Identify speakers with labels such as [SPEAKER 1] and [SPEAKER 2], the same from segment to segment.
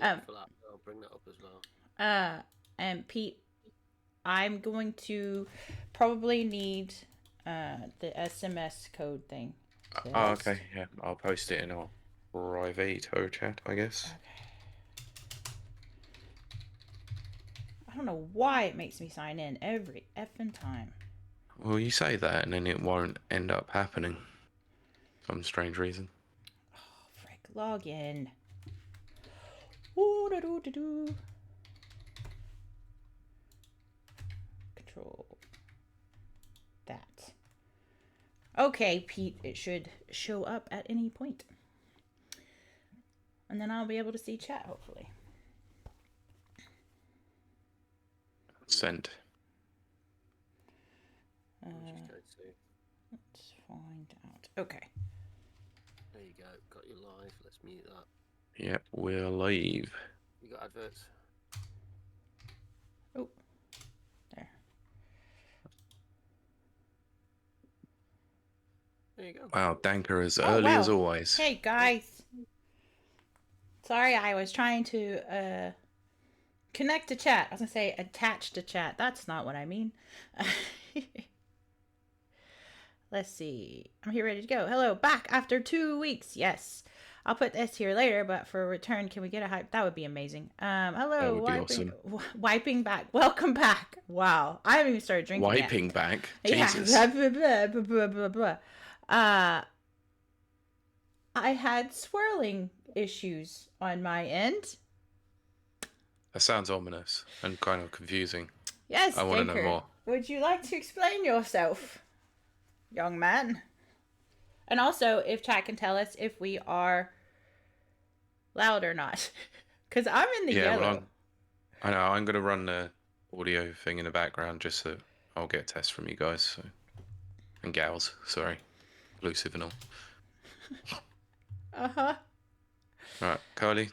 [SPEAKER 1] look for that. I'll bring that up as well.
[SPEAKER 2] And Pete, I'm going to probably need the SMS code thing.
[SPEAKER 3] Oh, okay, yeah. I'll post it in our private chat, I guess.
[SPEAKER 2] Okay. I don't know why it makes me sign in every effing time.
[SPEAKER 3] Well, you say that, and then it won't end up happening. Some strange reason.
[SPEAKER 2] Oh, frick. Log in. Ooh-da-doo-da-doo. Control that. Okay, Pete, it should show up at any point. And then I'll be able to see chat, hopefully.
[SPEAKER 3] Sent.
[SPEAKER 2] Let's find out. Okay.
[SPEAKER 1] There you go. Got you live. Let's mute that.
[SPEAKER 3] Yep, we're live.
[SPEAKER 1] You got adverts?
[SPEAKER 2] Oh. There.
[SPEAKER 1] There you go.
[SPEAKER 3] Wow, Danker as early as always.
[SPEAKER 2] Hey, guys. Sorry, I was trying to connect to chat. I was going to say attach to chat. That's not what I mean. Let's see. I'm here ready to go. Hello, back after 2 weeks. Yes. I'll put this here later, but for a return, can we get a hype? That would be amazing. Hello, wiping back. Welcome back. Wow. I haven't even started drinking
[SPEAKER 3] Wiping
[SPEAKER 2] yet.
[SPEAKER 3] back?
[SPEAKER 2] Yeah.
[SPEAKER 3] Jesus.
[SPEAKER 2] Blah, blah, blah, blah. I had swirling issues on my end.
[SPEAKER 3] That sounds ominous and kind of confusing.
[SPEAKER 2] Yes,
[SPEAKER 3] I want to know more.
[SPEAKER 2] Would you like to explain yourself, young man? And also, if chat can tell us if we are loud or not. Because I'm in the yellow.
[SPEAKER 3] Well, I know. I'm going to run the audio thing in the background just so I'll get a test from you guys. So. And gals, sorry. Inclusive and all.
[SPEAKER 2] Uh-huh.
[SPEAKER 3] Alright, Kiley.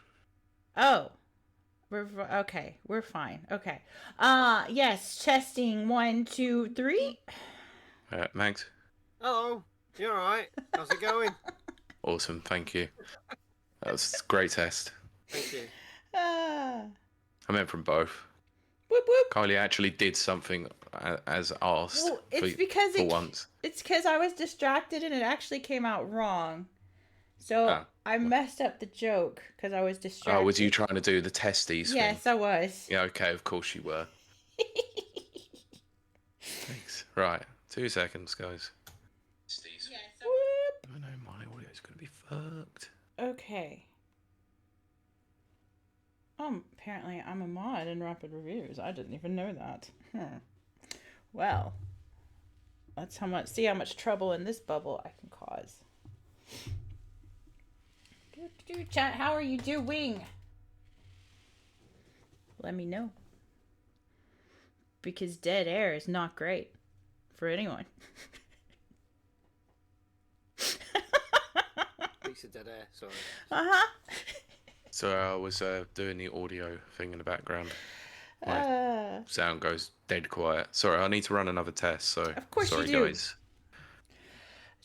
[SPEAKER 2] Oh. Okay. We're fine. Okay. Yes. Testing 1, 2, 3.
[SPEAKER 3] Mags.
[SPEAKER 1] Hello. You alright? How's it going?
[SPEAKER 3] Awesome. Thank you. That was a great test.
[SPEAKER 1] Thank you.
[SPEAKER 3] I meant from both.
[SPEAKER 2] Whoop, whoop.
[SPEAKER 3] Kylie actually did something as asked.
[SPEAKER 2] Well, it's
[SPEAKER 3] for once.
[SPEAKER 2] It's because I was distracted and it actually came out wrong. So I messed up the joke because I was distracted.
[SPEAKER 3] Oh, was you trying to do the testes thing?
[SPEAKER 2] Yes, I was.
[SPEAKER 3] Yeah, okay, of course you were. Thanks. Right, 2 seconds, guys.
[SPEAKER 2] Yeah,
[SPEAKER 3] I know my audio's going to be fucked.
[SPEAKER 2] Okay. Apparently I'm a mod in Rapid Reviews. I didn't even know that. Well, let's see how much trouble in this bubble I can cause. Chat, how are you doing? Let me know. Because dead air is not great for anyone.
[SPEAKER 1] Piece of dead air, sorry.
[SPEAKER 2] Uh-huh.
[SPEAKER 3] So I was doing the audio thing in the background. My sound goes dead quiet. Sorry, I need to run another test, so
[SPEAKER 2] of course
[SPEAKER 3] sorry,
[SPEAKER 2] you do.
[SPEAKER 3] guys.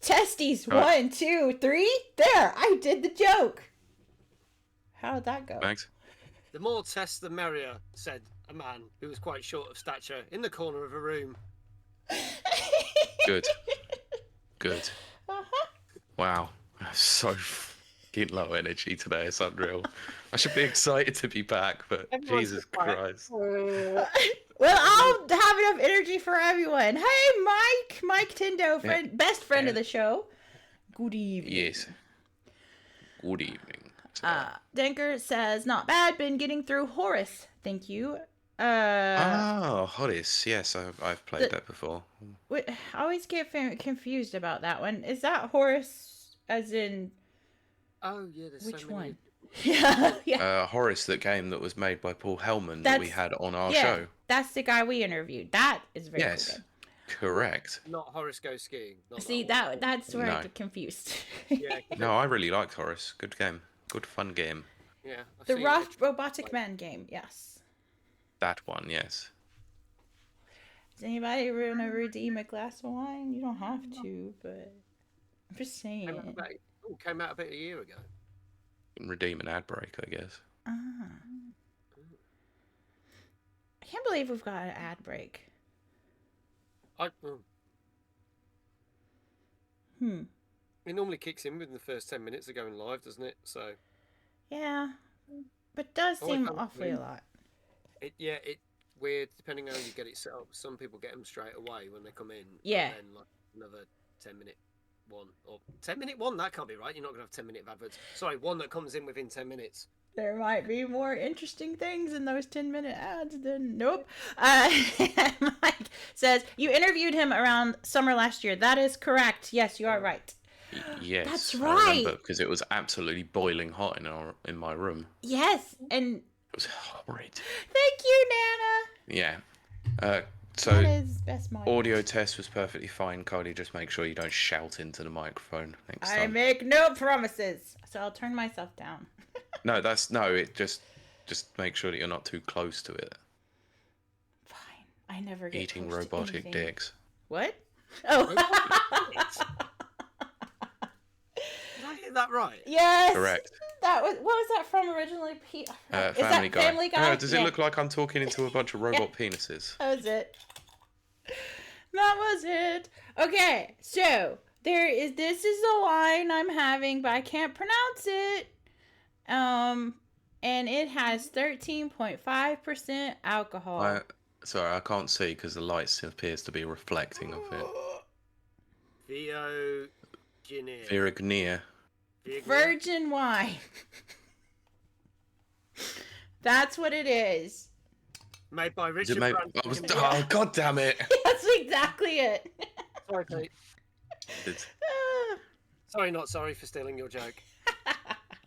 [SPEAKER 2] Testes, 1, 2, 3. There, I did the joke. How'd that go?
[SPEAKER 3] Mags?
[SPEAKER 1] The more tests, the merrier, said a man who was quite short of stature in the corner of a room.
[SPEAKER 3] Good. Good.
[SPEAKER 2] Uh-huh.
[SPEAKER 3] Wow. So fucking low energy today. It's unreal. I should be excited to be back, but Jesus Christ.
[SPEAKER 2] Well, I'll have enough energy for everyone. Hey, Mike Tindo, best friend of the show. Good evening.
[SPEAKER 3] Yes. Good evening.
[SPEAKER 2] Denker says, not bad, been getting through Horus. Thank you.
[SPEAKER 3] Horus. Yes, I've played that before.
[SPEAKER 2] I always get confused about that one. Is that Horus as in...
[SPEAKER 1] Oh, yeah, there's
[SPEAKER 2] which
[SPEAKER 1] so many.
[SPEAKER 2] one? Yeah.
[SPEAKER 3] Horus, that game that was made by Paul Hellman that we had on our show.
[SPEAKER 2] That's the guy we interviewed. That is very cool.
[SPEAKER 3] Correct.
[SPEAKER 1] Not Horace Goes Skiing.
[SPEAKER 2] See, that's where I get confused.
[SPEAKER 1] Yeah.
[SPEAKER 3] No, I really liked Horus. Good game. Good fun game.
[SPEAKER 1] Yeah.
[SPEAKER 2] The Robotic Man game, yes.
[SPEAKER 3] That one, yes.
[SPEAKER 2] Does anybody want to redeem a glass of wine? You don't have to, but I'm just saying.
[SPEAKER 1] Came out about a year ago.
[SPEAKER 3] Redeem an ad break, I guess.
[SPEAKER 2] believe we've got an ad break.
[SPEAKER 1] It normally kicks in within the first 10 minutes of going live, doesn't it? So.
[SPEAKER 2] Yeah, but it does seem awfully a lot.
[SPEAKER 1] It's weird depending on how you get it set up. Some people get them straight away when they come in.
[SPEAKER 2] Yeah.
[SPEAKER 1] And then like another 10-minute one or 10-minute one. That can't be right. You're not gonna have 10-minute adverts. Sorry, one that comes in within 10 minutes.
[SPEAKER 2] There might be more interesting things in those 10-minute ads than nope. Mike says you interviewed him around summer last year. That is correct. Yes, you are right.
[SPEAKER 3] Yes,
[SPEAKER 2] that's
[SPEAKER 3] I
[SPEAKER 2] right.
[SPEAKER 3] remember because it was absolutely boiling hot in my room.
[SPEAKER 2] Yes, and
[SPEAKER 3] it was horrid.
[SPEAKER 2] Thank you, Nana.
[SPEAKER 3] Yeah. So
[SPEAKER 2] Nana's best mic.
[SPEAKER 3] audio test was perfectly fine. Kylie, just make sure you don't shout into the microphone next time.
[SPEAKER 2] I make no promises, so I'll turn myself down.
[SPEAKER 3] It just make sure that you're not too close to it.
[SPEAKER 2] Fine. I never get
[SPEAKER 3] Eating
[SPEAKER 2] close to
[SPEAKER 3] robotic
[SPEAKER 2] anything.
[SPEAKER 3] dicks.
[SPEAKER 2] What? Oh.
[SPEAKER 1] Did I get that right?
[SPEAKER 2] Yes.
[SPEAKER 3] Correct.
[SPEAKER 2] That was, what was that from originally?
[SPEAKER 3] Family Guy.
[SPEAKER 2] Family Guy?
[SPEAKER 3] Does it look like I'm talking into a bunch of robot penises?
[SPEAKER 2] That was it. That was it. Okay, so this is the line I'm having, but I can't pronounce it. And it has 13.5% alcohol.
[SPEAKER 3] Sorry, I can't see because the light appears to be reflecting off it. Virginia.
[SPEAKER 2] Virgin wine. That's what it is.
[SPEAKER 1] Made by Richard Branson.
[SPEAKER 3] Oh, God damn it.
[SPEAKER 2] That's exactly it.
[SPEAKER 1] Sorry, Pete. Sorry, not sorry for stealing your joke.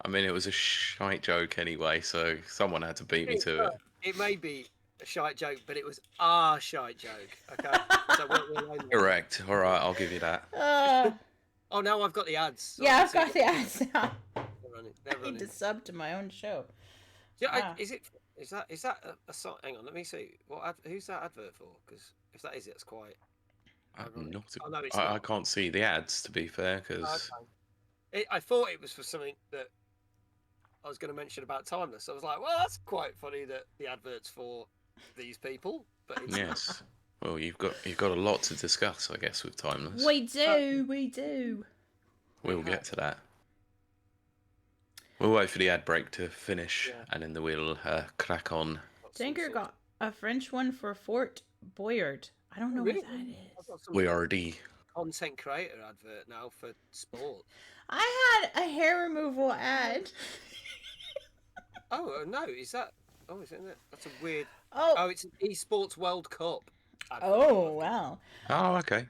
[SPEAKER 3] I mean, it was a shite joke anyway, so someone had to beat me to it.
[SPEAKER 1] It may be a shite joke, but it was our shite joke. Okay? So
[SPEAKER 3] Correct. All right, I'll give you that.
[SPEAKER 1] Oh, now I've got the ads. So
[SPEAKER 2] yeah, I've got the ads now.
[SPEAKER 1] They're
[SPEAKER 2] I need to sub to my own show.
[SPEAKER 1] Yeah, is that a song? Hang on, let me see. Who's that advert for? Because if that is, it's quite.
[SPEAKER 3] I can't see the ads, to be fair, because
[SPEAKER 1] I thought it was for something that I was going to mention about Timeless. I was like, well, that's quite funny that the advert's for these people. But it's
[SPEAKER 3] yes. Well, you've got a lot to discuss, I guess, with Timeless.
[SPEAKER 2] We do.
[SPEAKER 3] We'll get to that. We'll wait for the ad break to finish, and then we'll crack on.
[SPEAKER 2] Tinker got a French one for Fort Boyard. I don't know what that is.
[SPEAKER 3] We already
[SPEAKER 1] content creator advert now for sport.
[SPEAKER 2] I had a hair removal ad.
[SPEAKER 1] Oh no! Is that? Oh, isn't it? That's a weird.
[SPEAKER 2] Oh,
[SPEAKER 1] it's an esports World Cup. Advert.
[SPEAKER 2] Oh wow.
[SPEAKER 3] Oh okay.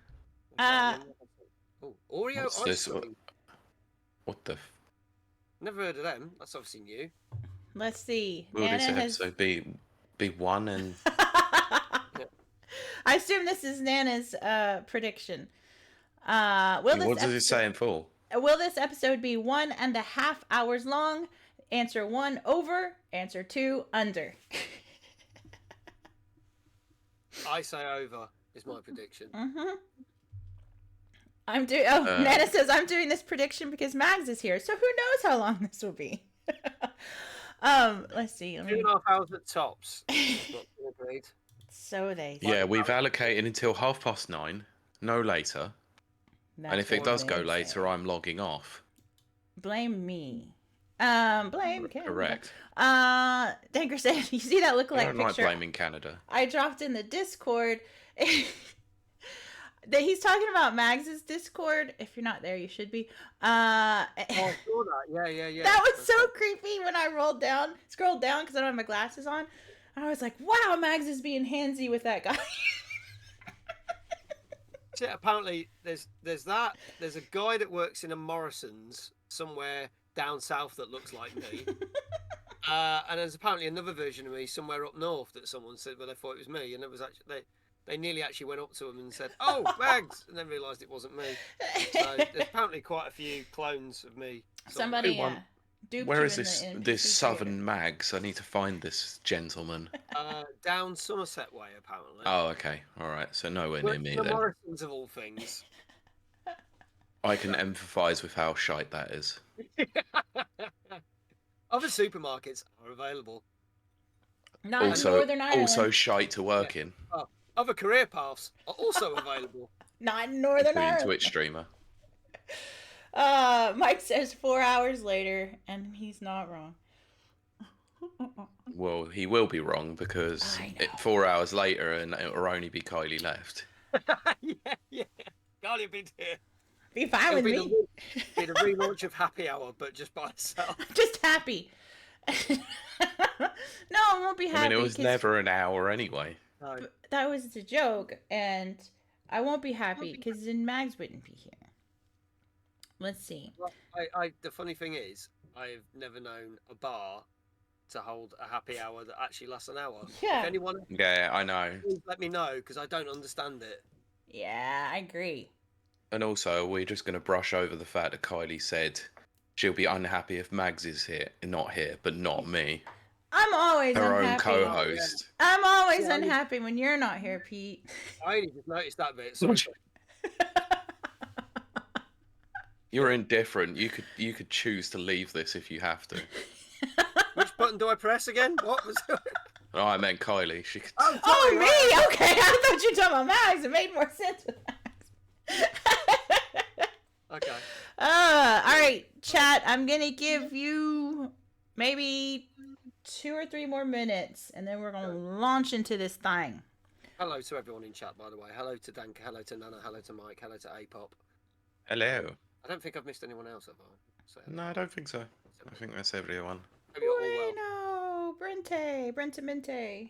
[SPEAKER 1] Oreo ice cream.
[SPEAKER 3] What the?
[SPEAKER 1] Never heard of them. That's obviously new.
[SPEAKER 2] Let's see.
[SPEAKER 3] Will this episode be one and?
[SPEAKER 2] I assume this is Nana's prediction.
[SPEAKER 3] What does it say in full?
[SPEAKER 2] Will this episode be 1.5 hours long? Answer 1 over. Answer 2 under.
[SPEAKER 1] I say over is my prediction.
[SPEAKER 2] Nana says I'm doing this prediction because Mags is here, so who knows how long this will be. Let's see.
[SPEAKER 1] 2.5 hours at tops.
[SPEAKER 2] So they.
[SPEAKER 3] Yeah, we've allocated until 9:30, no later. And if it does go later, I'm logging off.
[SPEAKER 2] Blame me. Blame Canada.
[SPEAKER 3] Correct.
[SPEAKER 2] Danker said, you see that lookalike
[SPEAKER 3] I don't
[SPEAKER 2] picture?
[SPEAKER 3] like blaming Canada. I
[SPEAKER 2] dropped in the Discord. That he's talking about Mags's Discord. If you're not there, you should be.
[SPEAKER 1] I saw that. Yeah.
[SPEAKER 2] That was so creepy when I scrolled down because I don't have my glasses on. And I was like, wow, Mags is being handsy with that guy.
[SPEAKER 1] Apparently, there's that. There's a guy that works in a Morrison's somewhere down south that looks like me. And there's apparently another version of me somewhere up north that someone said, well, they thought it was me. And it was actually, they nearly actually went up to him and said, oh, Mags, and then realised it wasn't me. So there's apparently quite a few clones of me.
[SPEAKER 2] Somebody,
[SPEAKER 3] where is this southern Mags? I need to find this gentleman.
[SPEAKER 1] Down Somerset Way, apparently.
[SPEAKER 3] Oh, okay. All right. So nowhere near me
[SPEAKER 1] the
[SPEAKER 3] then.
[SPEAKER 1] Morrisons of all things.
[SPEAKER 3] I can empathise with how shite that is.
[SPEAKER 1] Other supermarkets are available.
[SPEAKER 2] Not in Northern Ireland.
[SPEAKER 3] Also shite to work in.
[SPEAKER 1] Oh, other career paths are also available.
[SPEAKER 2] Not in Northern Ireland.
[SPEAKER 3] Twitch streamer.
[SPEAKER 2] Mike says 4 hours later, and he's not wrong.
[SPEAKER 3] Well, he will be wrong because 4 hours later, and it will only be Kiley left.
[SPEAKER 1] yeah. Kylie will be here.
[SPEAKER 2] Be fine with me.
[SPEAKER 1] Be the relaunch of Happy Hour, but just by itself.
[SPEAKER 2] Just happy. No, I won't be happy.
[SPEAKER 3] I mean, it was never an hour anyway.
[SPEAKER 1] No.
[SPEAKER 2] That was the joke, and I won't be happy because then Mags wouldn't be here. Let's see.
[SPEAKER 1] Well, the funny thing is, I've never known a bar to hold a happy hour that actually lasts an hour.
[SPEAKER 2] Yeah.
[SPEAKER 1] If anyone,
[SPEAKER 3] Yeah, I know.
[SPEAKER 1] please let me know because I don't understand it.
[SPEAKER 2] Yeah, I agree.
[SPEAKER 3] And also, we're just going to brush over the fact that Kiley said she'll be unhappy if Mags is here, not here, but not me.
[SPEAKER 2] I'm always
[SPEAKER 3] Her
[SPEAKER 2] unhappy.
[SPEAKER 3] own co-host.
[SPEAKER 2] I'm always unhappy when you're not here, Pete.
[SPEAKER 1] I only just noticed that bit. Sorry.
[SPEAKER 3] You're indifferent. You could choose to leave this if you have to.
[SPEAKER 1] Which button do I press again? What was it?
[SPEAKER 3] Oh, I meant Kiley. She could...
[SPEAKER 2] Oh, me? Okay, I thought you were talking about Mags. It made more sense with Mags.
[SPEAKER 1] Okay.
[SPEAKER 2] All right, chat. I'm gonna give you maybe 2 or 3 more minutes, and then we're gonna launch into this thing.
[SPEAKER 1] Hello to everyone in chat, by the way. Hello to Danka. Hello to Nana. Hello to Mike. Hello to Apop.
[SPEAKER 3] Hello.
[SPEAKER 1] I don't think I've missed anyone else, have I? So,
[SPEAKER 3] No, I don't think so. I think that's everyone.
[SPEAKER 1] hope you're all well.
[SPEAKER 2] Bueno, Brentamente.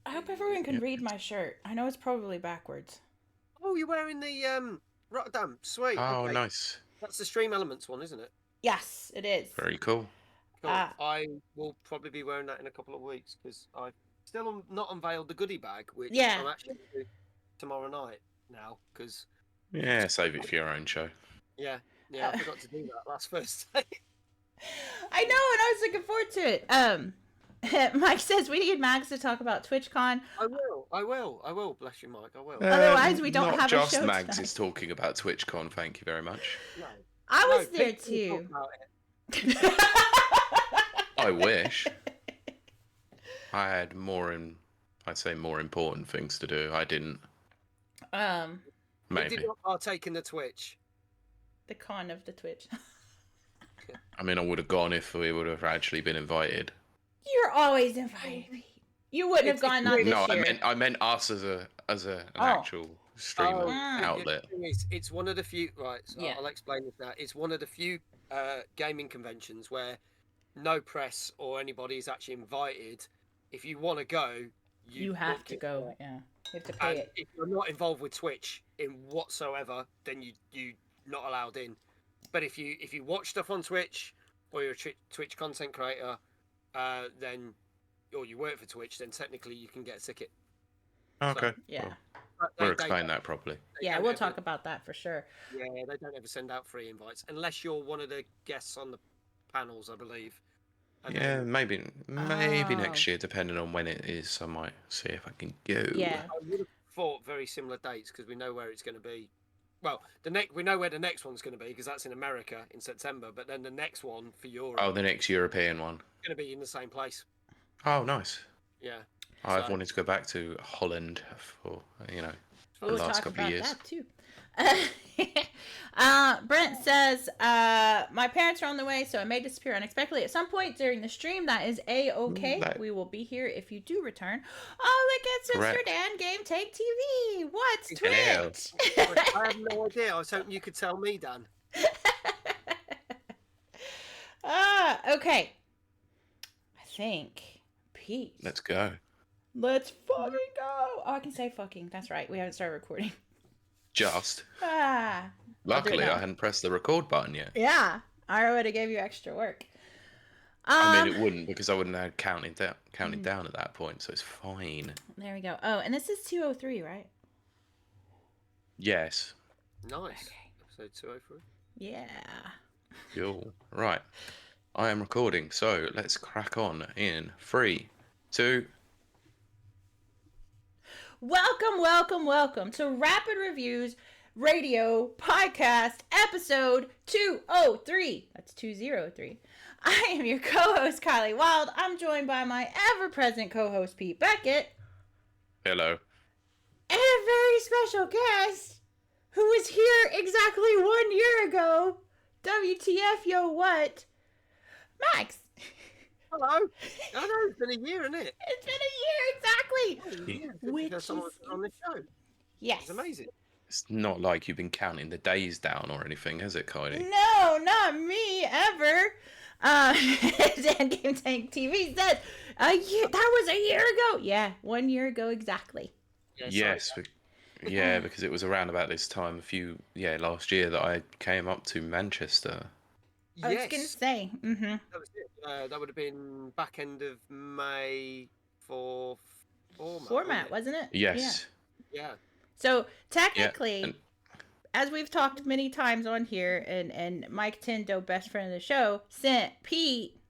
[SPEAKER 2] I hope everyone can read my shirt. I know it's probably backwards.
[SPEAKER 1] Oh, you're wearing the Rotterdam. Sweet.
[SPEAKER 3] Oh,
[SPEAKER 1] okay.
[SPEAKER 3] nice.
[SPEAKER 1] That's the Stream Elements one, isn't it?
[SPEAKER 2] Yes, it is.
[SPEAKER 3] Very cool.
[SPEAKER 1] Cool. I will probably be wearing that in a couple of weeks because I've still not unveiled the goodie bag, which I'm actually going to do tomorrow night now. Because
[SPEAKER 3] Yeah, save it for your own show.
[SPEAKER 1] yeah, I forgot to do that last Thursday.
[SPEAKER 2] I know, and I was looking forward to it. Mike says we need Mags to talk about TwitchCon.
[SPEAKER 1] I will. Bless you, Mike. I will.
[SPEAKER 2] Otherwise, we don't have a show.
[SPEAKER 3] Not just Mags
[SPEAKER 2] tonight.
[SPEAKER 3] is talking about TwitchCon. Thank you very much.
[SPEAKER 1] No.
[SPEAKER 2] I was there too.
[SPEAKER 3] I wish. I had I'd say more important things to do. I didn't.
[SPEAKER 1] You
[SPEAKER 3] Maybe.
[SPEAKER 1] did not partake in the Twitch.
[SPEAKER 2] The con of the Twitch.
[SPEAKER 3] I mean, I would have gone if we would have actually been invited.
[SPEAKER 2] You're always invited. You wouldn't have gone on this year.
[SPEAKER 3] I meant us as an actual streamer outlet.
[SPEAKER 1] The thing is, it's one of the few. Right, so I'll explain this now. It's one of the few gaming conventions where no press or anybody is actually invited. If you want to go,
[SPEAKER 2] you have to go. Yeah, you have to pay it.
[SPEAKER 1] If you're not involved with Twitch in whatsoever, then you're not allowed in. But if you watch stuff on Twitch or you're a Twitch content creator, then or you work for Twitch, then technically you can get a ticket.
[SPEAKER 3] Okay.
[SPEAKER 2] So, yeah.
[SPEAKER 3] We'll explain that properly.
[SPEAKER 2] Yeah, we'll talk about that for sure.
[SPEAKER 1] Yeah, they don't ever send out free invites unless you're one of the guests on the panels, I believe. And then,
[SPEAKER 3] maybe next year, depending on when it is. I might see if I can go.
[SPEAKER 2] Yeah.
[SPEAKER 1] I would have thought very similar dates because we know where it's going to be. Well, we know where the next one's going to be because that's in America in September. But then the next one for Europe.
[SPEAKER 3] Oh, the next European one.
[SPEAKER 1] Going to be in the same place.
[SPEAKER 3] Oh, nice.
[SPEAKER 1] Yeah.
[SPEAKER 3] I've wanted to go back to Holland for the last couple of years.
[SPEAKER 2] That too. Brent says, my parents are on the way, so I may disappear unexpectedly at some point during the stream. That is A-okay. We will be here if you do return. Oh, look at Sister Dan Game Take TV. What's Twitch?
[SPEAKER 1] I have no idea. I was hoping you could tell me, Dan.
[SPEAKER 2] Okay. I think Pete.
[SPEAKER 3] Let's go.
[SPEAKER 2] Let's fucking go. Oh, I can say fucking. That's right. We haven't started recording.
[SPEAKER 3] Just.
[SPEAKER 2] Luckily,
[SPEAKER 3] I hadn't pressed the record button yet.
[SPEAKER 2] Yeah, I would have gave you extra work.
[SPEAKER 3] I mean, it wouldn't because I wouldn't have counted down at that point, so it's fine.
[SPEAKER 2] There we go. Oh, and this is 203, right?
[SPEAKER 3] Yes.
[SPEAKER 1] Nice.
[SPEAKER 2] Okay.
[SPEAKER 1] Episode 203.
[SPEAKER 2] Yeah.
[SPEAKER 3] Cool. Right. I am recording, so let's crack on in 3, 2.
[SPEAKER 2] Welcome to Rapid Reviews Radio Podcast, episode 203. That's 203. I am your co-host, Kiley Wilde. I'm joined by my ever-present co-host, Pete Beckett.
[SPEAKER 3] Hello.
[SPEAKER 2] And a very special guest who was here exactly 1 year ago. WTF, yo, what? Max.
[SPEAKER 1] Hello. I know, it's been a year, isn't it?
[SPEAKER 2] It's been a year, exactly.
[SPEAKER 1] Which is someone on the show.
[SPEAKER 2] Yes.
[SPEAKER 1] It's amazing.
[SPEAKER 3] It's not like you've been counting the days down or anything, has it, Kiley?
[SPEAKER 2] No, not me, ever. Dan Game Tank TV said, that was a year ago. Yeah, 1 year ago exactly.
[SPEAKER 3] Yes. Yeah, because it was around about this time, last year that I came up to Manchester.
[SPEAKER 2] I was going to say. Mm-hmm.
[SPEAKER 1] That was it. That would have been back end of May for format,
[SPEAKER 2] wasn't it?
[SPEAKER 3] Yes.
[SPEAKER 1] Yeah.
[SPEAKER 2] So technically, as we've talked many times on here, and Mike Tendo, best friend of the show, sent Pete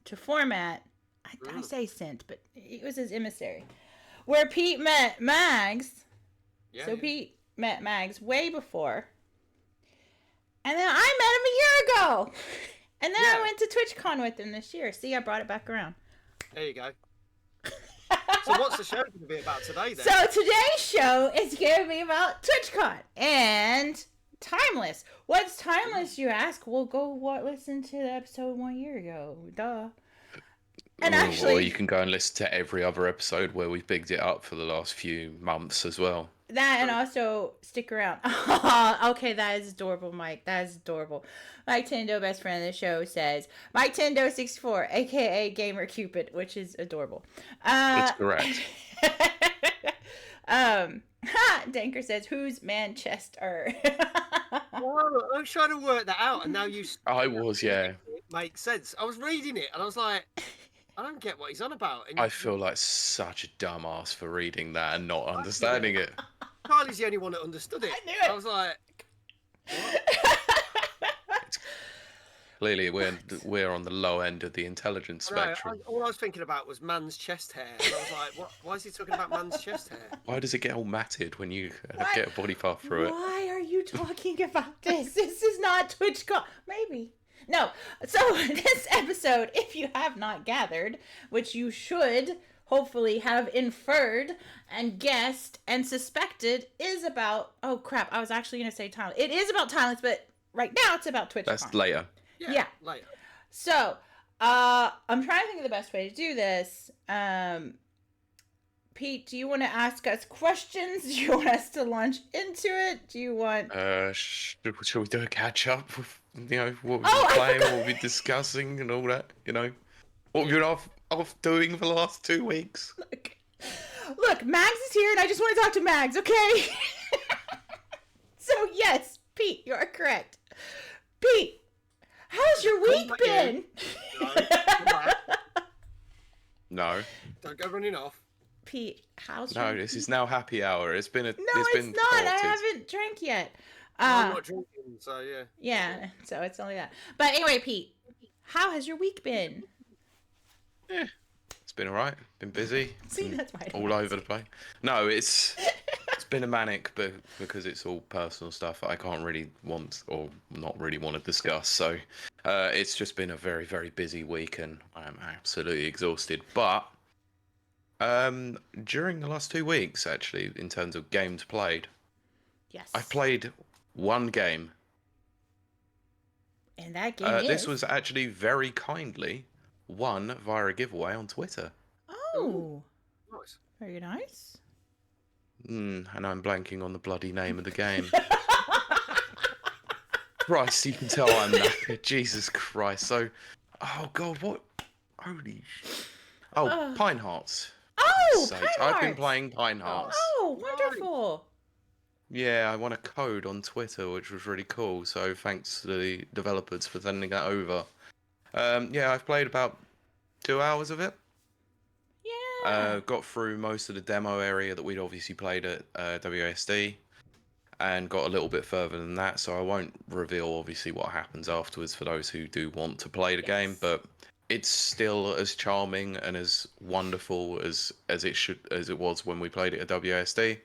[SPEAKER 2] to format. I say sent, but it was his emissary, where Pete met Mags. Yeah, so Pete met Mags way before. And then I met him a year ago. And then I went to TwitchCon with him this year. See, I brought it back around.
[SPEAKER 1] There you go. So what's the show going to be about today, then?
[SPEAKER 2] So today's show is going to be about TwitchCon and Timeless. What's Timeless, you ask? Well, go listen to the episode 1 year ago. Duh. And
[SPEAKER 3] or you can go and listen to every other episode where we've bigged it up for the last few months as well.
[SPEAKER 2] That, and also stick around. Okay, that is adorable, Mike. That is adorable. Mike Tendo, best friend of the show, says Mike Tendo 64, aka Gamer Cupid, which is adorable.
[SPEAKER 3] That's correct.
[SPEAKER 2] Danker says, "Who's Manchester?"
[SPEAKER 1] Well, I was trying to work that out, and now you.
[SPEAKER 3] I was, yeah.
[SPEAKER 1] It makes sense. I was reading it, and I was like, I don't get what he's on about. And
[SPEAKER 3] I feel like such a dumbass for reading that and not understanding it.
[SPEAKER 1] Charlie's the only one that understood it.
[SPEAKER 2] I knew it.
[SPEAKER 1] I was like,
[SPEAKER 3] Clearly, we're on the low end of the intelligence spectrum.
[SPEAKER 1] All I was thinking about was man's chest hair. And I was like, what? Why is he talking about man's chest hair?
[SPEAKER 3] Why does it get all matted when you get a body part through it?
[SPEAKER 2] Why are you talking about this? This is not TwitchCon. Maybe. No. So this episode, if you have not gathered, which you should hopefully have inferred and guessed and suspected, is about... Oh, crap. I was actually going to say Timeless. It is about Timeless, but right now it's about TwitchCon.
[SPEAKER 3] That's later.
[SPEAKER 2] Yeah.
[SPEAKER 1] Later.
[SPEAKER 2] So, I'm trying to think of the best way to do this. Pete, do you want to ask us questions? Do you want us to launch into it? Do you want...
[SPEAKER 3] Shall we do a catch-up with, what we've been playing, what we've been discussing and all that, What we've been off doing for the last 2 weeks?
[SPEAKER 2] Look, Mags is here, and I just want to talk to Mags, okay? So, yes, Pete, you are correct. Pete, how's your week been?
[SPEAKER 3] No.
[SPEAKER 1] Don't go running off.
[SPEAKER 2] Pete, how's your...
[SPEAKER 3] No, this is now happy hour. It's been
[SPEAKER 2] No, it's not.
[SPEAKER 3] Sorted.
[SPEAKER 2] I haven't drank yet.
[SPEAKER 1] I'm not drinking, so yeah.
[SPEAKER 2] Yeah, so it's only that. But anyway, Pete, how has your week been?
[SPEAKER 3] Yeah, it's been alright. Been busy.
[SPEAKER 2] See, that's why
[SPEAKER 3] all over the place. No, it's been a manic, but because it's all personal stuff I can't really want or not really want to discuss. So it's just been a very, very busy week, and I'm absolutely exhausted. But during the last 2 weeks, actually, in terms of games played,
[SPEAKER 2] yes,
[SPEAKER 3] I've played one game.
[SPEAKER 2] And that game is...
[SPEAKER 3] This was actually very kindly won via a giveaway on Twitter.
[SPEAKER 2] Oh,
[SPEAKER 1] nice.
[SPEAKER 2] Very nice.
[SPEAKER 3] And I'm blanking on the bloody name of the game. Christ, you can tell I'm knackered. Jesus Christ. So, oh God, what? Holy Oh, Pine Hearts.
[SPEAKER 2] Oh, Pine Hearts.
[SPEAKER 3] I've been playing Pine Hearts.
[SPEAKER 2] Oh, wonderful.
[SPEAKER 3] Yeah, I won a code on Twitter, which was really cool. So thanks to the developers for sending that over. Yeah, I've played about 2 hours of it.
[SPEAKER 2] Yeah.
[SPEAKER 3] Got through most of the demo area that we'd obviously played at WASD, and got a little bit further than that. So I won't reveal obviously what happens afterwards for those who do want to play the game, but it's still as charming and as wonderful as it was when we played it at WASD.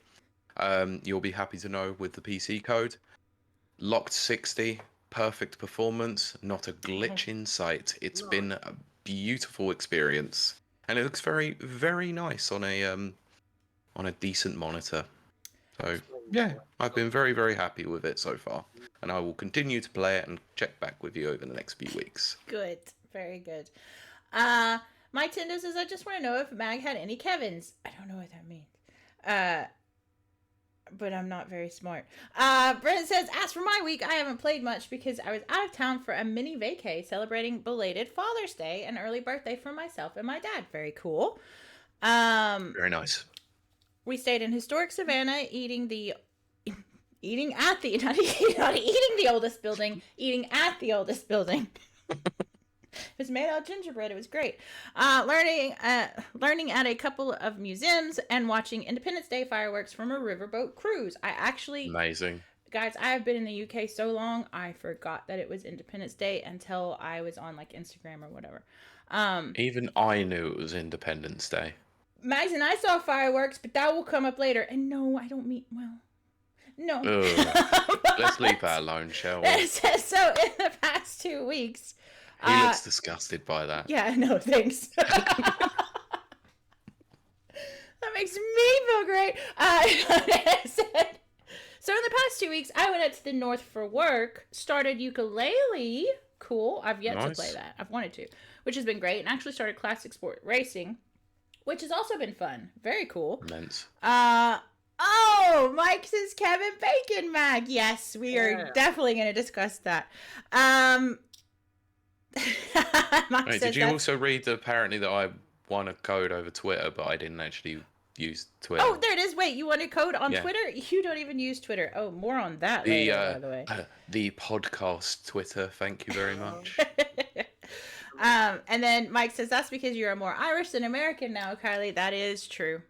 [SPEAKER 3] You'll be happy to know with the PC code. Locked 60, perfect performance, not a glitch in sight. It's been a beautiful experience, and it looks very, very nice on a decent monitor. So yeah, I've been very, very happy with it so far, and I will continue to play it and check back with you over the next few weeks.
[SPEAKER 2] Good, very good. Mike Tindo says, I just want to know if Mag had any Kevins. I don't know what that means. But I'm not very smart. Brennan says, as for my week, I haven't played much because I was out of town for a mini vacay celebrating belated Father's Day and early birthday for myself and my dad. Very cool.
[SPEAKER 3] Very nice.
[SPEAKER 2] We stayed in historic Savannah eating at the oldest building. It was made out of gingerbread. It was great. Learning at a couple of museums and watching Independence Day fireworks from a riverboat cruise.
[SPEAKER 3] Amazing.
[SPEAKER 2] Guys, I have been in the UK so long, I forgot that it was Independence Day until I was on like Instagram or whatever.
[SPEAKER 3] Even I knew it was Independence Day.
[SPEAKER 2] Mags and I saw fireworks, but that will come up later. And no, I don't mean, well, no.
[SPEAKER 3] Let's leave that alone, shall we?
[SPEAKER 2] So in the past 2 weeks,
[SPEAKER 3] he looks disgusted by that.
[SPEAKER 2] Yeah, no, thanks. That makes me feel great. So in the past 2 weeks, I went out to the north for work, started ukulele. Cool. I've yet to play that. I've wanted to, which has been great. And actually started classic sport racing, which has also been fun. Very cool.
[SPEAKER 3] Immense.
[SPEAKER 2] Oh, Mike says Kevin Bacon Mag. Yes, we are definitely going to discuss that.
[SPEAKER 3] Wait, did you also read apparently that I won a code over Twitter, but I didn't actually use Twitter?
[SPEAKER 2] Oh, there it is. Wait, you won a code on Twitter? You don't even use Twitter. Oh, more on that later, by the way.
[SPEAKER 3] The podcast Twitter. Thank you very much.
[SPEAKER 2] And then Mike says, that's because you're more Irish than American now, Kylie. That is true.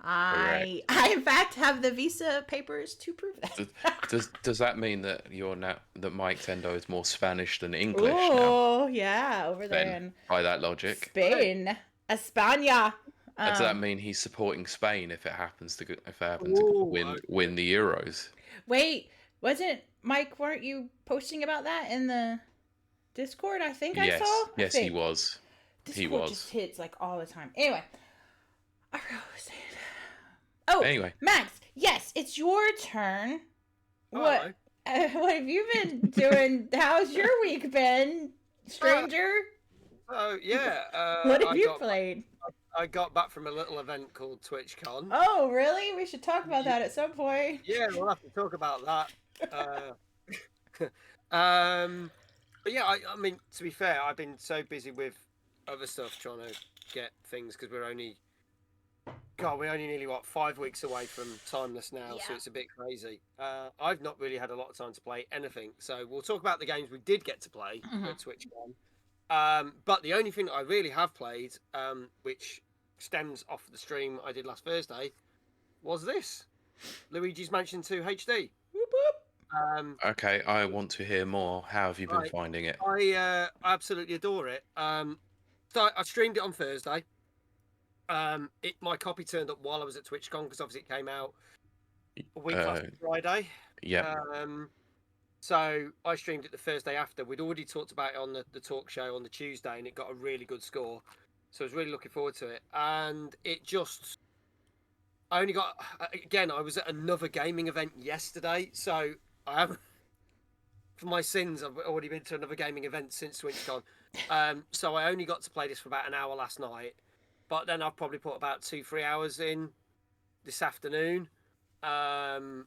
[SPEAKER 2] I in fact have the visa papers to prove that.
[SPEAKER 3] Does that mean that that Mike Tendo is more Spanish than English now?
[SPEAKER 2] Oh yeah, over there
[SPEAKER 3] then, by that logic,
[SPEAKER 2] Spain, España.
[SPEAKER 3] Does that mean he's supporting Spain if it happens to win the Euros?
[SPEAKER 2] Wait, wasn't Mike? Weren't you posting about that in the Discord? I think I saw.
[SPEAKER 3] Yes, he was.
[SPEAKER 2] Discord just hits like all the time. Anyway, I forgot what I was saying. Oh, anyway, Max. Yes, it's your turn. What? What have you been doing? How's your week been, stranger? What have you played?
[SPEAKER 1] I got back from a little event called TwitchCon.
[SPEAKER 2] Oh, really? We should talk about that at some point.
[SPEAKER 1] Yeah, we'll have to talk about that. But yeah, I mean, to be fair, I've been so busy with other stuff trying to get things because we're only nearly 5 weeks away from Timeless now, so it's a bit crazy. I've not really had a lot of time to play anything, so we'll talk about the games we did get to play at TwitchCon. But the only thing I really have played, which stems off the stream I did last Thursday, was this Luigi's Mansion 2 HD.
[SPEAKER 2] Whoop whoop.
[SPEAKER 3] Okay, I want to hear more. How have you been finding it?
[SPEAKER 1] I absolutely adore it. So I streamed it on Thursday. My copy turned up while I was at TwitchCon because obviously it came out a week after Friday.
[SPEAKER 3] Yeah.
[SPEAKER 1] So I streamed it the Thursday after. We'd already talked about it on the talk show on the Tuesday, and it got a really good score. So I was really looking forward to it. And I was at another gaming event yesterday, so I haven't. For my sins, I've already been to another gaming event since TwitchCon. So I only got to play this for about an hour last night. But then I've probably put about 2-3 hours in this afternoon. And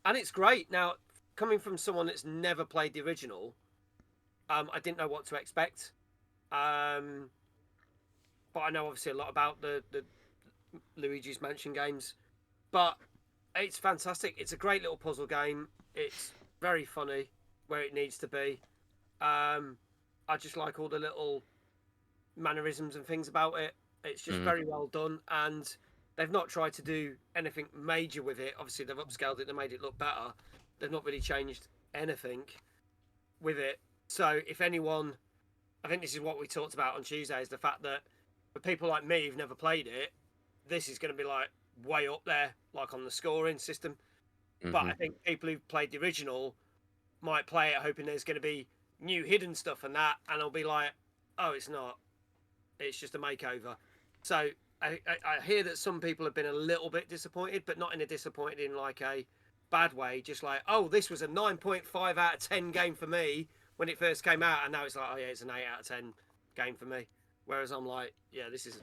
[SPEAKER 1] it's great. Now, coming from someone that's never played the original, I didn't know what to expect. But I know obviously a lot about the Luigi's Mansion games. But it's fantastic. It's a great little puzzle game. It's very funny where it needs to be. I just like all the little mannerisms and things about it. It's just very well done, and they've not tried to do anything major with it. Obviously, they've upscaled it, they made it look better. They've not really changed anything with it. So if anyone, I think this is what we talked about on Tuesday, is the fact that for people like me who've never played it, this is going to be like way up there, like on the scoring system.
[SPEAKER 3] Mm-hmm.
[SPEAKER 1] But I think people who've played the original might play it hoping there's going to be new hidden stuff and that, and I'll be like, oh, it's not. It's just a makeover. So I hear that some people have been a little bit disappointed, but not in a disappointed in like a bad way. Just like, oh, this was a 9.5 out of 10 game for me when it first came out, and now it's like, oh yeah, it's an 8 out of 10 game for me. Whereas I'm like, yeah, this is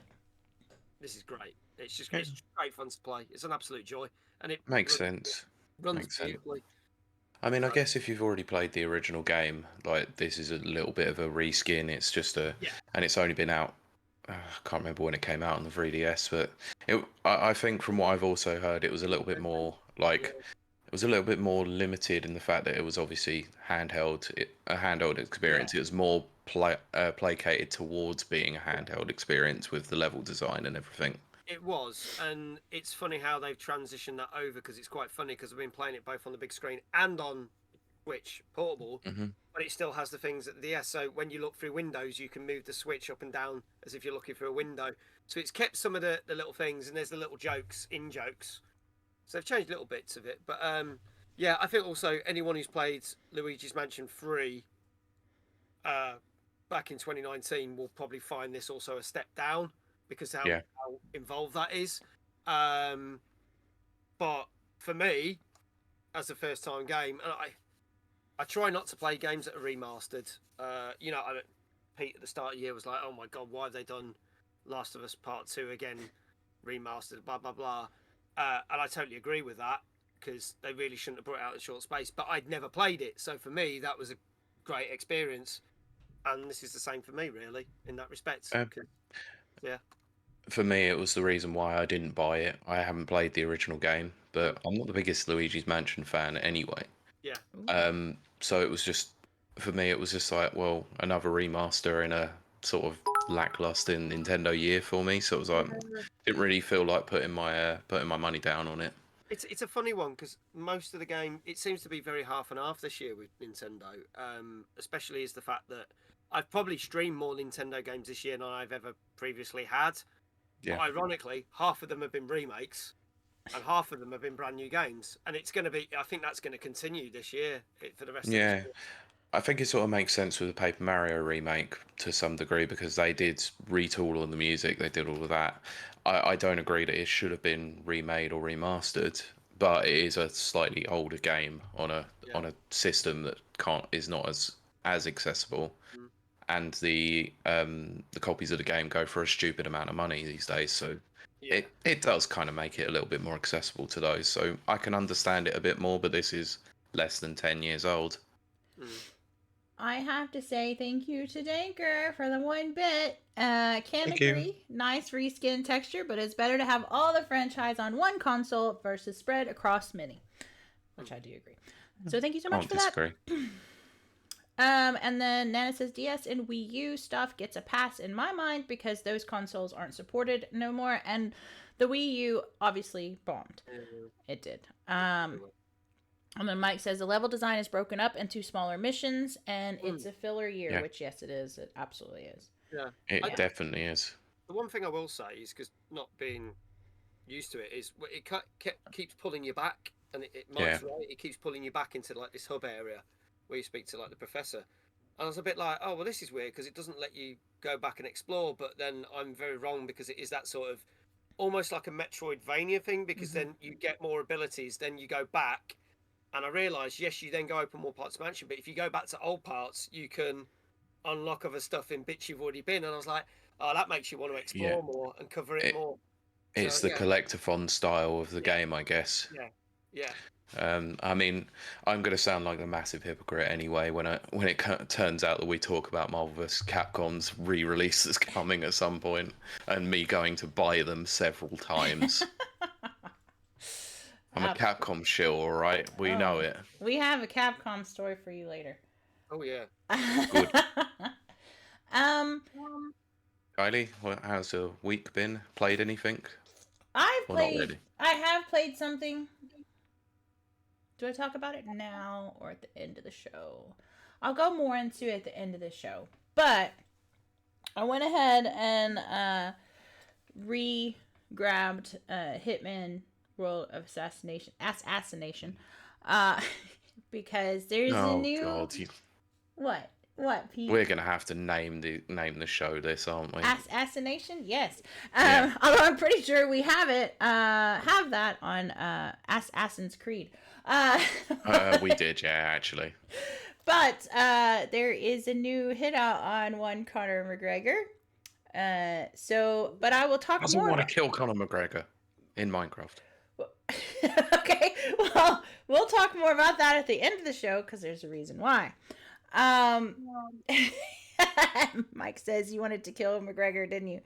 [SPEAKER 1] great. It's just it's great fun to play. It's an absolute joy, and it
[SPEAKER 3] makes sense.
[SPEAKER 1] Runs beautifully.
[SPEAKER 3] I mean, I guess if you've already played the original game, like this is a little bit of a reskin. It's just and it's only been out. I can't remember when it came out on the 3DS, but I think from what I've also heard, it was a little bit more like it was a little bit more limited in the fact that it was obviously handheld, a handheld experience. It was more placated towards being a handheld experience with the level design and everything.
[SPEAKER 1] It was, and it's funny how they've transitioned that over because it's quite funny because I've been playing it both on the big screen and on Switch portable, but it still has the things at the DS. So when you look through windows, you can move the Switch up and down as if you're looking through a window. So it's kept some of the little things, and there's the little jokes. So they've changed little bits of it. But yeah, I think also anyone who's played Luigi's Mansion 3 back in 2019 will probably find this also a step down because how involved that is. But for me, as a first time game, and I try not to play games that are remastered. You know, Pete at the start of the year was like, oh my God, why have they done Last of Us Part 2 again, remastered, blah, blah, blah. And I totally agree with that because they really shouldn't have brought it out in short space, but I'd never played it. So for me, that was a great experience. And this is the same for me, really, in that respect. Yeah.
[SPEAKER 3] For me, it was the reason why I didn't buy it. I haven't played the original game, but I'm not the biggest Luigi's Mansion fan anyway.
[SPEAKER 1] Yeah.
[SPEAKER 3] So it was just, for me, it was just like, well, another remaster in a sort of lackluster Nintendo year for me. So it was like, didn't really feel like putting my money down on it.
[SPEAKER 1] It's a funny one because most of the game, it seems to be very half and half this year with Nintendo. Especially is the fact that I've probably streamed more Nintendo games this year than I've ever previously had. Yeah. But ironically, half of them have been remakes, and half of them have been brand new games. And it's going to be, I think that's going to continue this year for the rest of the year.
[SPEAKER 3] I think it sort of makes sense with the Paper Mario remake to some degree because they did retool all the music, they did all of that. I don't agree that it should have been remade or remastered, but it is a slightly older game on a system that is not as accessible. And the copies of the game go for a stupid amount of money these days, so it does kind of make it a little bit more accessible to those. So I can understand it a bit more, but this is less than 10 years old.
[SPEAKER 2] I have to say thank you to Danker for the 1 bit. Can agree. Nice reskin texture, but it's better to have all the franchise on one console versus spread across many, which I do agree. So thank you so much for that. And then Nana says DS and Wii U stuff gets a pass in my mind because those consoles aren't supported no more, and the Wii U obviously bombed. It did. And then Mike says the level design is broken up into smaller missions, and it's a filler year, which yes, it is. It absolutely is.
[SPEAKER 1] Yeah,
[SPEAKER 3] it definitely is.
[SPEAKER 1] The one thing I will say is because not being used to it is it keeps pulling you back, and Mike's right. It keeps pulling you back into like this hub area where you speak to like the professor. And I was a bit like, oh well, this is weird because it doesn't let you go back and explore. But then I'm very wrong because it is that sort of almost like a Metroidvania thing because then you get more abilities, then you go back. And I realised, yes, you then go open more parts of the mansion, but if you go back to old parts, you can unlock other stuff in bits you've already been. And I was like, oh, that makes you want to explore more and cover it more.
[SPEAKER 3] It's the collectathon style of the game, I guess.
[SPEAKER 1] Yeah.
[SPEAKER 3] I mean, I'm going to sound like a massive hypocrite anyway when it turns out that we talk about Marvel vs. Capcom's re-release that's coming at some point, and me going to buy them several times. I'm a Capcom shill, all right? We know it.
[SPEAKER 2] We have a Capcom story for you later.
[SPEAKER 1] Oh, yeah.
[SPEAKER 3] Good. Kylie, how's your week been? Played anything?
[SPEAKER 2] I have played something. Do I talk about it now or at the end of the show? I'll go more into it at the end of the show. But I went ahead and grabbed Hitman World of Assassination, because there's a new.
[SPEAKER 3] God,
[SPEAKER 2] What, Pete?
[SPEAKER 3] we're gonna have to name the show this, aren't we?
[SPEAKER 2] Assassination, yes.
[SPEAKER 3] Yeah.
[SPEAKER 2] Although I'm pretty sure we have that on Assassin's Creed.
[SPEAKER 3] We did, yeah, actually.
[SPEAKER 2] But there is a new hit out on one Conor McGregor. But I will talk
[SPEAKER 3] Doesn't
[SPEAKER 2] more.
[SPEAKER 3] want to kill Conor McGregor in Minecraft.
[SPEAKER 2] Okay, well, we'll talk more about that at the end of the show because there's a reason why. Mike says you wanted to kill McGregor, didn't you?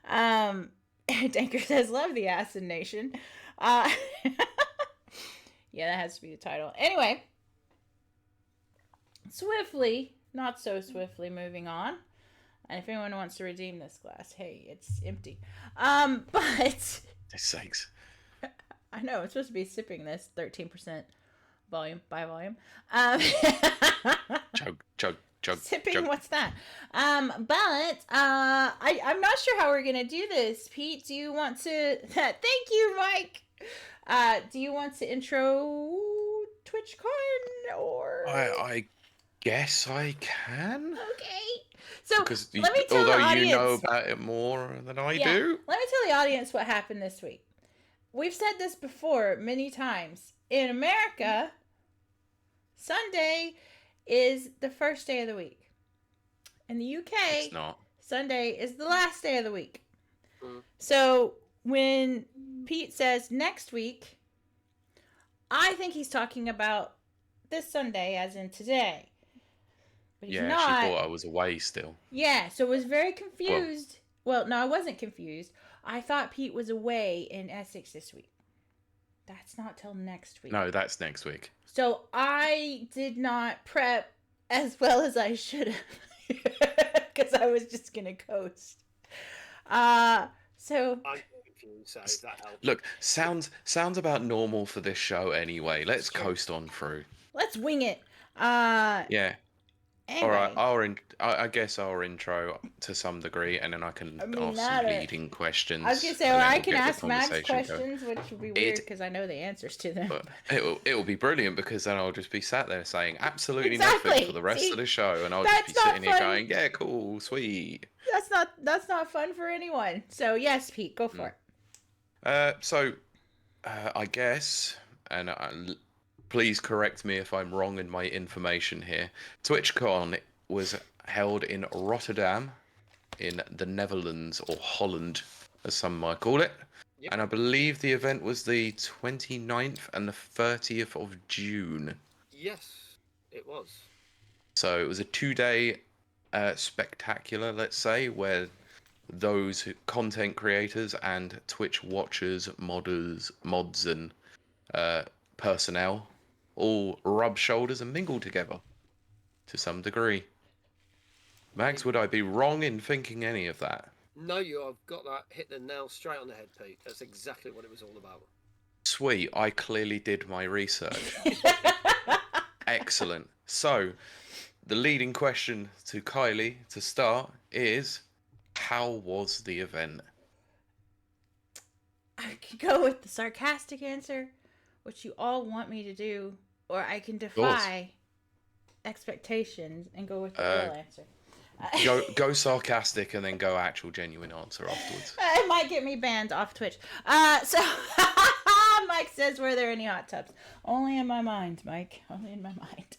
[SPEAKER 2] Danker says love the Assassination. Yeah, that has to be the title. Anyway, swiftly, not so swiftly, moving on. And if anyone wants to redeem this glass, hey, it's empty. But
[SPEAKER 3] sakes.
[SPEAKER 2] I know, I'm supposed to be sipping this 13% volume by volume.
[SPEAKER 3] Chug.
[SPEAKER 2] Sipping,
[SPEAKER 3] chug.
[SPEAKER 2] what's that? But I'm not sure how we're gonna do this. Pete, do you want to? Thank you, Mike. Do you want to intro TwitchCon or?
[SPEAKER 3] I guess I can.
[SPEAKER 2] Okay. So
[SPEAKER 3] Because
[SPEAKER 2] let me tell
[SPEAKER 3] although
[SPEAKER 2] the audience,
[SPEAKER 3] you know about it more than I do.
[SPEAKER 2] Let me tell the audience what happened this week. We've said this before many times. In America, Sunday is the first day of the week. In the UK,
[SPEAKER 3] It's not.
[SPEAKER 2] Sunday is the last day of the week. So when Pete says next week, I think he's talking about this Sunday, as in today. But he's
[SPEAKER 3] Yeah,
[SPEAKER 2] not.
[SPEAKER 3] she thought I was away still.
[SPEAKER 2] Yeah, so I was very confused. Well, no, I wasn't confused. I thought Pete was away in Essex this week. That's not till next week.
[SPEAKER 3] No, that's next week.
[SPEAKER 2] So I did not prep as well as I should have. Because I was just going to coast. So...
[SPEAKER 1] I'm confused, so if that helps.
[SPEAKER 3] Look, sounds about normal for this show anyway. Let's coast on through.
[SPEAKER 2] Let's wing it.
[SPEAKER 3] Yeah.
[SPEAKER 2] Anyway.
[SPEAKER 3] All right, I guess our intro to some degree, and then I can ask some leading questions.
[SPEAKER 2] I was going to say, or I can ask Max questions, which would be weird because I know the answers to them.
[SPEAKER 3] But it'll be brilliant because then I'll just be sat there saying absolutely nothing for the rest of the show, and I'll just be sitting here going, yeah, cool, sweet.
[SPEAKER 2] That's not fun for anyone. So yes, Pete, go for
[SPEAKER 3] it. I guess, and please correct me if I'm wrong in my information here. TwitchCon was held in Rotterdam, in the Netherlands, or Holland, as some might call it. Yep. And I believe the event was the 29th and the 30th of June.
[SPEAKER 1] Yes, it was.
[SPEAKER 3] So it was a 2-day spectacular, let's say, where those content creators and Twitch watchers, mods, and personnel all rub shoulders and mingle together to some degree. Max, would I be wrong in thinking any of that?
[SPEAKER 1] No, you have got that hit the nail straight on the head, Pete. That's exactly what it was all about.
[SPEAKER 3] Sweet, I clearly did my research. Excellent. So, the leading question to Kiley to start is, how was the event?
[SPEAKER 2] I could go with the sarcastic answer, which you all want me to do, or I can defy expectations and go with the real answer.
[SPEAKER 3] Go sarcastic and then go actual genuine answer afterwards.
[SPEAKER 2] It might get me banned off Twitch. So Mike says, were there any hot tubs? Only in my mind, Mike. Only in my mind.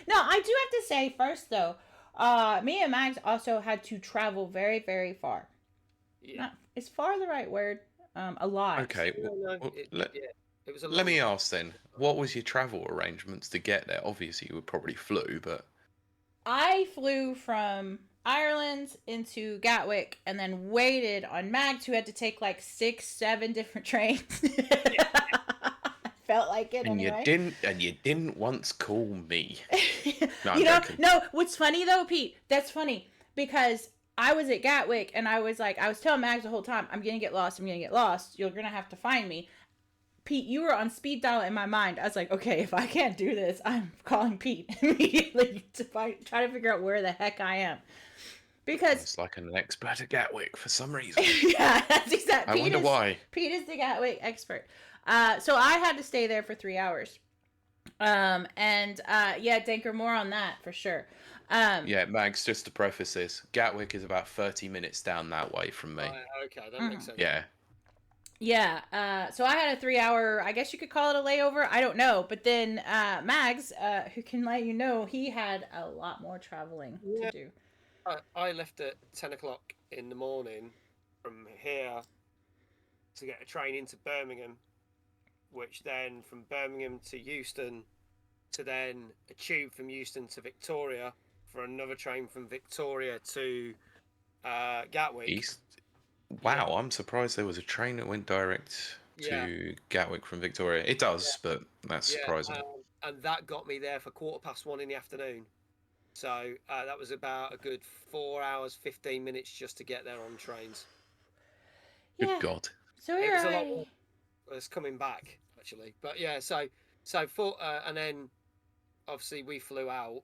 [SPEAKER 2] No, I do have to say first though, me and Max also had to travel very, very far. Yeah. Is far the right word? A lot.
[SPEAKER 3] Okay.
[SPEAKER 1] It was a lot.
[SPEAKER 3] Let me ask then, what was your travel arrangements to get there? Obviously, you probably flew, but...
[SPEAKER 2] I flew from Ireland into Gatwick and then waited on Max, who had to take like 6-7 different trains. Felt like it anyway.
[SPEAKER 3] You didn't once call me.
[SPEAKER 2] No, no. What's funny though, Pete? That's funny because I was at Gatwick and I was telling Max the whole time, I'm gonna get lost. You're gonna have to find me. Pete, you were on speed dial in my mind. I was like, okay, if I can't do this, I'm calling Pete immediately to try to figure out where the heck I am. Because
[SPEAKER 3] It's like an expert at Gatwick for some reason.
[SPEAKER 2] yeah, that's exactly.
[SPEAKER 3] I wonder why.
[SPEAKER 2] Pete is the Gatwick expert. So I had to stay there for 3 hours. Yeah, Danker, more on that for sure.
[SPEAKER 3] Yeah, Mags, just to preface this, Gatwick is about 30 minutes down that way from me.
[SPEAKER 1] Okay, that makes sense.
[SPEAKER 3] Yeah.
[SPEAKER 2] Yeah, so I had a 3 hour, I guess you could call it a layover. I don't know. But then Mags, who can let you know, he had a lot more traveling to do.
[SPEAKER 1] I left at 10 o'clock in the morning from here to get a train into Birmingham, which then from Birmingham to Euston, to then a tube from Euston to Victoria for another train from Victoria to Gatwick.
[SPEAKER 3] East. Wow, I'm surprised there was a train that went direct to Gatwick from Victoria. It does, but that's surprising.
[SPEAKER 1] And that got me there for 1:15 in the afternoon. So that was about a good 4 hours, 15 minutes just to get there on trains.
[SPEAKER 2] Yeah.
[SPEAKER 3] Good God.
[SPEAKER 2] So
[SPEAKER 1] it was a lot more. It was coming back, actually. But yeah, so and then obviously we flew out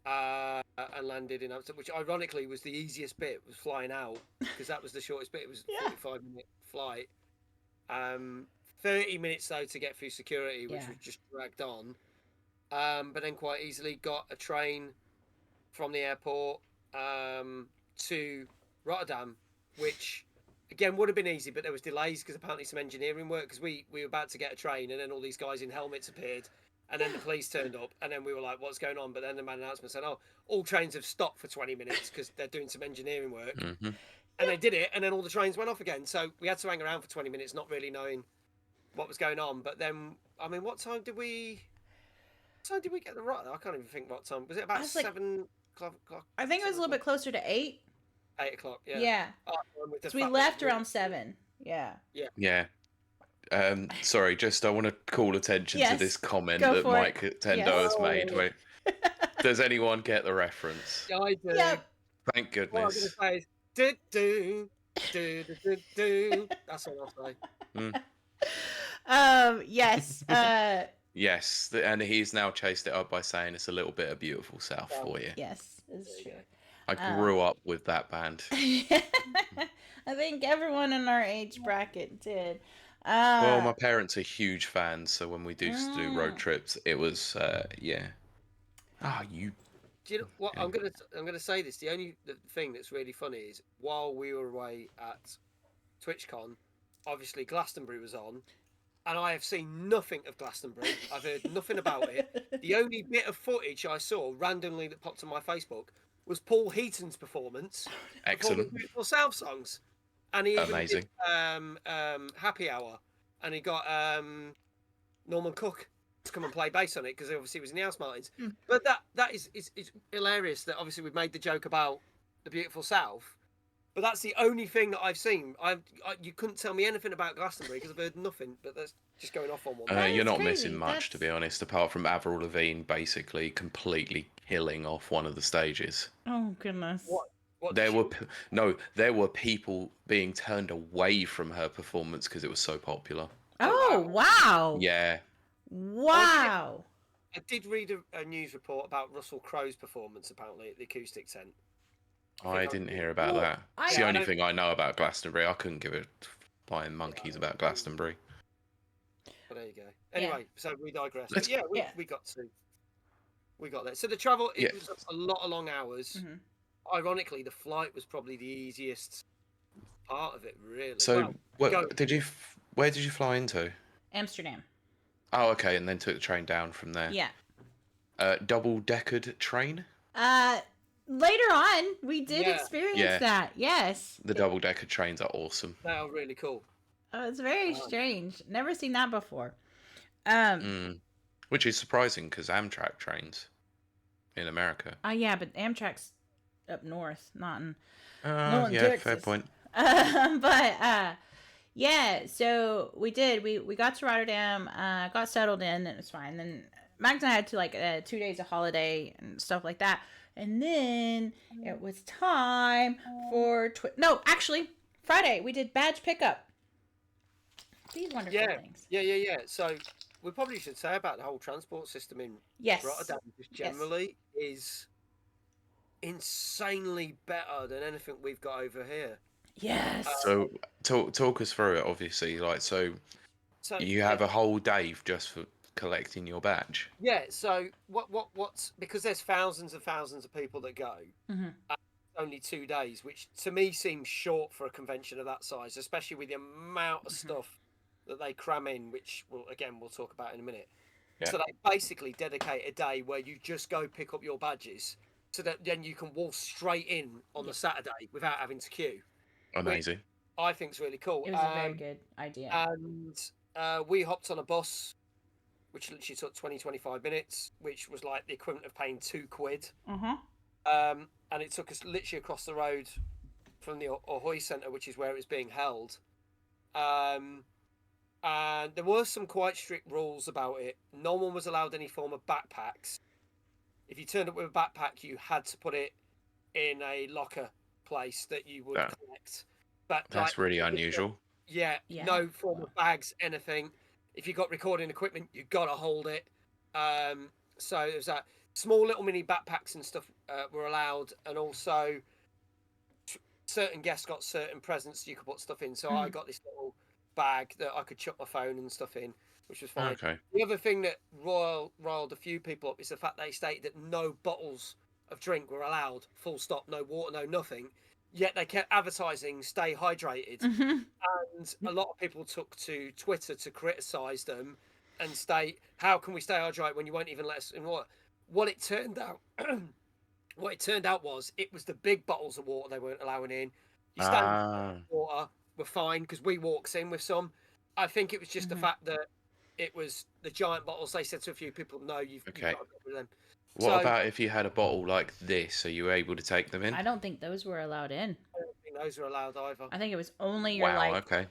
[SPEAKER 1] and landed in Amsterdam, which ironically was the easiest bit, was flying out, because that was the shortest bit. It was a 45-minute flight. 30 minutes though to get through security, which was just dragged on. But then quite easily got a train from the airport to Rotterdam, which again would have been easy, but there was delays because apparently some engineering work, because we were about to get a train and then all these guys in helmets appeared. And then the police turned up, and then we were like, what's going on? But then the man announcement said, oh, all trains have stopped for 20 minutes because they're doing some engineering work.
[SPEAKER 3] Mm-hmm.
[SPEAKER 1] And they did it, and then all the trains went off again. So we had to hang around for 20 minutes, not really knowing what was going on. But then, I mean, what time did we get the Rotterdam? I can't even think what time. Was it about 7 o'clock?
[SPEAKER 2] I think it was a little bit closer to 8.
[SPEAKER 1] 8 o'clock, yeah.
[SPEAKER 2] Yeah. So we left around 7. Yeah.
[SPEAKER 1] Yeah.
[SPEAKER 3] Yeah. Sorry, just I want to call attention to this comment that Mike Tendo has made. Wait, does anyone get the reference?
[SPEAKER 1] Yeah, I do.
[SPEAKER 2] Yep.
[SPEAKER 3] Thank goodness.
[SPEAKER 1] What I'm going to say is, do. That's all I'll say.
[SPEAKER 2] Yes.
[SPEAKER 3] Yes, and he's now chased it up by saying it's a little bit of Beautiful South for you.
[SPEAKER 2] Yes, it's true.
[SPEAKER 3] I grew up with that band.
[SPEAKER 2] I think everyone in our age bracket did.
[SPEAKER 3] Well, my parents are huge fans, so when we do road trips, it was yeah.
[SPEAKER 1] Do you know what? I'm gonna say this. The only thing that's really funny is while we were away at TwitchCon, obviously Glastonbury was on, and I have seen nothing of Glastonbury. I've heard nothing about it. The only bit of footage I saw randomly that popped on my Facebook was Paul Heaton's performance.
[SPEAKER 3] Excellent.
[SPEAKER 1] Beautiful South songs. And he even
[SPEAKER 3] amazing.
[SPEAKER 1] Did, Happy Hour, and he got Norman Cook to come and play bass on it because obviously he was in the House Martins. But that is hilarious that obviously we've made the joke about the Beautiful South, but that's the only thing that I've seen. You couldn't tell me anything about Glastonbury because I've heard nothing. But that's just going off on one.
[SPEAKER 3] You're not missing much, to be honest, apart from Avril Lavigne basically completely killing off one of the stages.
[SPEAKER 2] Oh goodness.
[SPEAKER 1] What
[SPEAKER 3] there were people being turned away from her performance because it was so popular.
[SPEAKER 2] Oh wow!
[SPEAKER 3] Yeah.
[SPEAKER 2] Wow.
[SPEAKER 1] I did read a news report about Russell Crowe's performance apparently at the Acoustic Tent.
[SPEAKER 3] I didn't hear about that. It's the only thing I know about Glastonbury. I couldn't give a flying monkeys about Glastonbury.
[SPEAKER 1] But there you go. Anyway, so we digress. We got there. So the travel, it was a lot of long hours.
[SPEAKER 2] Mm-hmm.
[SPEAKER 1] Ironically, the flight was probably the easiest part of it, really.
[SPEAKER 3] So, where did you fly into?
[SPEAKER 2] Amsterdam.
[SPEAKER 3] Oh, okay, and then took the train down from there.
[SPEAKER 2] Yeah.
[SPEAKER 3] Double-deckered train?
[SPEAKER 2] Later on, we did experience that. Yes.
[SPEAKER 3] The double-decker trains are awesome.
[SPEAKER 1] They are really cool.
[SPEAKER 2] Oh, it's very strange. Never seen that before.
[SPEAKER 3] Which is surprising because Amtrak trains in America.
[SPEAKER 2] Yeah, but Amtrak's up north, not in
[SPEAKER 3] Texas. Fair point.
[SPEAKER 2] Yeah, so we did. We got to Rotterdam, got settled in, and it was fine. Then Max and I had to 2 days of holiday and stuff like that. And then it was time for actually Friday we did badge pickup. These wonderful things.
[SPEAKER 1] Yeah. So we probably should say about the whole transport system in Rotterdam just generally is insanely better than anything we've got over here.
[SPEAKER 2] Yes.
[SPEAKER 3] So talk us through it. Obviously, so you have a whole day just for collecting your badge.
[SPEAKER 1] Yeah. So what's because there's thousands and thousands of people that go.
[SPEAKER 2] Mm-hmm.
[SPEAKER 1] Only 2 days, which to me seems short for a convention of that size, especially with the amount of stuff that they cram in, which we'll talk about in a minute. Yeah. So they basically dedicate a day where you just go pick up your badges, so that then you can walk straight in on the Saturday without having to queue.
[SPEAKER 3] Amazing.
[SPEAKER 1] I think it's really cool.
[SPEAKER 2] It was a very good idea.
[SPEAKER 1] And we hopped on a bus, which literally took 20-25 minutes, which was like the equivalent of paying £2. And it took us literally across the road from the Ahoy Centre, which is where it was being held. And there were some quite strict rules about it. No one was allowed any form of backpacks. If you turned up with a backpack, you had to put it in a locker place that you would collect. But
[SPEAKER 3] that's really unusual.
[SPEAKER 1] Yeah, no form of bags, anything. If you got recording equipment, you got to hold it. So there's that. Small little mini backpacks and stuff were allowed, and also certain guests got certain presents you could put stuff in. So I got this little bag that I could chuck my phone and stuff in, which was fine.
[SPEAKER 3] Okay.
[SPEAKER 1] The other thing that riled a few people up is the fact they stated that no bottles of drink were allowed, full stop, no water, no nothing. Yet they kept advertising, stay hydrated. And a lot of people took to Twitter to criticise them and state, how can we stay hydrated when you won't even let us in water? What it turned out was it was the big bottles of water they weren't allowing in. You stand water were fine because we walks in with some. I think it was just the fact that it was the giant bottles. They said to a few people, no, you've got to get rid of them.
[SPEAKER 3] What about if you had a bottle like this? Are you able to take them in?
[SPEAKER 2] I don't think those were allowed in.
[SPEAKER 1] I don't think those were allowed either.
[SPEAKER 2] I think it was only your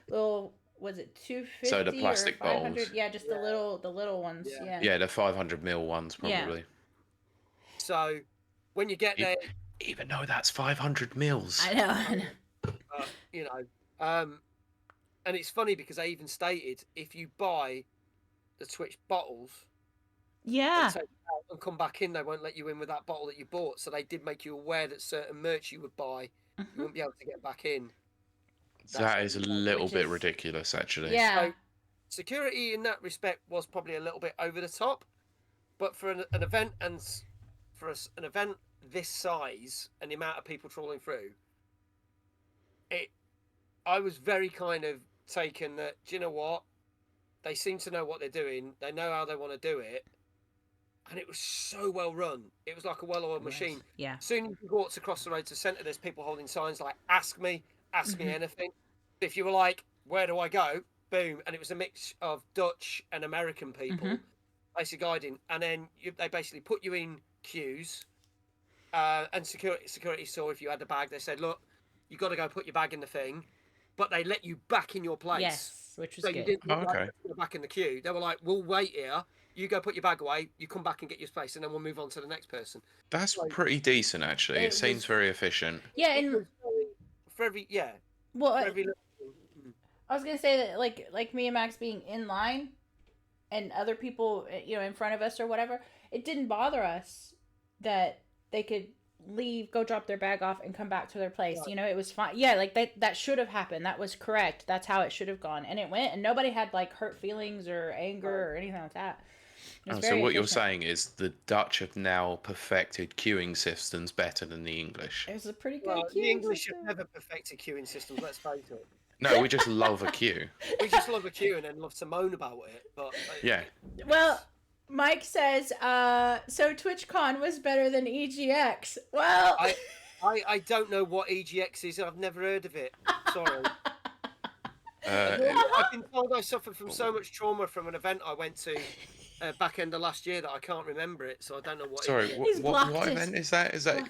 [SPEAKER 2] little. Was it 250?
[SPEAKER 3] So the plastic
[SPEAKER 2] or 500?
[SPEAKER 3] bottles.
[SPEAKER 2] Yeah, just the little ones.
[SPEAKER 3] Yeah, the 500ml ones probably.
[SPEAKER 2] Yeah.
[SPEAKER 1] So when you get there,
[SPEAKER 3] even though that's 500 mils.
[SPEAKER 2] I know.
[SPEAKER 1] And it's funny because they even stated if you buy the Twitch bottles, and take it out and come back in, they won't let you in with that bottle that you bought. So they did make you aware that certain merch you would buy, you wouldn't be able to get back in.
[SPEAKER 3] That is a little bit ridiculous, actually.
[SPEAKER 2] Yeah.
[SPEAKER 1] So security in that respect was probably a little bit over the top, but for an event and for an event this size and the amount of people trawling through, I was very kind of taken that, do you know what? They seem to know what they're doing. They know how they want to do it. And it was so well run. It was like a well-oiled machine.
[SPEAKER 2] Yeah.
[SPEAKER 1] Soon as you walked across the road to the centre, there's people holding signs like, ask me anything. If you were like, where do I go? Boom. And it was a mix of Dutch and American people basically guiding. And then they basically put you in queues. And security saw if you had the bag. They said, look, you got to go put your bag in the thing. But they let you back in your place.
[SPEAKER 2] Yes, which was
[SPEAKER 1] so
[SPEAKER 2] good.
[SPEAKER 1] You didn't go back in the queue. They were like, we'll wait here. You go put your bag away. You come back and get your space, and then we'll move on to the next person.
[SPEAKER 3] That's pretty decent, actually. It seems very efficient.
[SPEAKER 2] Yeah, and
[SPEAKER 1] for every
[SPEAKER 2] well,
[SPEAKER 1] for every
[SPEAKER 2] I was gonna say that like me and Max being in line, and other people in front of us or whatever, it didn't bother us that they could leave, go drop their bag off, and come back to their place. Right. It was fine. Yeah, like that should have happened. That was correct. That's how it should have gone, and it went. And nobody had like hurt feelings or anger or anything like that.
[SPEAKER 3] So what you're saying is the Dutch have now perfected queuing systems better than the English.
[SPEAKER 2] It was a pretty good queuing
[SPEAKER 1] The English
[SPEAKER 2] system.
[SPEAKER 1] have never perfected queuing systems, let's face it.
[SPEAKER 3] No, we just love a queue.
[SPEAKER 1] We just love a queue and then love to moan about it. But
[SPEAKER 3] yeah.
[SPEAKER 2] Well, Mike says, so TwitchCon was better than EGX. Well,
[SPEAKER 1] I don't know what EGX is. I've never heard of it. Sorry. I've been told I suffered from so much trauma from an event I went to back end of last year that I can't remember it. So I don't know what.
[SPEAKER 3] Sorry, what event is that? Is that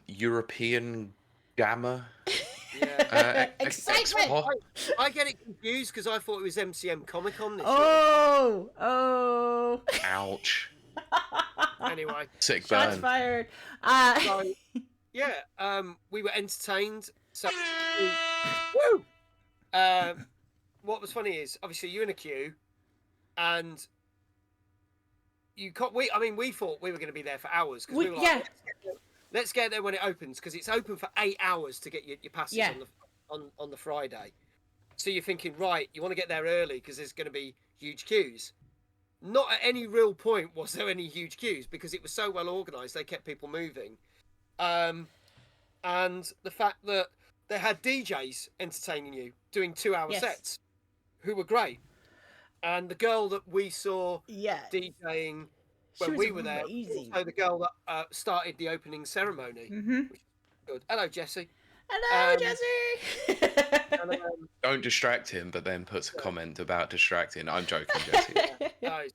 [SPEAKER 3] European Gamma?
[SPEAKER 1] Yeah.
[SPEAKER 2] Excitement.
[SPEAKER 1] I get it confused because I thought it was MCM Comic Con this
[SPEAKER 2] year.
[SPEAKER 3] Ouch.
[SPEAKER 1] Anyway.
[SPEAKER 3] Sick
[SPEAKER 2] Shots
[SPEAKER 3] burn.
[SPEAKER 2] fired.
[SPEAKER 1] So, we were entertained. So, woo! What was funny is, obviously, you're in a queue, and you can't. We thought we were going to be there for hours because we were like, let's get there when it opens because it's open for 8 hours to get your passes on the Friday. So you're thinking, right, you want to get there early because there's going to be huge queues. Not at any real point was there any huge queues because it was so well organised. They kept people moving. And the fact that they had DJs entertaining you, doing 2-hour sets, who were great. And the girl that we saw DJing when we were there, also the girl that started the opening ceremony.
[SPEAKER 2] Mm-hmm.
[SPEAKER 1] Which was good. Hello, Jessie.
[SPEAKER 2] Hello, Jessie.
[SPEAKER 3] Don't distract him, but then puts a comment about distracting. I'm joking, Jessie.
[SPEAKER 1] No, it's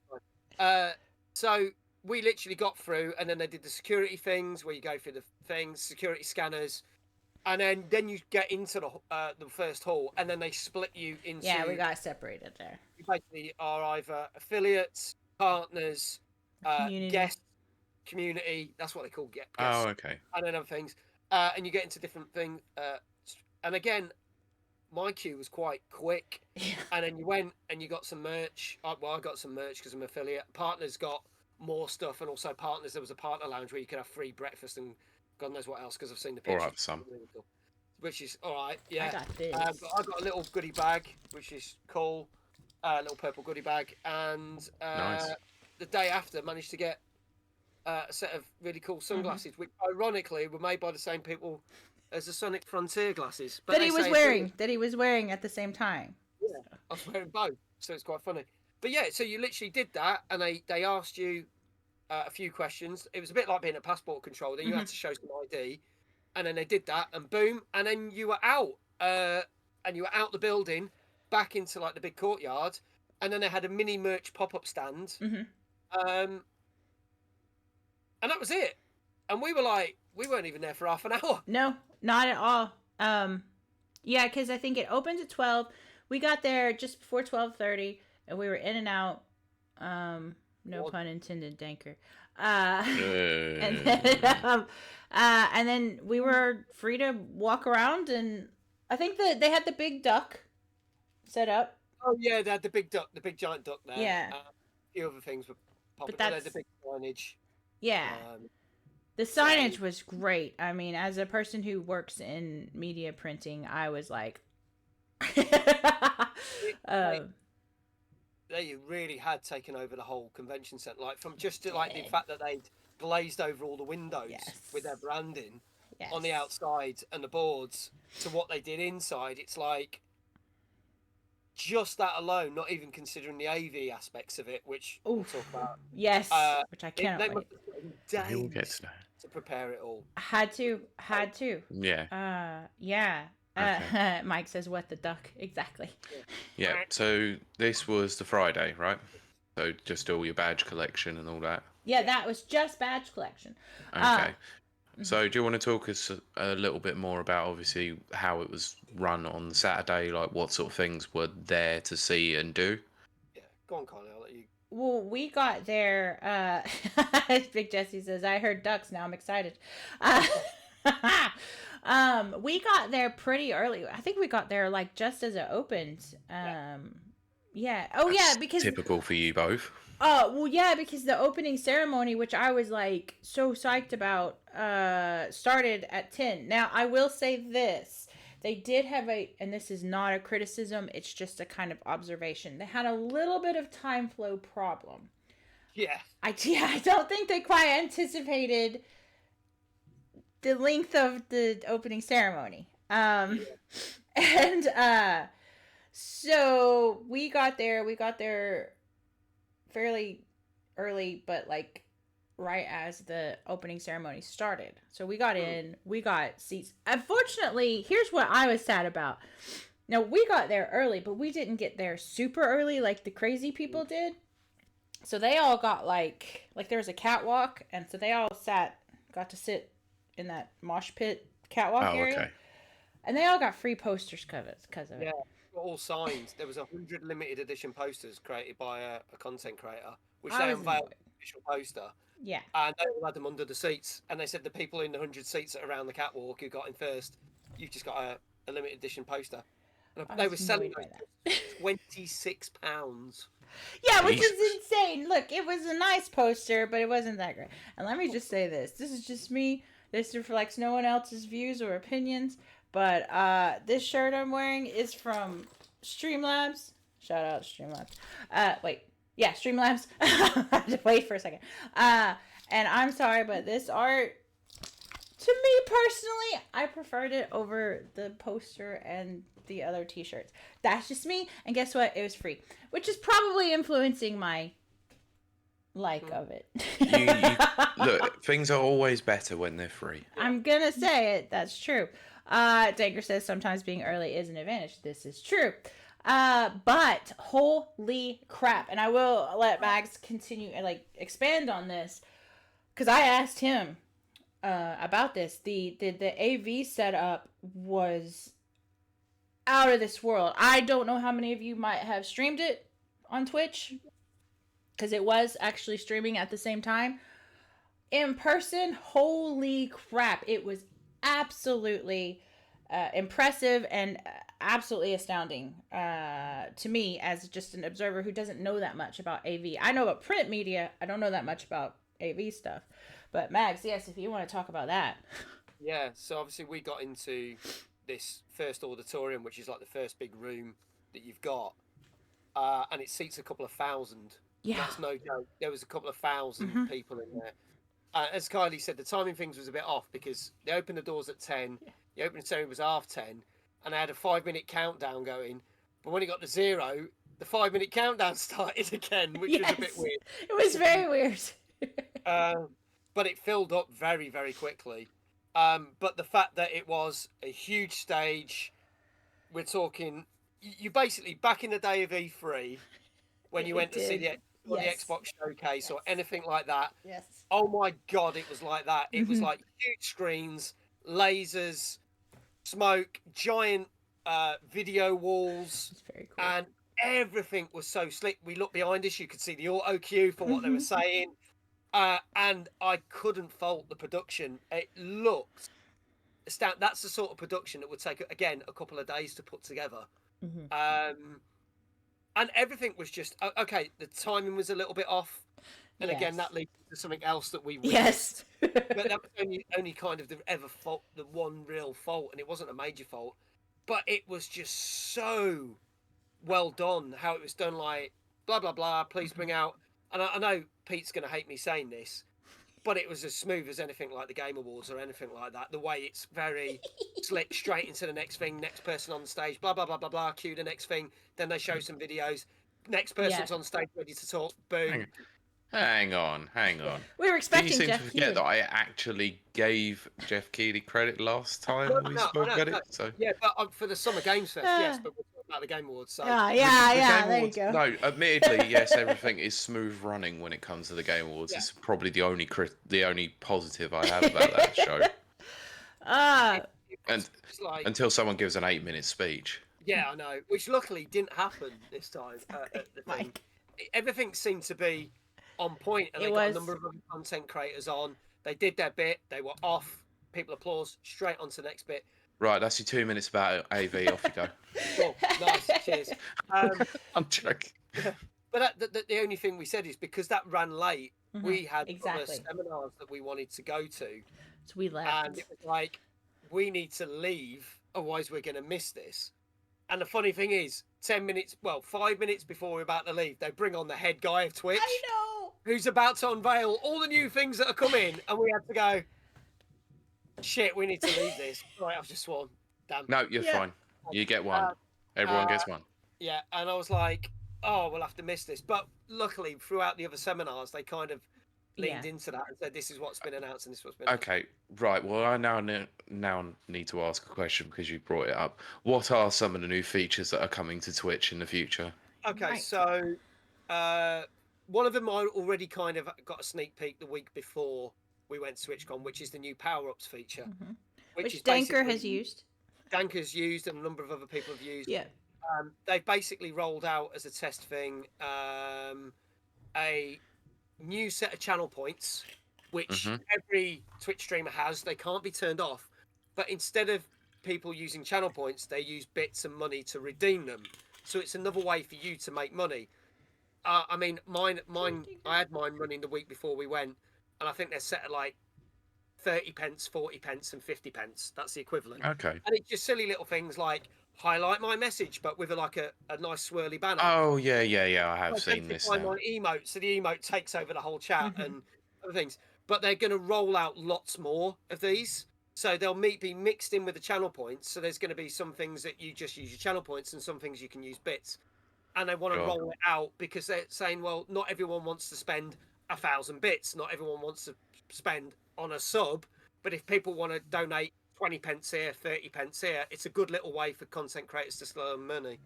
[SPEAKER 1] fine. So we literally got through, and then they did the security things where you go through the things, security scanners, and then you get into the first hall, and then they split you into.
[SPEAKER 2] Yeah, we got separated there.
[SPEAKER 1] You basically are either affiliates, partners, guests, community. That's what they call guests.
[SPEAKER 3] Oh, okay.
[SPEAKER 1] And then other things. And you get into different things. And again, my queue was quite quick. And then you went and you got some merch. Well, I got some merch because I'm an affiliate. Partners got more stuff. And also Partners, there was a partner lounge where you could have free breakfast and God knows what else because I've seen the pictures.
[SPEAKER 3] All right, some.
[SPEAKER 1] Which is, all right, yeah.
[SPEAKER 2] I got this.
[SPEAKER 1] I got a little goodie bag, which is cool. A little purple goodie bag. And
[SPEAKER 3] nice.
[SPEAKER 1] The day after, managed to get a set of really cool sunglasses, which ironically were made by the same people as the Sonic Frontier glasses. But
[SPEAKER 2] that he was wearing at the same time.
[SPEAKER 1] Yeah, I was wearing both, so it's quite funny. But yeah, so you literally did that, and they asked you a few questions. It was a bit like being at passport control. Then you had to show some ID, and then they did that, and boom, and then you were out, and you were out the building, back into like the big courtyard, and then they had a mini merch pop-up stand. And that was it. And we weren't even there for half an hour.
[SPEAKER 2] No, not at all. Yeah, because I think it opens at 12. We got there just before 12:30, and we were in and out. No pun intended, Danker. And then we were free to walk around, and I think that they had the big duck set up.
[SPEAKER 1] Oh yeah, they had the big giant duck there.
[SPEAKER 2] Yeah.
[SPEAKER 1] A few other things were popping.
[SPEAKER 2] But that's
[SPEAKER 1] the big signage.
[SPEAKER 2] Yeah. The signage was great. I mean, as a person who works in media printing, I was like,
[SPEAKER 1] they really had taken over the whole convention center, like from just to, like the fact that they'd glazed over all the windows with their branding on the outside and the boards to what they did inside. It's like just that alone, not even considering the AV aspects of it, which we'll talk about.
[SPEAKER 2] Yes, which I cannot wait.
[SPEAKER 3] You'll get to
[SPEAKER 1] prepare it all.
[SPEAKER 2] Had to.
[SPEAKER 3] Yeah.
[SPEAKER 2] Yeah.
[SPEAKER 3] Okay.
[SPEAKER 2] Mike says, "What the duck?" Exactly.
[SPEAKER 3] Yeah. So this was the Friday, right? So just all your badge collection and all that.
[SPEAKER 2] Yeah, that was just badge collection.
[SPEAKER 3] Okay. So do you want to talk us a little bit more about obviously how it was run on the Saturday, like what sort of things were there to see and do?
[SPEAKER 1] Yeah, go on, Kylie. I'll let you.
[SPEAKER 2] Well, we got there. Big Jesse says, "I heard ducks. Now I'm excited." We got there pretty early. I think we got there like just as it opened. Yeah. Oh,
[SPEAKER 3] That's
[SPEAKER 2] yeah, because
[SPEAKER 3] typical for you both.
[SPEAKER 2] Well, yeah, because the opening ceremony, which I was like so psyched about, started at 10. Now, I will say this. They did have and this is not a criticism, it's just a kind of observation. They had a little bit of time flow problem.
[SPEAKER 1] Yeah.
[SPEAKER 2] I don't think they quite anticipated the length of the opening ceremony. So we got there fairly early, but like right as the opening ceremony started. So we got in, we got seats. Unfortunately, here's what I was sad about. Now, we got there early, but we didn't get there super early like the crazy people did. So they all got like there was a catwalk, and so they all got to sit in that mosh pit catwalk area. Okay. And they all got free posters because of it.
[SPEAKER 1] All signed. There was 100 limited edition posters created by a content creator, which they unveiled an official poster.
[SPEAKER 2] Yeah.
[SPEAKER 1] And they all had them under the seats. And they said the people in the 100 seats around the catwalk who got in first, you've just got a limited edition poster. And they were selling those £26.
[SPEAKER 2] Yeah, which
[SPEAKER 3] Jesus.
[SPEAKER 2] is insane. Look, it was a nice poster, but it wasn't that great. And let me just say this. This is just me. This reflects no one else's views or opinions. But this shirt I'm wearing is from Streamlabs. Shout out Streamlabs. Wait. Yeah, Streamlabs. I had to wait for a second. And I'm sorry, but this art, to me personally, I preferred it over the poster and the other t-shirts. That's just me. And guess what? It was free, which is probably influencing my like of it.
[SPEAKER 3] Look, things are always better when they're free.
[SPEAKER 2] I'm gonna say it. That's true. Danker says sometimes being early is an advantage. This is true. But holy crap. And I will let Mags continue and like expand on this, because I asked him about this. The AV setup was out of this world. I don't know how many of you might have streamed it on Twitch, because it was actually streaming at the same time. In person, holy crap. It was absolutely impressive and absolutely astounding to me as just an observer who doesn't know that much about AV. I know about print media. I don't know that much about AV stuff. But Mags, yes, if you want to talk about that.
[SPEAKER 1] Yeah, so obviously we got into this first auditorium, which is like the first big room that you've got, and it seats a couple of thousand.
[SPEAKER 2] Yeah.
[SPEAKER 1] That's no joke. There was a couple of thousand people in there. As Kylie said, the timing things was a bit off because they opened the doors at 10. The opening ceremony was 10:30, and I had a 5-minute countdown going. But when it got to 0, the 5-minute countdown started again, which was a bit weird.
[SPEAKER 2] It was very weird.
[SPEAKER 1] But it filled up very, very quickly. But the fact that it was a huge stage, we're talking, you basically, back in the day of E3, when you went to see the Xbox showcase or anything like that.
[SPEAKER 2] Yes.
[SPEAKER 1] Oh my God, it was like that. It was like huge screens, lasers, smoke, giant video walls.
[SPEAKER 2] It's very cool.
[SPEAKER 1] And everything was so slick. We looked behind us, you could see the auto cue for what they were saying. And I couldn't fault the production. It looked astounding. That's the sort of production that would take, again, a couple of days to put together. And everything was just, okay, the timing was a little bit off. And again, that leads to something else that we
[SPEAKER 2] Yes.
[SPEAKER 1] but that was only kind of the one real fault. And it wasn't a major fault. But it was just so well done, how it was done, like, blah, blah, blah, please bring out. And I know Pete's going to hate me saying this, but it was as smooth as anything like the Game Awards or anything like that. The way it's very slick, straight into the next thing, next person on stage, blah, blah, blah, blah, blah, cue the next thing. Then they show some videos. Next person's on stage, ready to talk. Boom.
[SPEAKER 3] Hang on.
[SPEAKER 2] We were expecting
[SPEAKER 3] You seem
[SPEAKER 2] Jeff
[SPEAKER 3] to forget
[SPEAKER 2] Keighley.
[SPEAKER 3] that I actually gave Jeff Keighley credit last time we spoke about it. So
[SPEAKER 1] yeah, but for the Summer Games Fest, yes, but we're talking about the Game Awards. So
[SPEAKER 2] Yeah,
[SPEAKER 3] The
[SPEAKER 2] there
[SPEAKER 3] Game
[SPEAKER 2] you
[SPEAKER 3] Awards,
[SPEAKER 2] go.
[SPEAKER 3] No, admittedly, yes, everything is smooth running when it comes to the Game Awards.
[SPEAKER 1] Yeah.
[SPEAKER 3] It's probably the only positive I have about that show.
[SPEAKER 1] It's like,
[SPEAKER 3] Until someone gives an 8-minute speech.
[SPEAKER 1] yeah, I know, which luckily didn't happen this time. At the thing. Everything seemed to be on point, and they got a number of other content creators on. They did their bit. They were off. People applause. Straight on to the next bit.
[SPEAKER 3] Right, that's your 2 minutes about AV. Off you go.
[SPEAKER 1] Cool. Nice. Cheers.
[SPEAKER 3] I'm joking.
[SPEAKER 1] But the only thing we said is because that ran late, we had other
[SPEAKER 2] Exactly.
[SPEAKER 1] seminars that we wanted to go to.
[SPEAKER 2] So we left.
[SPEAKER 1] And it was like, we need to leave, otherwise we're going to miss this. And the funny thing is, 5 minutes before we're about to leave, they bring on the head guy of Twitch.
[SPEAKER 2] I know.
[SPEAKER 1] Who's about to unveil all the new things that are coming. And we had to go, shit, we need to leave this. Right, I've just sworn. Damn.
[SPEAKER 3] No, you're fine. You get one. Everyone gets one.
[SPEAKER 1] Yeah, and I was like, oh, we'll have to miss this. But luckily, throughout the other seminars, they kind of leaned into that and said, this is what's been announced and this is what's been announced.
[SPEAKER 3] Okay, right. Well, I now need to ask a question because you brought it up. What are some of the new features that are coming to Twitch in the future?
[SPEAKER 1] Okay, so one of them I already kind of got a sneak peek the week before we went to TwitchCon, which is the new power-ups feature.
[SPEAKER 2] Which
[SPEAKER 1] is
[SPEAKER 2] Danker has used.
[SPEAKER 1] Danker's used and a number of other people have used.
[SPEAKER 2] Yeah.
[SPEAKER 1] They've basically rolled out as a test thing a new set of channel points, which every Twitch streamer has. They can't be turned off. But instead of people using channel points, they use bits and money to redeem them. So it's another way for you to make money. I mean, mine. I had mine running the week before we went, and I think they're set at like 30 pence, 40 pence, and 50 pence. That's the equivalent.
[SPEAKER 3] Okay.
[SPEAKER 1] And it's just silly little things like highlight my message, but with a nice swirly banner.
[SPEAKER 3] Oh yeah. I have seen this now.
[SPEAKER 1] My emote, so the emote takes over the whole chat
[SPEAKER 2] Mm-hmm.
[SPEAKER 1] and other things. But they're going to roll out lots more of these. So they'll be mixed in with the channel points. So there's going to be some things that you just use your channel points and some things you can use bits. And they want to roll it out because they're saying, well, not everyone wants to spend 1,000 bits. Not everyone wants to spend on a sub. But if people want to donate 20 pence here, 30 pence here, it's a good little way for content creators to still earn money.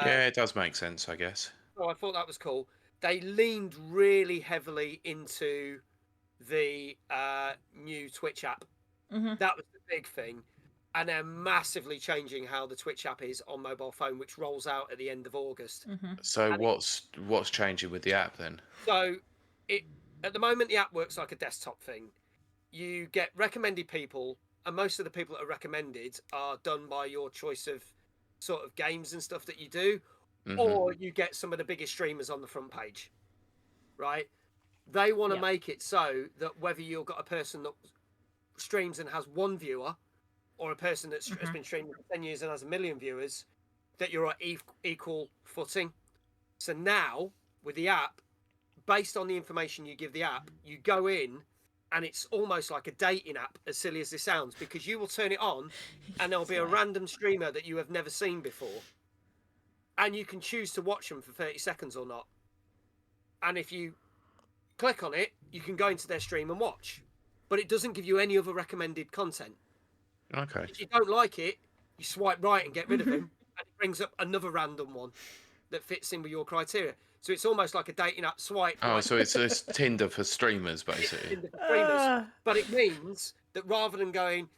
[SPEAKER 3] Yeah, it does make sense, I guess.
[SPEAKER 1] So I thought that was cool. They leaned really heavily into the new Twitch app.
[SPEAKER 2] Mm-hmm.
[SPEAKER 1] That was the big thing. And they're massively changing how the Twitch app is on mobile phone, which rolls out at the end of August.
[SPEAKER 2] Mm-hmm.
[SPEAKER 3] So what's changing with the app then?
[SPEAKER 1] So at the moment, the app works like a desktop thing. You get recommended people, and most of the people that are recommended are done by your choice of sort of games and stuff that you do, or you get some of the biggest streamers on the front page, right? They want to make it so that whether you've got a person that streams and has one viewer, or a person that's has been streaming for 10 years and has 1 million viewers, that you're at equal footing. So now, with the app, based on the information you give the app, you go in, and it's almost like a dating app, as silly as this sounds, because you will turn it on, and there'll be a random streamer that you have never seen before, and you can choose to watch them for 30 seconds or not. And if you click on it, you can go into their stream and watch, but it doesn't give you any other recommended content.
[SPEAKER 3] Okay.
[SPEAKER 1] If you don't like it, you swipe right and get rid of him, and it brings up another random one that fits in with your criteria. So it's almost like a dating app swipe.
[SPEAKER 3] Oh, so it's Tinder for streamers, basically.
[SPEAKER 1] Tinder for streamers. But it means that rather than going,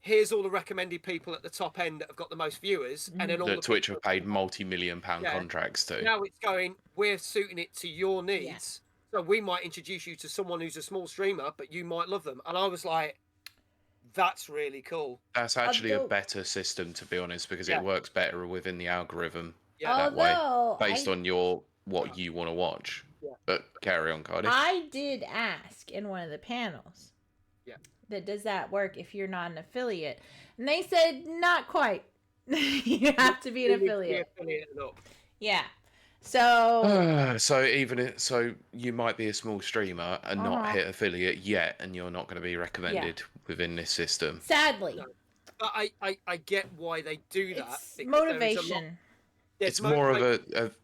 [SPEAKER 1] here's all the recommended people at the top end that have got the most viewers, and then all
[SPEAKER 3] that
[SPEAKER 1] the
[SPEAKER 3] Twitch have paid multi-million-pound contracts to.
[SPEAKER 1] Now it's going, we're suiting it to your needs. So we might introduce you to someone who's a small streamer, but you might love them. And I was like, that's really cool.
[SPEAKER 3] That's actually a better system, to be honest, because it works better within the algorithm that way, based on what you want to watch. Yeah. But carry on, Cardi.
[SPEAKER 2] I did ask in one of the panels. That does that work if you're not an affiliate? And they said not quite. You have to be an affiliate. Yeah. So
[SPEAKER 3] So you might be a small streamer and not hit affiliate yet, and you're not going to be recommended within this system.
[SPEAKER 2] Sadly.
[SPEAKER 1] No. But I get why they do that.
[SPEAKER 2] It's motivation.
[SPEAKER 3] It's more of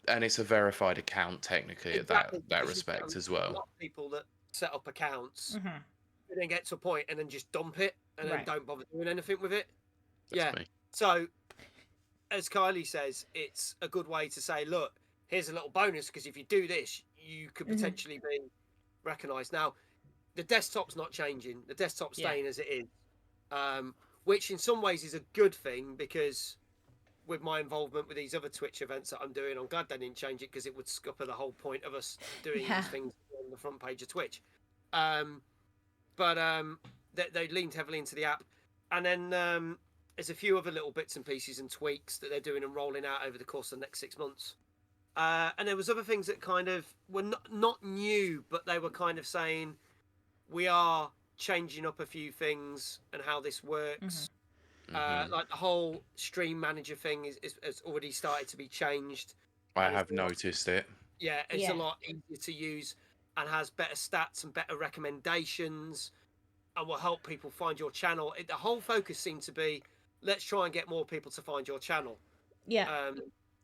[SPEAKER 3] and it's a verified account technically at that respect as well.
[SPEAKER 1] A lot of people that set up accounts and then get to a point and then just dump it and then don't bother doing anything with it.
[SPEAKER 3] That's me.
[SPEAKER 1] So as Kiley says, it's a good way to say, look, here's a little bonus, because if you do this, you could potentially be recognised. Now, the desktop's not changing. The desktop's staying as it is, which in some ways is a good thing, because with my involvement with these other Twitch events that I'm doing, I'm glad they didn't change it, because it would scupper the whole point of us doing these things on the front page of Twitch. But they leaned heavily into the app. And then there's a few other little bits and pieces and tweaks that they're doing and rolling out over the course of the next 6 months. And there was other things that kind of were not new, but they were kind of saying, we are changing up a few things and how this works. Like the whole stream manager thing has already started to be changed.
[SPEAKER 3] I have noticed it.
[SPEAKER 1] Yeah, it's a lot easier to use and has better stats and better recommendations and will help people find your channel. The whole focus seemed to be, let's try and get more people to find your channel.
[SPEAKER 2] Yeah.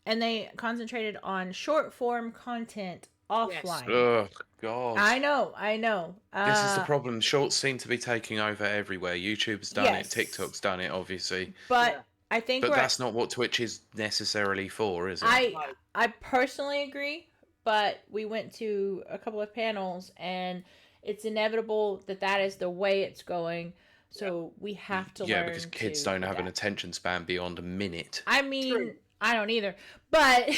[SPEAKER 2] And they concentrated on short form content offline.
[SPEAKER 3] Oh, God.
[SPEAKER 2] I know.
[SPEAKER 3] This is the problem. Shorts seem to be taking over everywhere. YouTube's done it. TikTok's done it, obviously.
[SPEAKER 2] But I think
[SPEAKER 3] that's not what Twitch is necessarily for, is it?
[SPEAKER 2] I personally agree, but we went to a couple of panels, and it's inevitable that is the way it's going. So we have to learn.
[SPEAKER 3] Yeah, because kids don't have an attention span beyond a minute.
[SPEAKER 2] I mean, I don't either, but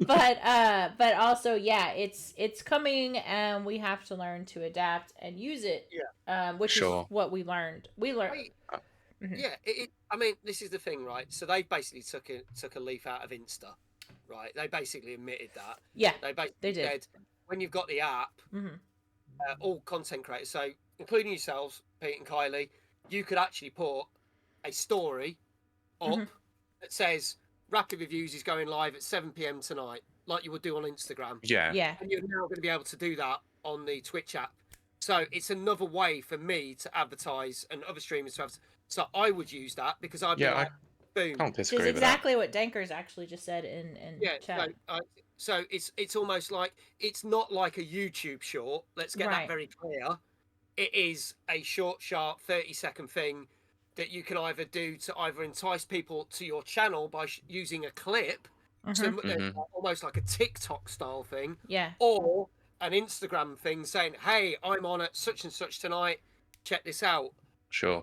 [SPEAKER 2] but also, it's coming, and we have to learn to adapt and use it. Which is what we learned.
[SPEAKER 1] I mean, this is the thing, right? So they basically took a leaf out of Insta, right? They basically admitted that.
[SPEAKER 2] Yeah,
[SPEAKER 1] They basically
[SPEAKER 2] they did.
[SPEAKER 1] said when you've got the app, all content creators, so including yourselves, Pete and Kylie, you could actually put a story up that says Rapid Reviews is going live at 7 p.m. tonight, like you would do on Instagram.
[SPEAKER 2] Yeah.
[SPEAKER 1] And you're now going to be able to do that on the Twitch app. So it's another way for me to advertise and other streamers to advertise. So I would use that because I'd be like, boom.
[SPEAKER 3] Can't
[SPEAKER 2] Which is
[SPEAKER 3] disagree with
[SPEAKER 2] exactly what Dankers actually just said in chat.
[SPEAKER 1] So it's almost like it's not like a YouTube short. Let's get that very clear. It is a short, sharp, 30-second thing that you can either do to either entice people to your channel by using a clip, so almost like a TikTok style thing, or an Instagram thing saying, "Hey, I'm on at such and such tonight. Check this out."
[SPEAKER 3] Sure.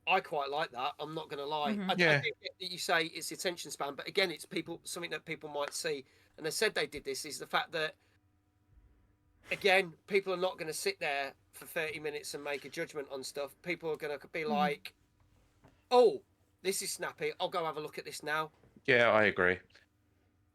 [SPEAKER 1] I quite like that. I'm not going to lie. I think that you say it's attention span, but again, it's something that people might see. And they said they did this is the fact that, again, people are not going to sit there for 30 minutes and make a judgment on stuff. People are going to be like, "Oh, this is snappy. I'll go have a look at this now."
[SPEAKER 3] Yeah, I agree.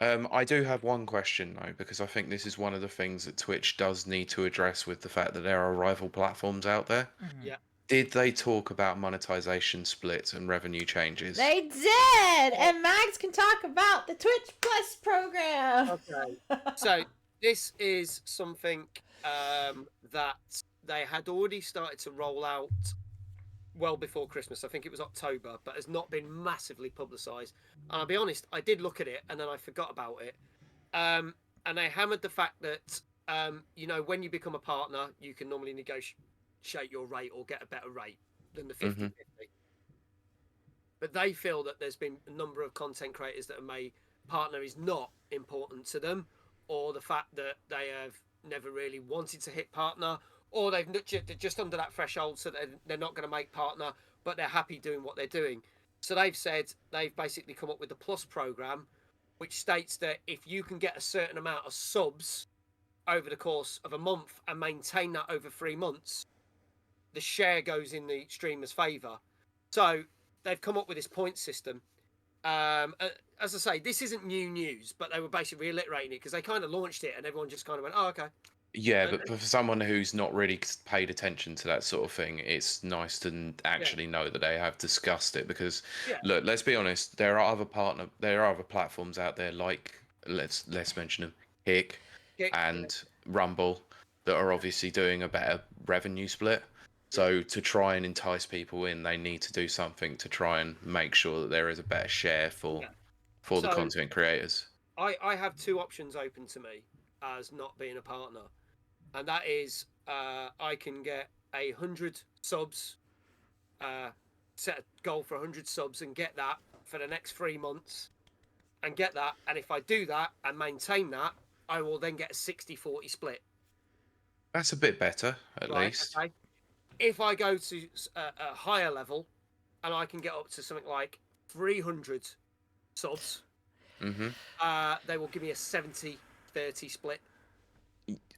[SPEAKER 3] I do have one question though, because I think this is one of the things that Twitch does need to address with the fact that there are rival platforms out there.
[SPEAKER 1] Yeah.
[SPEAKER 3] Did they talk about monetization splits and revenue changes?
[SPEAKER 2] They did! And Mags can talk about the Twitch Plus program.
[SPEAKER 1] Okay. So this is something that they had already started to roll out well before Christmas. I think it was October, but has not been massively publicised. And I'll be honest, I did look at it and then I forgot about it. And they hammered the fact that, when you become a partner, you can normally negotiate your rate or get a better rate than the 50-50. But they feel that there's been a number of content creators that have made partner is not important to them, or the fact that they have never really wanted to hit partner, or they're just under that threshold, so they're not going to make partner, but they're happy doing what they're doing. So they've said they've basically come up with the Plus program, which states that if you can get a certain amount of subs over the course of a month and maintain that over 3 months, the share goes in the streamer's favour. So they've come up with this point system. As I say, this isn't new news, but they were basically reiterating it because they kind of launched it and everyone just kind of went, "Oh, okay."
[SPEAKER 3] Yeah, but for someone who's not really paid attention to that sort of thing, it's nice to actually know that they have discussed it. Because look, let's be honest, there are other platforms out there like let's mention them, Kick and Rumble, that are obviously doing a better revenue split. So to try and entice people in, they need to do something to try and make sure that there is a better share for the content creators.
[SPEAKER 1] I have two options open to me as not being a partner. And that is, I can get 100 subs, set a goal for 100 subs and get that for the next 3 months and get that. And if I do that and maintain that, I will then get a 60-40 split.
[SPEAKER 3] That's a bit better, at least.
[SPEAKER 1] Okay. If I go to a higher level and I can get up to something like 300 subs, they will give me a 70-30 split.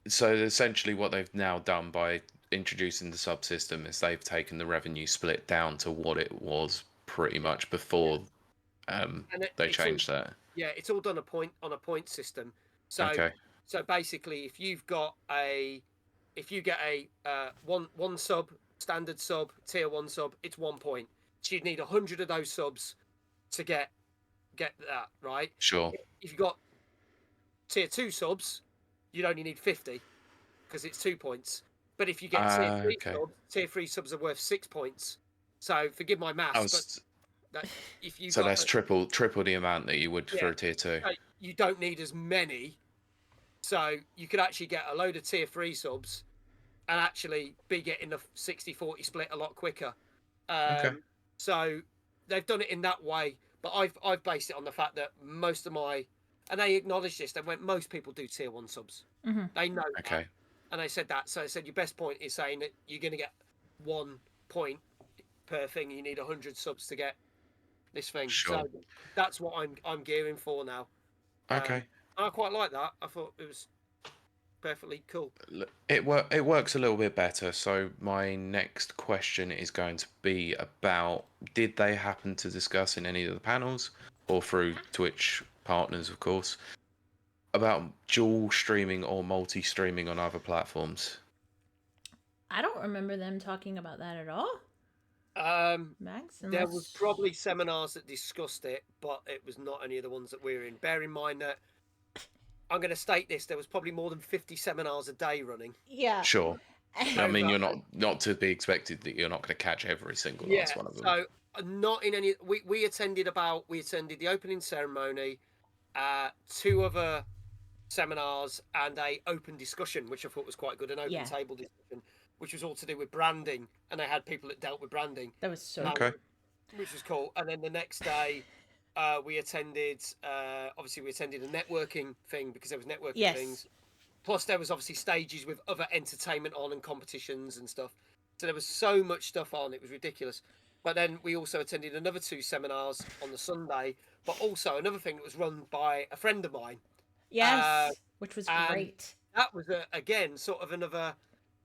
[SPEAKER 3] So essentially what they've now done by introducing the subsystem is they've taken the revenue split down to what it was pretty much before they changed that.
[SPEAKER 1] Yeah, it's all done on a point system. So so basically if you get a one sub, standard sub, tier 1 sub, it's 1 point. So you'd need 100 of those subs to get that, right?
[SPEAKER 3] Sure.
[SPEAKER 1] If you've got tier 2 subs, you'd only need 50 because it's 2 points. But if you get tier 3 subs are worth 6 points. So forgive my maths, but if you
[SPEAKER 3] that's triple the amount that you would for a tier 2.
[SPEAKER 1] You don't need as many. So you could actually get a load of tier 3 subs and actually be getting the 60-40 split a lot quicker. So they've done it in that way, but I've based it on the fact that most of and they acknowledged this. They went, most people do tier 1 subs. They know that. And they said that. So they said your best point is saying that you're going to get 1 point per thing. You need 100 subs to get this thing.
[SPEAKER 3] Sure.
[SPEAKER 1] So that's what I'm gearing for now.
[SPEAKER 3] Okay.
[SPEAKER 1] I quite like that. I thought it was perfectly cool.
[SPEAKER 3] It works a little bit better. So my next question is going to be about, did they happen to discuss in any of the panels or through Twitch partners, of course, about dual streaming or multi-streaming on other platforms.
[SPEAKER 2] I don't remember them talking about that at all. Max,
[SPEAKER 1] There was probably seminars that discussed it, but it was not any of the ones that we're in. Bear in mind that I'm going to state this: there was probably more than 50 seminars a day running.
[SPEAKER 2] Yeah.
[SPEAKER 3] Sure. I mean, you're not to be expected that you're not going to catch every single last one of them.
[SPEAKER 1] So not in any. We attended the opening ceremony, 2 other seminars, and a open discussion, which I thought was quite good. An open table discussion, which was all to do with branding, and they had people that dealt with branding.
[SPEAKER 2] That was so
[SPEAKER 3] okay.
[SPEAKER 1] Which was cool. And then the next day, we attended. Obviously, we attended a networking thing because there was networking things. Plus, there was obviously stages with other entertainment on and competitions and stuff. So there was so much stuff on; it was ridiculous. But then we also attended another 2 seminars on the Sunday. But also another thing that was run by a friend of mine.
[SPEAKER 2] Yes, which was great.
[SPEAKER 1] That was again sort of another.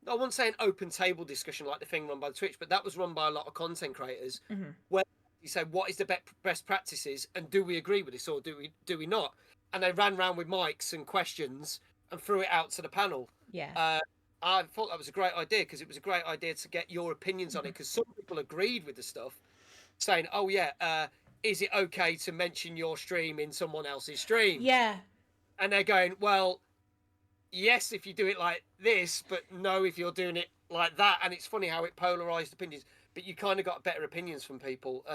[SPEAKER 1] I won't say an open table discussion like the thing run by Twitch, but that was run by a lot of content creators, where you say what is the best practices and do we agree with this or do we not? And they ran around with mics and questions and threw it out to the panel.
[SPEAKER 2] Yeah.
[SPEAKER 1] I thought that was a great idea because it was a great idea to get your opinions on it, because some people agreed with the stuff, saying, "Oh yeah, is it okay to mention your stream in someone else's stream?"
[SPEAKER 2] Yeah.
[SPEAKER 1] And they're going, "Well, yes, if you do it like this, but no, if you're doing it like that." And it's funny how it polarized opinions, but you kind of got better opinions from people.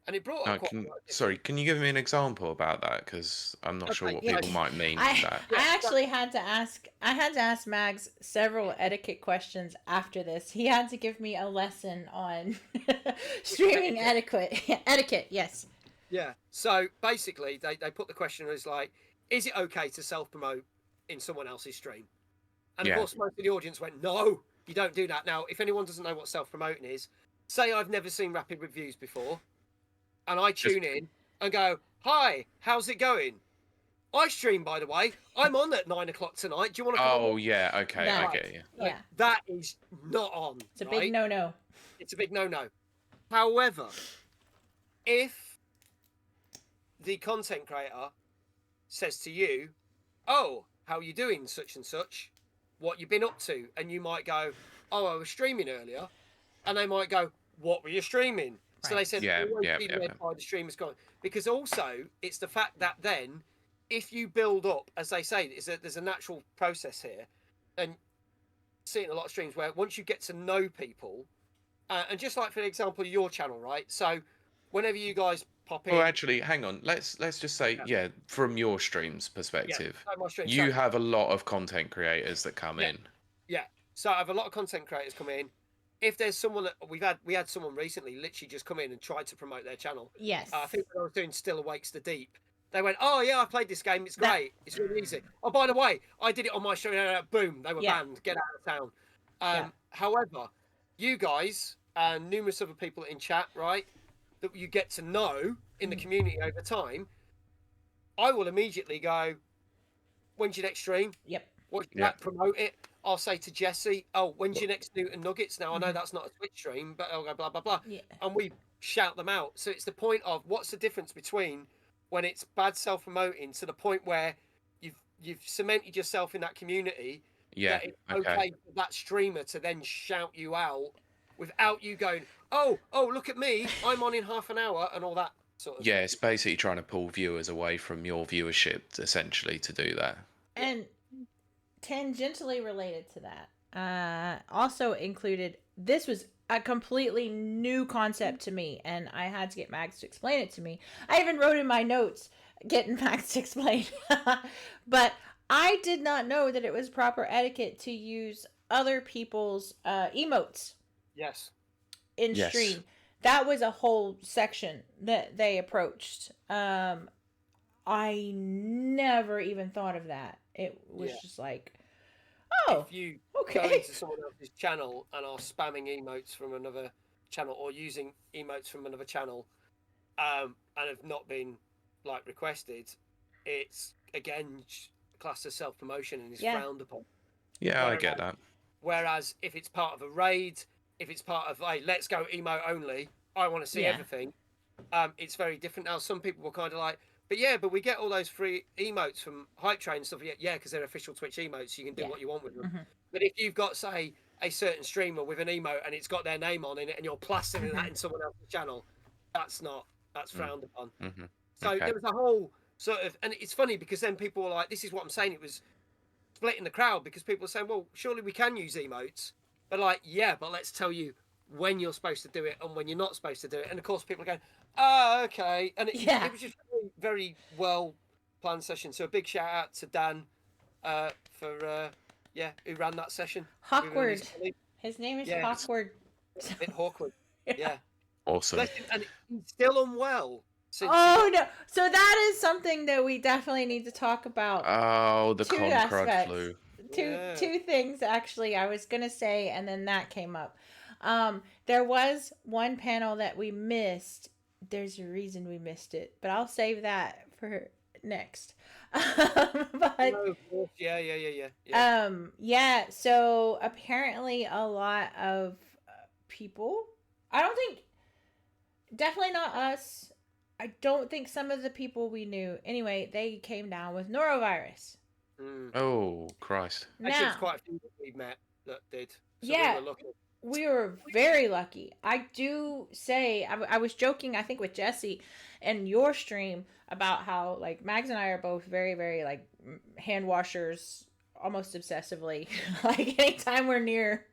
[SPEAKER 1] And it brought up
[SPEAKER 3] Sorry, can you give me an example about that? Because I'm not sure what people might mean by that.
[SPEAKER 2] I actually had to ask Mags several etiquette questions after this. He had to give me a lesson on streaming etiquette, yes.
[SPEAKER 1] Yeah. So basically, they put the question as like, is it okay to self-promote in someone else's stream? And of course, most of the audience went, no, you don't do that. Now, if anyone doesn't know what self-promoting is, say I've never seen Rapid Reviews before, and I tune in and go, hi, how's it going? I stream, by the way. I'm on at 9 o'clock tonight. Do you want to come on?
[SPEAKER 3] Yeah, okay, I get you.
[SPEAKER 2] Yeah.
[SPEAKER 1] That is not on.
[SPEAKER 2] It's a big no-no.
[SPEAKER 1] It's a big no-no. However, if the content creator says to you, oh, how are you doing, such and such, what you been up to? And you might go, oh, I was streaming earlier. And they might go, what were you streaming? Right. So they said, by the streamer's gone. Because also, it's the fact that then, if you build up, as they say, there's a natural process here. And see it in a lot of streams where once you get to know people, and just like, for example, your channel, right? So whenever you guys pop in.
[SPEAKER 3] Well, actually, hang on. Let's just say, from your stream's perspective, you have a lot of content creators that come in.
[SPEAKER 1] Yeah. So I have a lot of content creators come in. If there's someone that we had someone recently literally just come in and tried to promote their channel.
[SPEAKER 2] Yes.
[SPEAKER 1] I think when I was doing Still Awakes the Deep, they went, oh yeah, I played this game. It's great. It's really easy. Oh, by the way, I did it on my stream. Boom, they were banned. Get out of town. However, you guys and numerous other people in chat, right, that you get to know in the community over time, I will immediately go, when's your next stream?
[SPEAKER 2] Yep.
[SPEAKER 1] Promote it. I'll say to Jesse, oh, when's your next Newton Nuggets? Now, I know that's not a Twitch stream, but I'll go blah, blah, blah. Yeah. And we shout them out. So it's the point of what's the difference between when it's bad self-promoting to the point where you've cemented yourself in that community.
[SPEAKER 3] Yeah.
[SPEAKER 1] That it's okay for that streamer to then shout you out without you going, oh, look at me. I'm on in half an hour and all that sort of
[SPEAKER 3] thing. It's basically trying to pull viewers away from your viewership, essentially, to do that.
[SPEAKER 2] And tangentially related to that, also included, this was a completely new concept to me, and I had to get Mags to explain it to me. I even wrote in my notes, getting Mags to explain. But I did not know that it was proper etiquette to use other people's emotes.
[SPEAKER 1] Yes.
[SPEAKER 2] In stream. That was a whole section that they approached. I never even thought of that. It was just like, oh,
[SPEAKER 1] if you go into someone else's channel and are spamming emotes from another channel or using emotes from another channel, and have not been like requested, it's again classed as self-promotion and is frowned upon.
[SPEAKER 3] Yeah, I get that.
[SPEAKER 1] Whereas if it's part of a raid, if it's part of let's go emote only, I want to see everything. It's very different now. Some people were kind of like, but we get all those free emotes from Hype Train and stuff. Yeah, because they're official Twitch emotes, so you can do what you want with them.
[SPEAKER 2] Mm-hmm.
[SPEAKER 1] But if you've got, say, a certain streamer with an emote and it's got their name on in it, and you're plastering that in someone else's channel, that's frowned upon.
[SPEAKER 3] Mm-hmm.
[SPEAKER 1] So there was a whole sort of, and it's funny because then people were like, "This is what I'm saying." It was splitting the crowd because people were saying, "Well, surely we can use emotes," but like, yeah, but let's tell you when you're supposed to do it and when you're not supposed to do it. And of course, people are going, "Oh, okay," and it was just a very, very well planned session. So a big shout out to Dan for who ran that session.
[SPEAKER 2] Hawkward. His name is Hawkward.
[SPEAKER 1] A bit awkward. Yeah.
[SPEAKER 3] Awesome.
[SPEAKER 1] And he's still unwell.
[SPEAKER 2] No! So that is something that we definitely need to talk about.
[SPEAKER 3] Oh, the crud flu.
[SPEAKER 2] Two things actually I was gonna say, and then that came up. There was one panel that we missed. There's a reason we missed it, but I'll save that for next. So apparently a lot of people, definitely not us. I don't think some of the people we knew, anyway, they came down with norovirus.
[SPEAKER 3] Oh, Christ.
[SPEAKER 1] Actually, it's quite a few that we met that did. So
[SPEAKER 2] we were very lucky. I do say, I was joking, I think, with Jesse and your stream about how, like, Mags and I are both very, very, like, hand washers, almost obsessively. Like, anytime we're near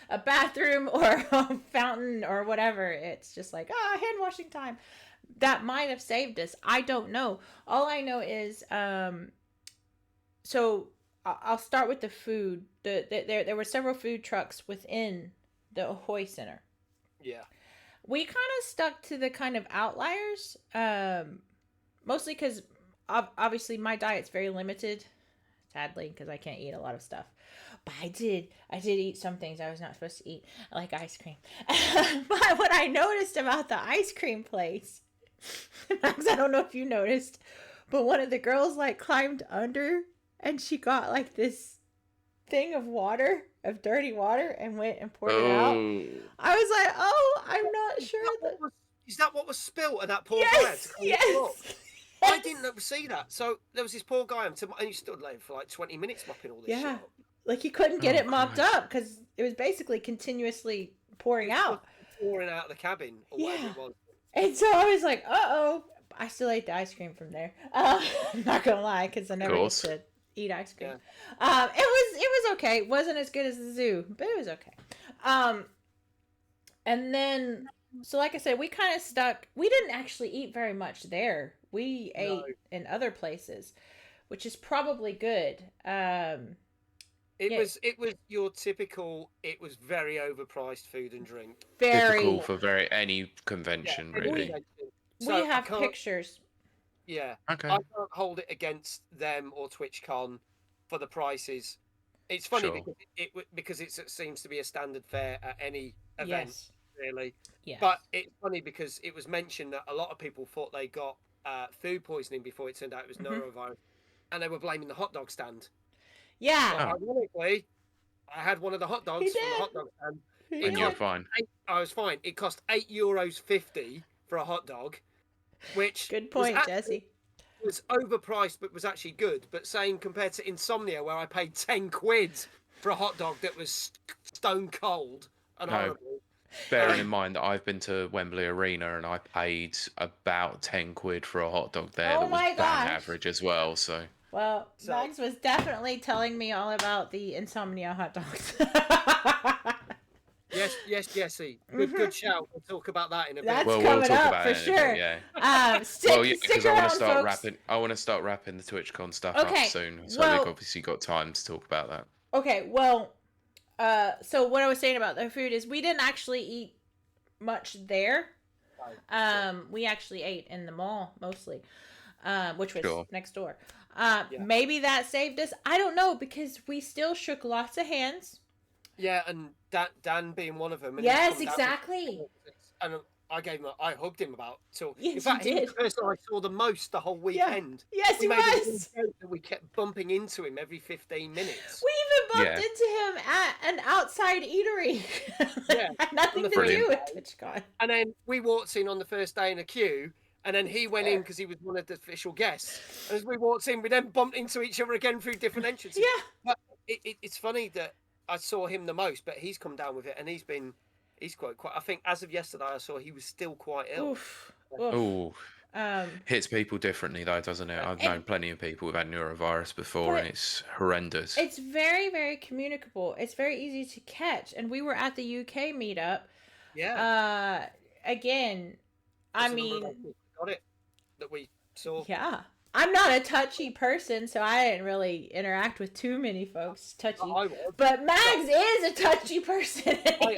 [SPEAKER 2] a bathroom or a fountain or whatever, it's just like, hand washing time. That might have saved us. I don't know. All I know is, so I'll start with the food. There were several food trucks within the Ahoy Center.
[SPEAKER 1] Yeah.
[SPEAKER 2] We kind of stuck to the kind of outliers, mostly because obviously my diet's very limited, sadly, because I can't eat a lot of stuff. But I did eat some things I was not supposed to eat, like ice cream. But what I noticed about the ice cream place, Max, I don't know if you noticed, but one of the girls like climbed under and she got like this thing of water, of dirty water, and went and poured it out. I was like, I'm not sure.
[SPEAKER 1] Is that what was spilt at that poor
[SPEAKER 2] guy? Yes.
[SPEAKER 1] I didn't see that. So there was this poor guy, and he stood there for like 20 minutes mopping all this shit up.
[SPEAKER 2] Like he couldn't get it mopped up because it was basically continuously pouring out.
[SPEAKER 1] Pouring out of the cabin or whatever it was.
[SPEAKER 2] And so I was like, I still ate the ice cream from there. I'm not gonna lie, because I never used to eat ice cream. Yeah. It was okay. It wasn't as good as the zoo, but it was okay. And then, so like I said, we kind of stuck. We didn't actually eat very much there. We ate in other places, which is probably good.
[SPEAKER 1] It was your typical. It was very overpriced food and drink.
[SPEAKER 2] Very
[SPEAKER 3] typical for any convention, really.
[SPEAKER 2] We have pictures.
[SPEAKER 1] Yeah.
[SPEAKER 3] Okay.
[SPEAKER 1] I can't hold it against them or TwitchCon for the prices. It's funny because it seems to be a standard fare at any event, really. Yeah. But it's funny because it was mentioned that a lot of people thought they got food poisoning before it turned out it was norovirus, and they were blaming the hot dog stand.
[SPEAKER 2] Yeah.
[SPEAKER 1] So, ironically, I had one of the hot dogs from the hot dog stand.
[SPEAKER 3] And you're fine.
[SPEAKER 1] I was fine. It cost €8.50 for a hot dog, which
[SPEAKER 2] good point, Jesse.
[SPEAKER 1] It was overpriced, but was actually good. But saying compared to Insomnia, where I paid £10 for a hot dog that was stone cold and horrible.
[SPEAKER 3] Bearing in mind that I've been to Wembley Arena and I paid about £10 for a hot dog there. That was bang average as well. So.
[SPEAKER 2] Well, Max was definitely telling me all about the Insomnia hot dogs.
[SPEAKER 1] Yes, Jesse. Good shout. We'll talk about that in a bit.
[SPEAKER 2] That's coming up for sure.
[SPEAKER 3] Because I want to start wrapping. I want to start wrapping the TwitchCon stuff up soon. So we've obviously got time to talk about that.
[SPEAKER 2] Okay. Well, so what I was saying about the food is we didn't actually eat much there. We actually ate in the mall mostly, which was next door. Maybe that saved us. I don't know, because we still shook lots of hands.
[SPEAKER 1] Yeah, and Dan being one of them. And
[SPEAKER 2] yes, exactly.
[SPEAKER 1] And I hugged him about two.
[SPEAKER 2] Yes,
[SPEAKER 1] in fact, he was the person I saw the most the whole weekend.
[SPEAKER 2] Yeah. Yes, he was.
[SPEAKER 1] We kept bumping into him every 15 minutes.
[SPEAKER 2] We even bumped into him at an outside eatery. Had nothing to do with TwitchCon.
[SPEAKER 1] And then we walked in on the first day in a queue, And then he went in because he was one of the official guests. And as we walked in, we then bumped into each other again through different entrances.
[SPEAKER 2] Yeah.
[SPEAKER 1] But it's funny that I saw him the most, but he's come down with it, and he's quite. I think as of yesterday, I saw he was still quite ill.
[SPEAKER 2] Oof.
[SPEAKER 3] Oh, hits people differently though, doesn't it? I've known plenty of people who've had neurovirus before, and it's horrendous.
[SPEAKER 2] It's very, very communicable. It's very easy to catch, and we were at the UK meetup.
[SPEAKER 1] Yeah.
[SPEAKER 2] Again, I mean,
[SPEAKER 1] got it that we saw.
[SPEAKER 2] Yeah. I'm not a touchy person, so I didn't really interact with too many folks touchy. But Mags is a touchy person.
[SPEAKER 1] I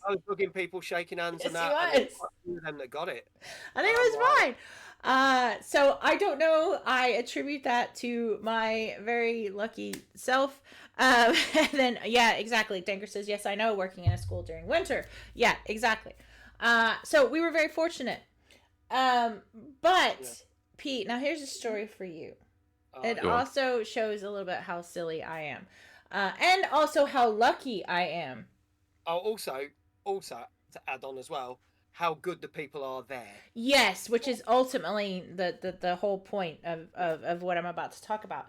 [SPEAKER 1] was bugging people, shaking hands, and that.
[SPEAKER 2] Yes, he was.
[SPEAKER 1] And a few of them that got it.
[SPEAKER 2] I think it was fine. So I don't know. I attribute that to my very lucky self. And then, yeah, exactly. Danker says, yes, I know, working in a school during winter. Yeah, exactly. So we were very fortunate. But Pete, now here's a story for you. It also shows a little bit how silly I am, and also how lucky I am.
[SPEAKER 1] Oh, also to add on as well, how good the people are there.
[SPEAKER 2] Yes, which is ultimately the whole point of what I'm about to talk about.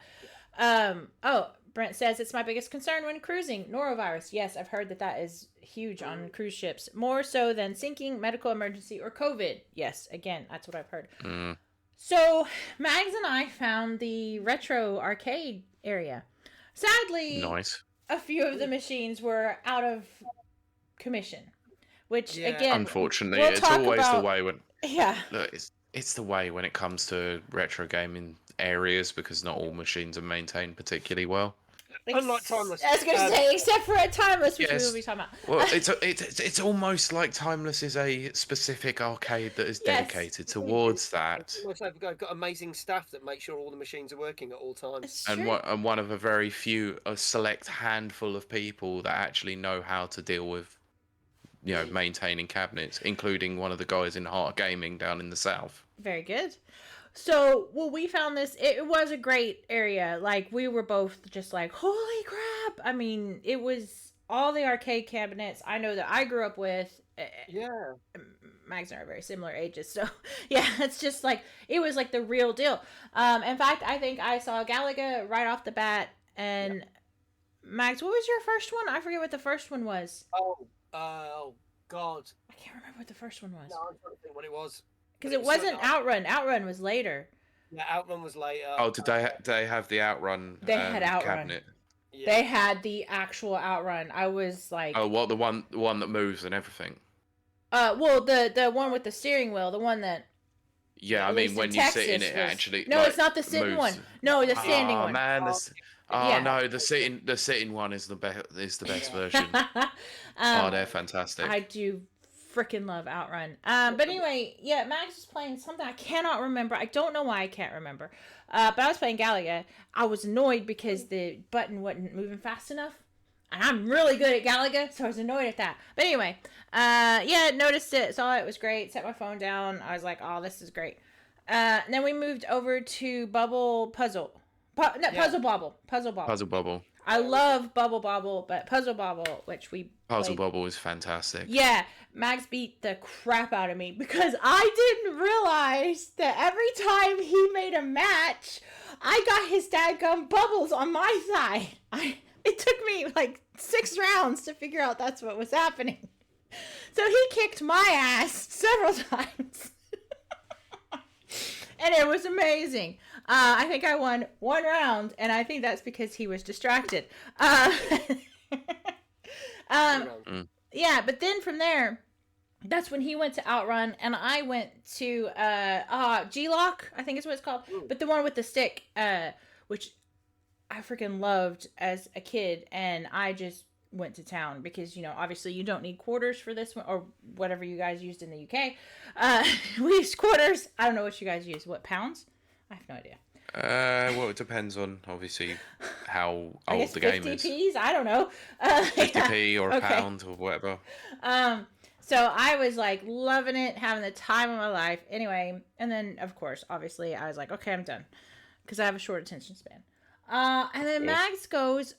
[SPEAKER 2] Brent says, it's my biggest concern when cruising. Norovirus. Yes, I've heard that is huge on cruise ships. More so than sinking, medical emergency, or COVID. Yes, again, that's what I've heard. So, Mags and I found the retro arcade area. Sadly, a few of the machines were out of commission. Which, again,
[SPEAKER 3] unfortunately, it's always the way when... Yeah. Look, it's the way when it comes to retro gaming areas, because not all machines are maintained particularly well.
[SPEAKER 1] Unlike Timeless.
[SPEAKER 2] I was going to say, except for a Timeless, which we will be talking about.
[SPEAKER 3] Well, it's almost like Timeless is a specific arcade that is dedicated towards that.
[SPEAKER 1] They've got amazing staff that make sure all the machines are working at all times.
[SPEAKER 3] And one of a very few, a select handful of people that actually know how to deal with, maintaining cabinets, including one of the guys in Heart Gaming down in the south.
[SPEAKER 2] Very good. So, we found this. It was a great area. Like, we were both just like, holy crap. I mean, it was all the arcade cabinets I know that I grew up with.
[SPEAKER 1] Yeah.
[SPEAKER 2] Mags and I are very similar ages. So, yeah, it's just like, it was like the real deal. In fact, I think I saw Galaga right off the bat. And, Mags, what was your first one? I forget what the first one was.
[SPEAKER 1] Oh, God.
[SPEAKER 2] I can't remember what the first one was.
[SPEAKER 1] No, I'm trying to think what it was.
[SPEAKER 2] Because it wasn't Outrun. Outrun was later.
[SPEAKER 1] Yeah, Outrun was later.
[SPEAKER 3] Oh, did they have the Outrun
[SPEAKER 2] had Outrun.
[SPEAKER 3] cabinet?
[SPEAKER 2] Yeah. They had the actual Outrun. I was like...
[SPEAKER 3] Oh, what, the one that moves and everything?
[SPEAKER 2] Well, the one with the steering wheel, the one that...
[SPEAKER 3] Yeah, I mean, when you sit in it, actually...
[SPEAKER 2] No, it's not the sitting one. No, the standing one.
[SPEAKER 3] Oh, man. No, the sitting one is the best version. They're fantastic.
[SPEAKER 2] I do freaking love Outrun. But anyway, yeah, Max was playing something I cannot remember. I don't know why I can't remember. But I was playing Galaga. I was annoyed because the button wasn't moving fast enough. And I'm really good at Galaga, so I was annoyed at that. But anyway, noticed it, saw it was great, set my phone down. I was like, oh, this is great. And then we moved over to Bubble Puzzle. Puzzle Bobble.
[SPEAKER 3] Puzzle Bobble.
[SPEAKER 2] I love Bubble Bobble, but Puzzle Bobble, which we
[SPEAKER 3] Puzzle Bobble is fantastic.
[SPEAKER 2] Yeah, Max beat the crap out of me because I didn't realize that every time he made a match, I got his dadgum bubbles on my side. It took me like 6 rounds to figure out that's what was happening. So he kicked my ass several times. And it was amazing. I think I won 1 round, and I think that's because he was distracted. Yeah, but then from there, that's when he went to Outrun, and I went to G-Lock, I think is what it's called. Ooh. But the one with the stick, which I freaking loved as a kid, and I just went to town because, obviously you don't need quarters for this one, or whatever you guys used in the UK. We used quarters. I don't know what you guys use. What, pounds? I have no idea.
[SPEAKER 3] Well, it depends on, obviously, how old the game is.
[SPEAKER 2] 50p's? I don't know.
[SPEAKER 3] 50p or a pound or whatever.
[SPEAKER 2] So I was, like, loving it, having the time of my life. Anyway, and then, of course, obviously, I was like, okay, I'm done. Because I have a short attention span. And then Mags goes,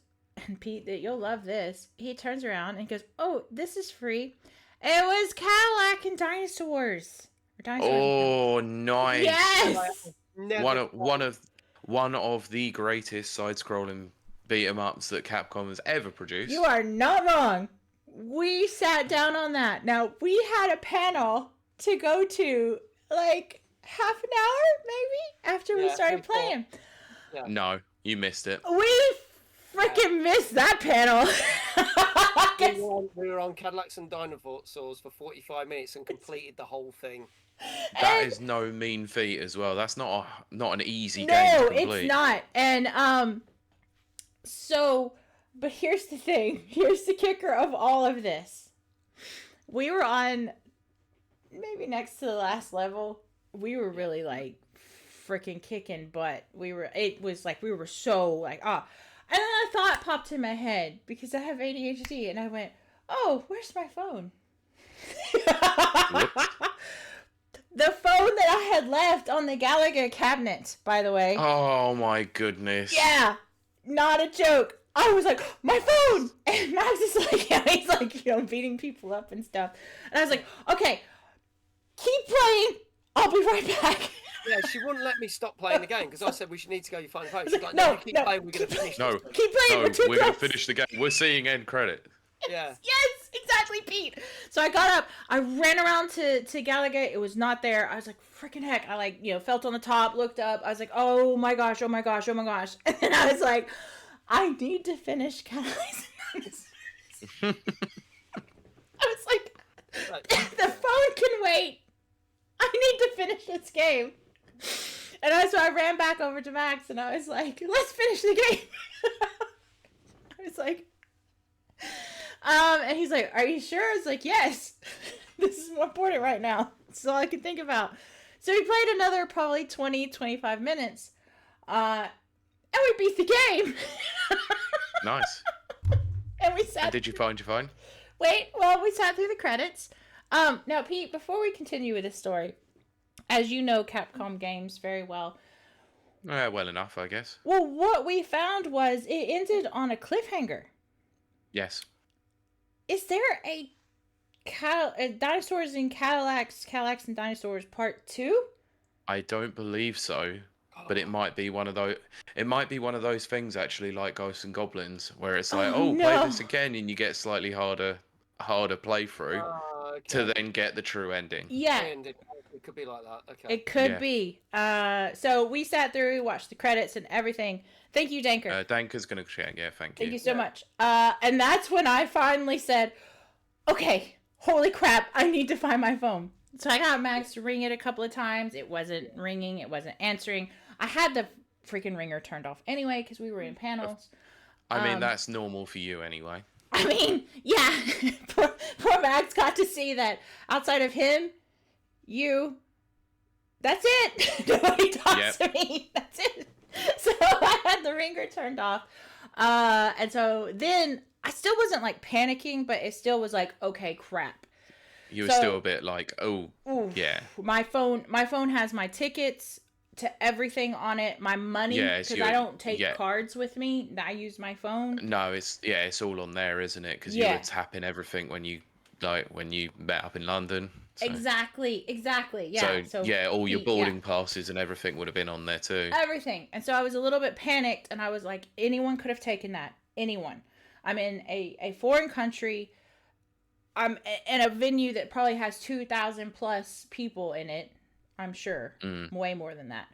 [SPEAKER 2] and Pete, you'll love this. He turns around and goes, oh, this is free. It was Cadillac and Dinosaurs.
[SPEAKER 3] Oh, nice.
[SPEAKER 2] Yes.
[SPEAKER 3] One of the greatest side-scrolling beat 'em ups that Capcom has ever produced.
[SPEAKER 2] You are not wrong. We sat down on that. Now, we had a panel to go to like half an hour maybe after we started playing.
[SPEAKER 1] Yeah.
[SPEAKER 3] No, you missed it.
[SPEAKER 2] We freaking missed that panel.
[SPEAKER 1] We were on Cadillacs and Dinosaurs for 45 minutes and completed the whole thing.
[SPEAKER 3] That is no mean feat as well. That's not an easy game to complete.
[SPEAKER 2] No, it's not. And but here's the thing. Here's the kicker of all of this. We were on maybe next to the last level. We were really like freaking kicking butt. It was like we were so like and then a thought popped in my head because I have ADHD and I went, "Oh, where's my phone?" The phone that I had left on the Gallagher cabinet, by the way.
[SPEAKER 3] Oh my goodness.
[SPEAKER 2] Yeah, not a joke. I was like, "My phone!" And Max is like, he's like, beating people up and stuff. And I was like, "Okay, keep playing. I'll be right back."
[SPEAKER 1] Yeah, she wouldn't let me stop playing the game because I said we should need to go. You find the phone. She's like, "No, keep playing. We're gonna finish."
[SPEAKER 3] No,
[SPEAKER 1] this
[SPEAKER 2] keep playing.
[SPEAKER 3] we're gonna finish the game. We're seeing end credit.
[SPEAKER 1] Yeah.
[SPEAKER 2] Yes, exactly, Pete. So I got up. I ran around to Gallagher. It was not there. I was like, freaking heck. I felt on the top, looked up. I was like, oh my gosh, oh my gosh, oh my gosh. And then I was like, I need to finish Cadillacs. I was like, the phone can wait. I need to finish this game. And so I ran back over to Max and I was like, let's finish the game. I was like, and he's like, are you sure? I was like, yes. This is more important right now. That's all I can think about. So we played another probably 20, 25 minutes. And we beat the game.
[SPEAKER 3] Nice.
[SPEAKER 2] And we sat.
[SPEAKER 3] And did you find your phone?
[SPEAKER 2] Wait, well, we sat through the credits. Now, Pete, before we continue with this story, as you know Capcom games very well.
[SPEAKER 3] Well enough, I guess.
[SPEAKER 2] Well, what we found was it ended on a cliffhanger.
[SPEAKER 3] Yes.
[SPEAKER 2] Is there a Dinosaurs and Cadillacs and Dinosaurs Part 2?
[SPEAKER 3] I don't believe so, but it might be one of those. It might be one of those things actually, like Ghosts and Goblins, where it's like, play this again, and you get slightly harder playthrough to then get the true ending.
[SPEAKER 2] Yeah.
[SPEAKER 1] It could be like that. Okay.
[SPEAKER 2] It could be. So we sat through, watched the credits and everything. Thank you, Danker.
[SPEAKER 3] Danker's gonna check. Yeah, thank you.
[SPEAKER 2] Thank you so much. And that's when I finally said, okay, holy crap, I need to find my phone. So I got Max to ring it a couple of times. It wasn't ringing. It wasn't answering. I had the freaking ringer turned off anyway because we were in panels.
[SPEAKER 3] I mean, that's normal for you anyway.
[SPEAKER 2] I mean, yeah. poor Max got to see that outside of him, that's it. Nobody talks to me. That's it. So I had the ringer turned off. And so then I still wasn't like panicking, but it still was like, okay, crap.
[SPEAKER 3] You were still a bit like, yeah.
[SPEAKER 2] My phone has my tickets to everything on it. My money, because I don't take cards with me. I use my phone.
[SPEAKER 3] No, it's all on there, isn't it? Because you were tapping everything when you met up in London. So.
[SPEAKER 2] Exactly. Yeah.
[SPEAKER 3] So all your boarding passes and everything would have been on there too.
[SPEAKER 2] Everything. And so I was a little bit panicked, and I was like, anyone could have taken that. Anyone. I'm in a foreign country. I'm in a venue that probably has 2,000 plus people in it. I'm sure. Way more than that.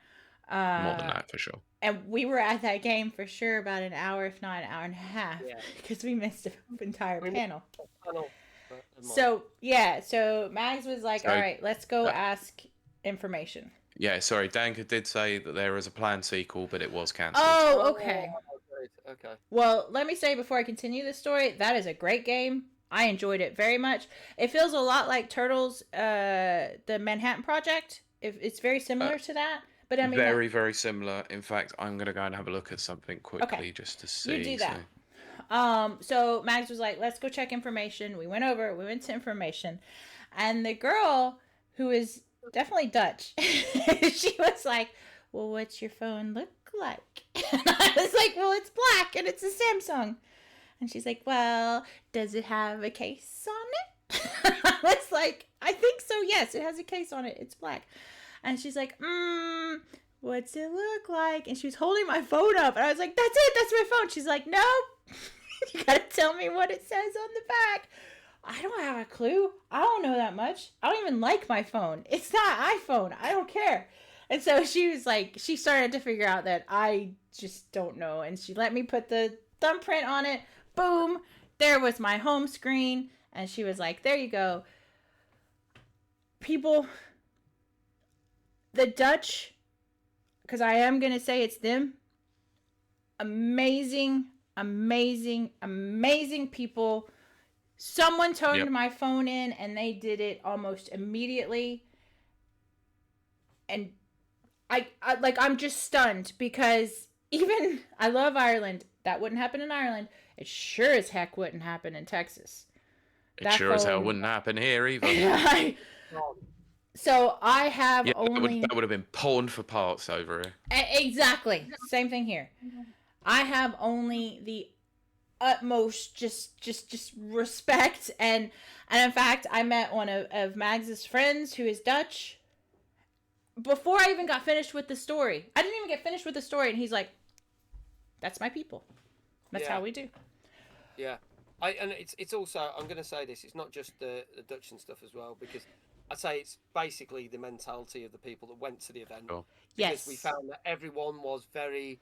[SPEAKER 3] More than that, for sure.
[SPEAKER 2] And we were at that game for sure about an hour, if not an hour and a half, because we missed the entire panel. So Mags was like, all right, let's go ask information.
[SPEAKER 3] Yeah, sorry, Danker did say that there was a planned sequel, but it was cancelled.
[SPEAKER 2] Oh, okay.
[SPEAKER 1] Okay.
[SPEAKER 2] Well, let me say before I continue this story, that is a great game. I enjoyed it very much. It feels a lot like Turtles, the Manhattan Project. It's very similar to that. But I mean,
[SPEAKER 3] very, very similar. In fact, I'm going to go and have a look at something quickly just to see.
[SPEAKER 2] You do that. So Mags was like, let's go check information. We went to information. And the girl, who is definitely Dutch, she was like, well, what's your phone look like? And I was like, well, it's black and it's a Samsung. And she's like, well, does it have a case on it? I was like, I think so. Yes, it has a case on it. It's black. And she's like, what's it look like? And she was holding my phone up. And I was like, that's it. That's my phone. She's like, no, you got to tell me what it says on the back. I don't have a clue. I don't know that much. I don't even like my phone. It's not iPhone. I don't care. And so she was like, she started to figure out that I just don't know. And she let me put the thumbprint on it. Boom. There was my home screen. And she was like, there you go. People, the Dutch, because I am going to say it's them. Amazing, amazing, amazing people. Someone turned my phone in and they did it almost immediately. And I'm just stunned because even I love Ireland. That wouldn't happen in Ireland. It sure as heck wouldn't happen in Texas.
[SPEAKER 3] It sure as hell wouldn't happen here either.
[SPEAKER 2] So I have only...
[SPEAKER 3] That would have been pawned for parts over here.
[SPEAKER 2] Exactly. Same thing here. I have only the utmost just respect and in fact I met one of Mags's friends who is Dutch before I even got finished with the story. I didn't even get finished with the story and he's like, that's my people. That's how we do.
[SPEAKER 1] Yeah. And it's also, I'm going to say this, it's not just the Dutch and stuff as well, because I'd say it's basically the mentality of the people that went to the event.
[SPEAKER 3] Sure.
[SPEAKER 1] Because we found that everyone was very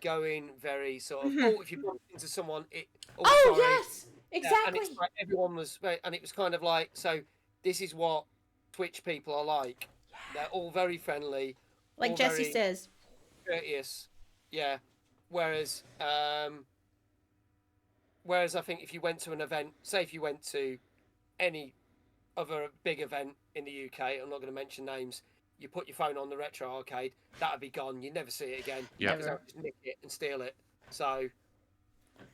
[SPEAKER 1] going, very sort of, if you bumped into someone,
[SPEAKER 2] yes, exactly.
[SPEAKER 1] And it's like everyone was, and it was kind of like, so this is what Twitch people are like. Yeah. They're all very friendly.
[SPEAKER 2] Like Jesse says.
[SPEAKER 1] Courteous. Yeah. Whereas I think if you went to an event, say if you went to any other big event in the UK, I'm not going to mention names, you put your phone on the retro arcade, that'd be gone. You never see it again.
[SPEAKER 3] Yeah.
[SPEAKER 1] Because they'll just nick it and steal it. So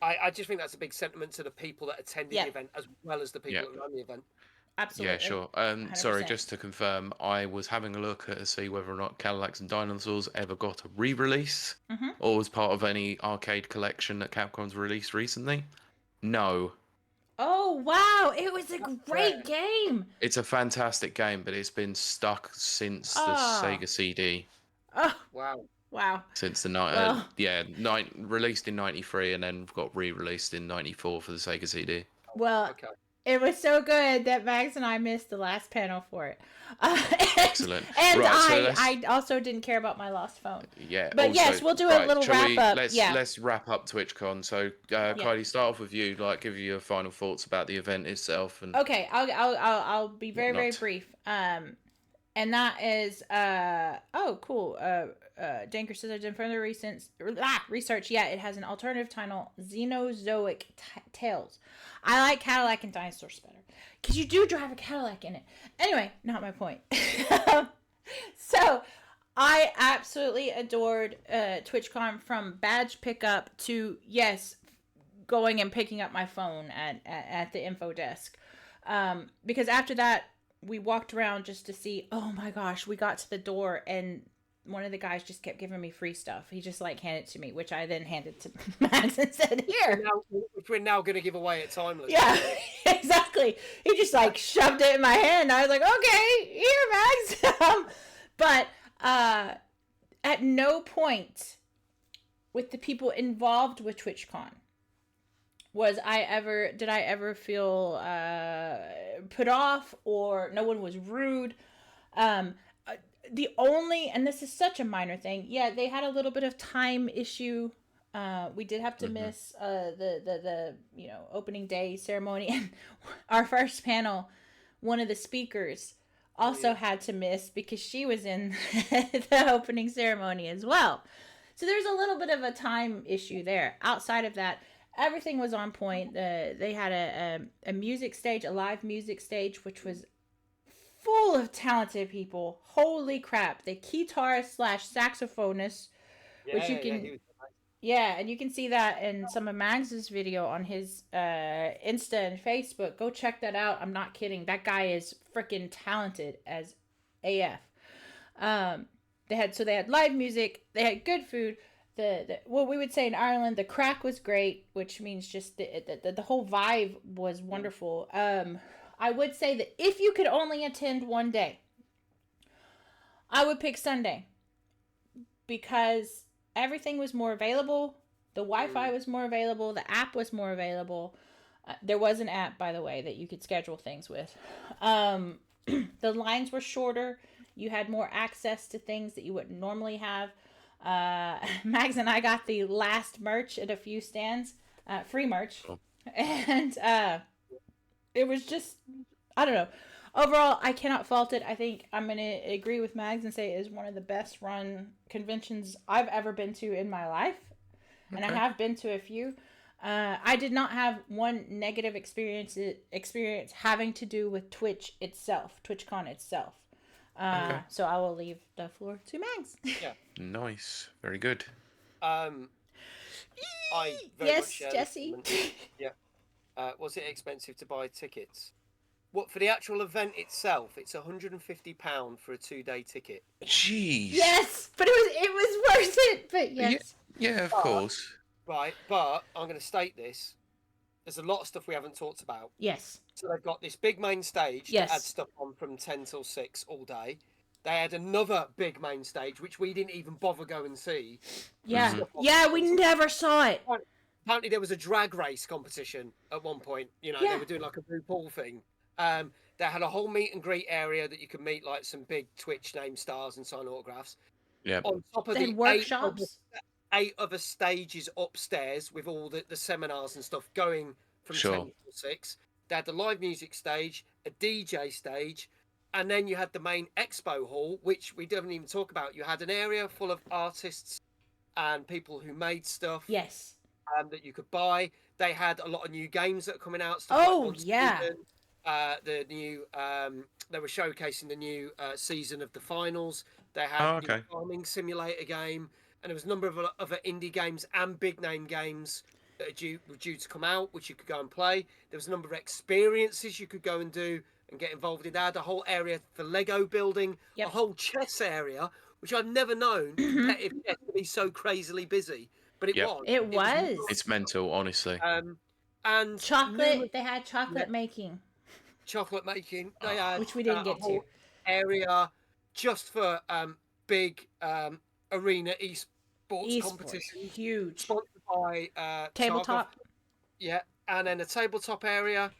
[SPEAKER 1] I just think that's a big sentiment to the people that attended the event as well as the people that ran the event.
[SPEAKER 2] Absolutely.
[SPEAKER 3] Yeah, sure. Sorry, just to confirm, I was having a look to see whether or not Cadillacs and Dinosaurs ever got a re-release or was part of any arcade collection that Capcom's released recently. No.
[SPEAKER 2] Oh, wow. It was a great game.
[SPEAKER 3] It's a fantastic game, but it's been stuck since the Sega CD.
[SPEAKER 2] Oh,
[SPEAKER 1] wow.
[SPEAKER 3] Since the released in 93 and then got re-released in 94 for the Sega CD.
[SPEAKER 2] Well, it was so good that Max and I missed the last panel for it.
[SPEAKER 3] Excellent.
[SPEAKER 2] And I also didn't care about my lost phone.
[SPEAKER 3] Yeah.
[SPEAKER 2] But also, yes, we'll do a little wrap up.
[SPEAKER 3] Let's wrap up TwitchCon. So, Kylie, start off with you. Give your final thoughts about the event itself. And
[SPEAKER 2] okay, I'll be very very brief. And that is cool. Danker says I've done further research. Yeah, it has an alternative title, Xenozoic Tales. I like Cadillac and Dinosaurs better because you do drive a Cadillac in it. Anyway, not my point. So I absolutely adored TwitchCon from badge pickup to going and picking up my phone at the info desk, because after that we walked around just to see. Oh my gosh, we got to the door and one of the guys just kept giving me free stuff. He just handed it to me, which I then handed to Max and said, "Here."
[SPEAKER 1] Which we're now going to give away at Timeless.
[SPEAKER 2] Yeah, exactly. He just shoved it in my hand. I was like, "Okay, here, Max." But at no point with the people involved with TwitchCon did I ever feel put off or no one was rude. The only, and this is such a minor thing, they had a little bit of time issue. We did have to miss the opening day ceremony, and our first panel, one of the speakers also had to miss because she was in the opening ceremony as well. So there's a little bit of a time issue there. Outside of that, everything was on point. They had a music stage, a live music stage, which was full of talented people. Holy crap. The guitarist / saxophonist, which you can... Yeah, and you can see that in some of Mags's video on his Insta and Facebook. Go check that out. I'm not kidding. That guy is freaking talented as AF. They had live music. They had good food. what we would say in Ireland, the crack was great, which means just the whole vibe was wonderful. I would say that if you could only attend one day, I would pick Sunday because everything was more available. The Wi-Fi was more available. The app was more available. There was an app, by the way, that you could schedule things with. The lines were shorter. You had more access to things that you wouldn't normally have. Mags and I got the last merch at a few stands, free merch. Oh. And it was just, I don't know. Overall, I cannot fault it. I think I'm going to agree with Mags and say it is one of the best run conventions I've ever been to in my life. Okay. And I have been to a few. I did not have one negative experience having to do with Twitch itself, TwitchCon itself. Okay. So I will leave the floor to Mags.
[SPEAKER 1] Yeah.
[SPEAKER 3] Nice. Very good.
[SPEAKER 2] Yes, Jesse.
[SPEAKER 1] Yeah. Was it expensive to buy tickets? What, for the actual event itself? It's £150 for a 2-day ticket.
[SPEAKER 3] Jeez.
[SPEAKER 2] Yes, but it was worth it. But yes.
[SPEAKER 3] Yeah, of course.
[SPEAKER 1] Right, but I'm going to state this. There's a lot of stuff we haven't talked about.
[SPEAKER 2] Yes.
[SPEAKER 1] So they've got this big main stage that had stuff on from 10 till 6 all day. They had another big main stage, which we didn't even bother go and see.
[SPEAKER 2] Yeah. Yeah, we never saw it.
[SPEAKER 1] Apparently there was a drag race competition at one point. You know, they were doing like a RuPaul thing. They had a whole meet and greet area that you could meet like some big Twitch name stars and sign autographs. Yeah. On top of the
[SPEAKER 2] workshops.
[SPEAKER 1] 8 other stages upstairs with all the seminars and stuff going from 10 till 6. They had the live music stage, a DJ stage, and then you had the main expo hall, which we didn't even talk about. You had an area full of artists and people who made stuff.
[SPEAKER 2] Yes.
[SPEAKER 1] That you could buy. They had a lot of new games that are coming out.
[SPEAKER 2] Stuff
[SPEAKER 1] the new they were showcasing the new season of the finals. They had the farming simulator game, and there was a number of other indie games and big name games that were due to come out, which you could go and play. There was a number of experiences you could go and do and get involved in. They had a whole area for Lego building, a whole chess area, which I've never known to be so crazily busy. But it was.
[SPEAKER 2] It was.
[SPEAKER 3] It's mental, honestly.
[SPEAKER 1] And
[SPEAKER 2] chocolate. They had chocolate making.
[SPEAKER 1] Chocolate making. They had
[SPEAKER 2] which we didn't get to.
[SPEAKER 1] Area just for big arena esports competition.
[SPEAKER 2] Huge.
[SPEAKER 1] Sponsored by
[SPEAKER 2] tabletop.
[SPEAKER 1] And then a tabletop area,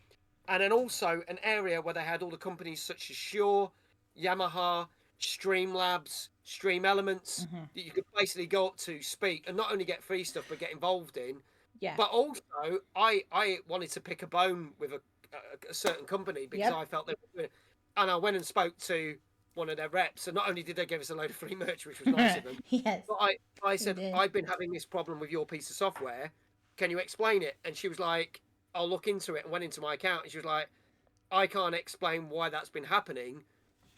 [SPEAKER 1] and then also an area where they had all the companies such as Shure, Yamaha, Streamlabs, Stream Elements that you could basically go up to, speak, and not only get free stuff but get involved in.
[SPEAKER 2] Yeah.
[SPEAKER 1] But also, I wanted to pick a bone with a certain company because I felt they were good. And I went and spoke to one of their reps, and not only did they give us a load of free merch, which was nice of them, but I said, I've been having this problem with your piece of software. Can you explain it? And she was like, I'll look into it, and went into my account, and she was like, I can't explain why that's been happening,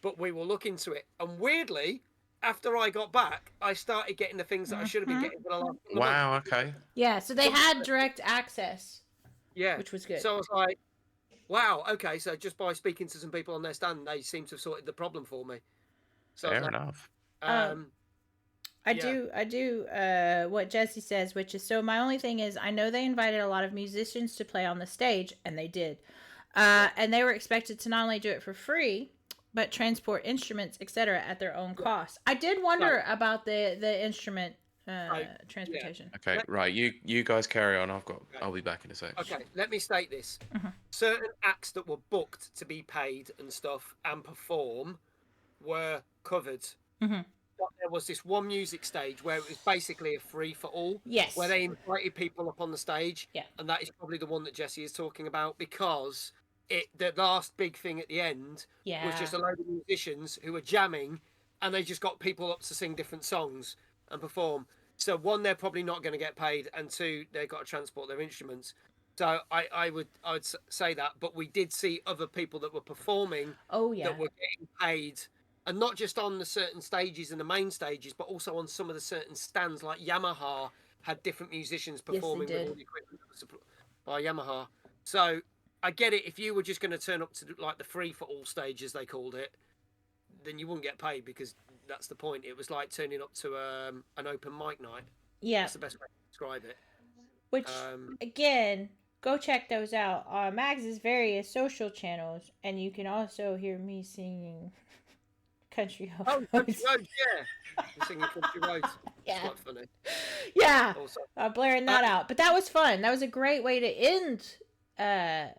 [SPEAKER 1] but we will look into it. And weirdly, after I got back, I started getting the things that I should have been getting for the last month.
[SPEAKER 3] Wow, okay.
[SPEAKER 2] Yeah, so they had direct access.
[SPEAKER 1] Yeah.
[SPEAKER 2] Which was good.
[SPEAKER 1] So I was like, wow, okay, so just by speaking to some people on their stand, they seem to have sorted the problem for me. So
[SPEAKER 3] fair enough.
[SPEAKER 2] I do what Jesse says, which is, so my only thing is, I know they invited a lot of musicians to play on the stage, and they did. And they were expected to not only do it for free, but transport instruments, etc., at their own cost. I did wonder about the instrument transportation.
[SPEAKER 3] Yeah. Okay, right. You guys carry on. I'll be back in a sec.
[SPEAKER 1] Okay, let me state this. Certain acts that were booked to be paid and stuff and perform were covered. But there was this one music stage where it was basically a free for all.
[SPEAKER 2] Yes.
[SPEAKER 1] Where they invited people up on the stage.
[SPEAKER 2] Yeah.
[SPEAKER 1] And that is probably the one that Jesse is talking about, because the last big thing at the end was just a load of musicians who were jamming, and they just got people up to sing different songs and perform. So one, they're probably not going to get paid, and two, they've got to transport their instruments. So I would say that, but we did see other people that were performing that were getting paid, and not just on the certain stages and the main stages, but also on some of the certain stands, like Yamaha had different musicians performing with all the equipment by Yamaha. So I get it. If you were just going to turn up to like the free for all stage, as they called it, then you wouldn't get paid, because that's the point. It was like turning up to an open mic night.
[SPEAKER 2] Yeah.
[SPEAKER 1] That's the best way to describe it.
[SPEAKER 2] Which, again, go check those out on Mags's various social channels, and you can also hear me singing Country Roads.
[SPEAKER 1] Oh, Country Roads, yeah. I'm singing Country Roads.
[SPEAKER 2] Yeah.
[SPEAKER 1] It's quite funny.
[SPEAKER 2] Yeah.
[SPEAKER 1] Also,
[SPEAKER 2] blaring that out. But that was fun. That was a great way to end the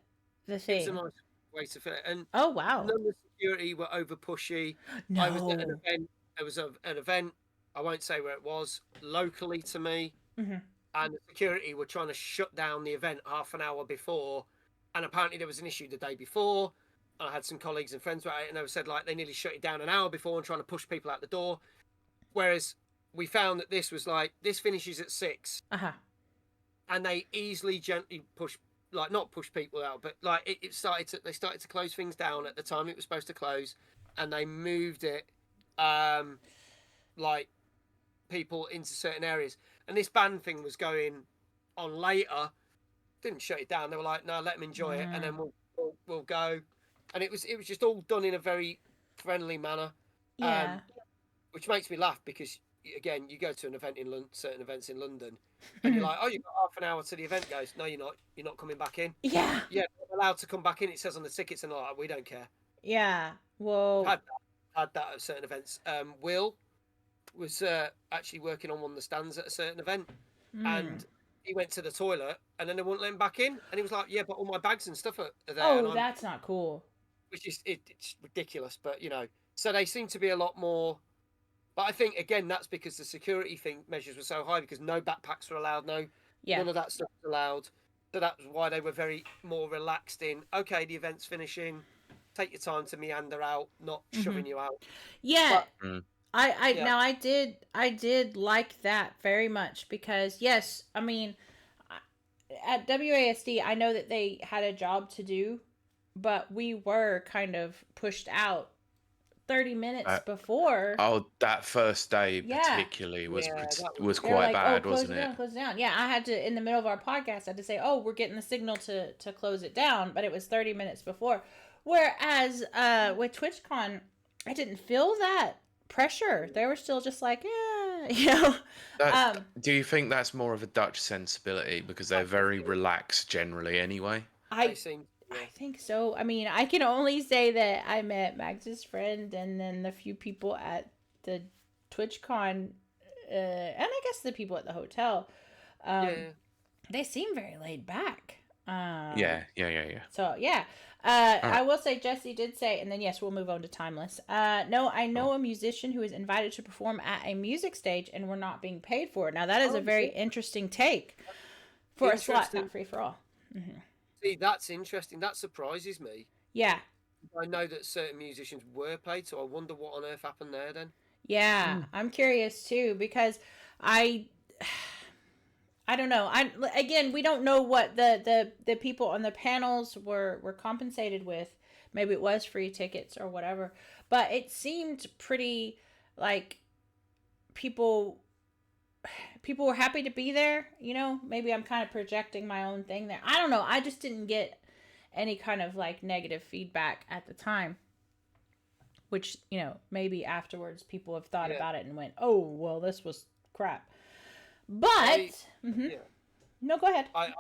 [SPEAKER 2] thing.
[SPEAKER 1] It's a nice way to fit it. And
[SPEAKER 2] oh, wow.
[SPEAKER 1] None of the security were over pushy.
[SPEAKER 2] No.
[SPEAKER 1] I was at an event. There was an event, I won't say where it was, locally to me.
[SPEAKER 2] Mm-hmm.
[SPEAKER 1] And the security were trying to shut down the event half an hour before. And apparently there was an issue the day before. I had some colleagues and friends about it, and they said like they nearly shut it down an hour before and trying to push people out the door. Whereas we found that this was like, this finishes at 6.
[SPEAKER 2] Uh-huh.
[SPEAKER 1] And they easily, gently push, like not push people out, but like they started to close things down at the time it was supposed to close, and they moved it, like people into certain areas. And this band thing was going on later. Didn't shut it down. They were like, no, let them enjoy it, and then we'll go. And it was just all done in a very friendly manner.
[SPEAKER 2] Yeah.
[SPEAKER 1] Which makes me laugh because again, you go to an event in certain events in London, and you're like, oh, you've got half an hour to the event goes. No, you're not. You're not coming back in.
[SPEAKER 2] Yeah.
[SPEAKER 1] Yeah, you're allowed to come back in. It says on the tickets, and like, we don't care.
[SPEAKER 2] Yeah. Well,
[SPEAKER 1] had that at certain events. Will was actually working on one of the stands at a certain event, and he went to the toilet, and then they wouldn't let him back in, and he was like, "Yeah, but all my bags and stuff are there."
[SPEAKER 2] Oh, that's not cool.
[SPEAKER 1] Which is it's ridiculous, but so they seem to be a lot more. But I think again that's because the security measures were so high because no backpacks were allowed, none of that stuff was allowed. So that's why they were very more relaxed in. Okay, the event's finishing. Take your time to meander out, not shoving you out.
[SPEAKER 2] Yeah.
[SPEAKER 1] But,
[SPEAKER 2] Now I did like that very much because yes, I mean at WASD I know that they had a job to do, but we were kind of pushed out 30 minutes before.
[SPEAKER 3] Oh, that first day particularly was quite bad, wasn't it?
[SPEAKER 2] Close it down. Yeah, I had to, in the middle of our podcast, I had to say, oh, we're getting the signal to close it down, but it was 30 minutes before. Whereas with TwitchCon, I didn't feel that pressure. They were still just like,
[SPEAKER 3] do you think that's more of a Dutch sensibility because they're very relaxed generally anyway?
[SPEAKER 2] I think so. I mean, I can only say that I met Max's friend and then the few people at the TwitchCon, and I guess the people at the hotel. They seem very laid back.
[SPEAKER 3] Yeah.
[SPEAKER 2] So, yeah. I will say Jesse did say, and then yes, we'll move on to Timeless. No, I know a musician who is invited to perform at a music stage and we're not being paid for it. Now, that is a very interesting take for a slot, not free for all. Mm-hmm.
[SPEAKER 1] See, that's interesting. That surprises me.
[SPEAKER 2] Yeah.
[SPEAKER 1] I know that certain musicians were paid, so I wonder what on earth happened there then.
[SPEAKER 2] Yeah, I'm curious too because I don't know. Again, we don't know what the people on the panels were compensated with. Maybe it was free tickets or whatever, but it seemed pretty like people were happy to be there, maybe I'm kind of projecting my own thing there. I don't know. I just didn't get any kind of like negative feedback at the time, which, maybe afterwards people have thought about it and went, oh, well, this was crap. But no, go ahead.
[SPEAKER 1] I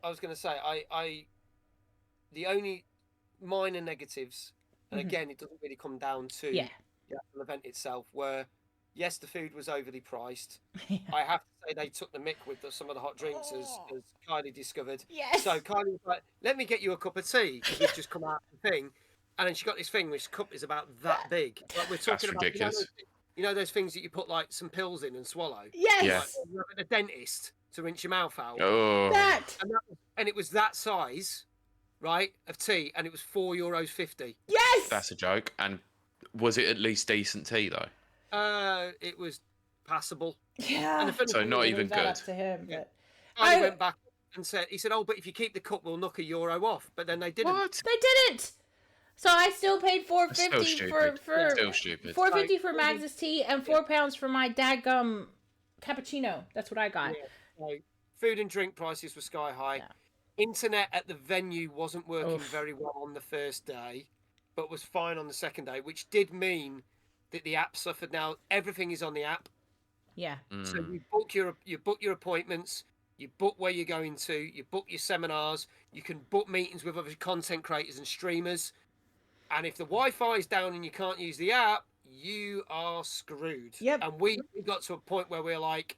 [SPEAKER 1] was going to say, the only minor negatives, and again, it doesn't really come down to the actual event itself, were yes, the food was overly priced. I have to say they took the mick with some of the hot drinks, as Kylie discovered.
[SPEAKER 2] Yes.
[SPEAKER 1] So Kylie was like, let me get you a cup of tea, because we've just come out of the thing. And then she got this thing, which cup is about that big. Like we're talking about,
[SPEAKER 3] ridiculous.
[SPEAKER 1] Those things that you put like some pills in and swallow?
[SPEAKER 2] Yes.
[SPEAKER 3] Yeah.
[SPEAKER 1] Like, you have at the dentist to rinse your mouth out.
[SPEAKER 3] Oh.
[SPEAKER 1] And it was that size, right, of tea, and it was €4.50.
[SPEAKER 2] Yes.
[SPEAKER 3] That's a joke. And was it at least decent tea, though?
[SPEAKER 1] It was passable.
[SPEAKER 2] Yeah.
[SPEAKER 3] So not even good.
[SPEAKER 2] Up to him, but
[SPEAKER 1] I went back and he said, oh, but if you keep the cup, we'll knock €1 off. But then they didn't.
[SPEAKER 3] What?
[SPEAKER 2] They didn't. So I still paid $4.50 for
[SPEAKER 3] still stupid.
[SPEAKER 2] $4.50 for Mags's tea and £4 for my dadgum cappuccino. That's what I got.
[SPEAKER 1] Yeah. So food and drink prices were sky high.
[SPEAKER 2] Yeah.
[SPEAKER 1] Internet at the venue wasn't working very well on the first day, but was fine on the second day, which did mean that the app suffered. Now everything is on the app.
[SPEAKER 2] Yeah.
[SPEAKER 1] So you book your appointments, you book where you're going to, you book your seminars, you can book meetings with other content creators and streamers. And if the Wi-Fi is down and you can't use the app, you are screwed.
[SPEAKER 2] Yep.
[SPEAKER 1] And we got to a point where we're like,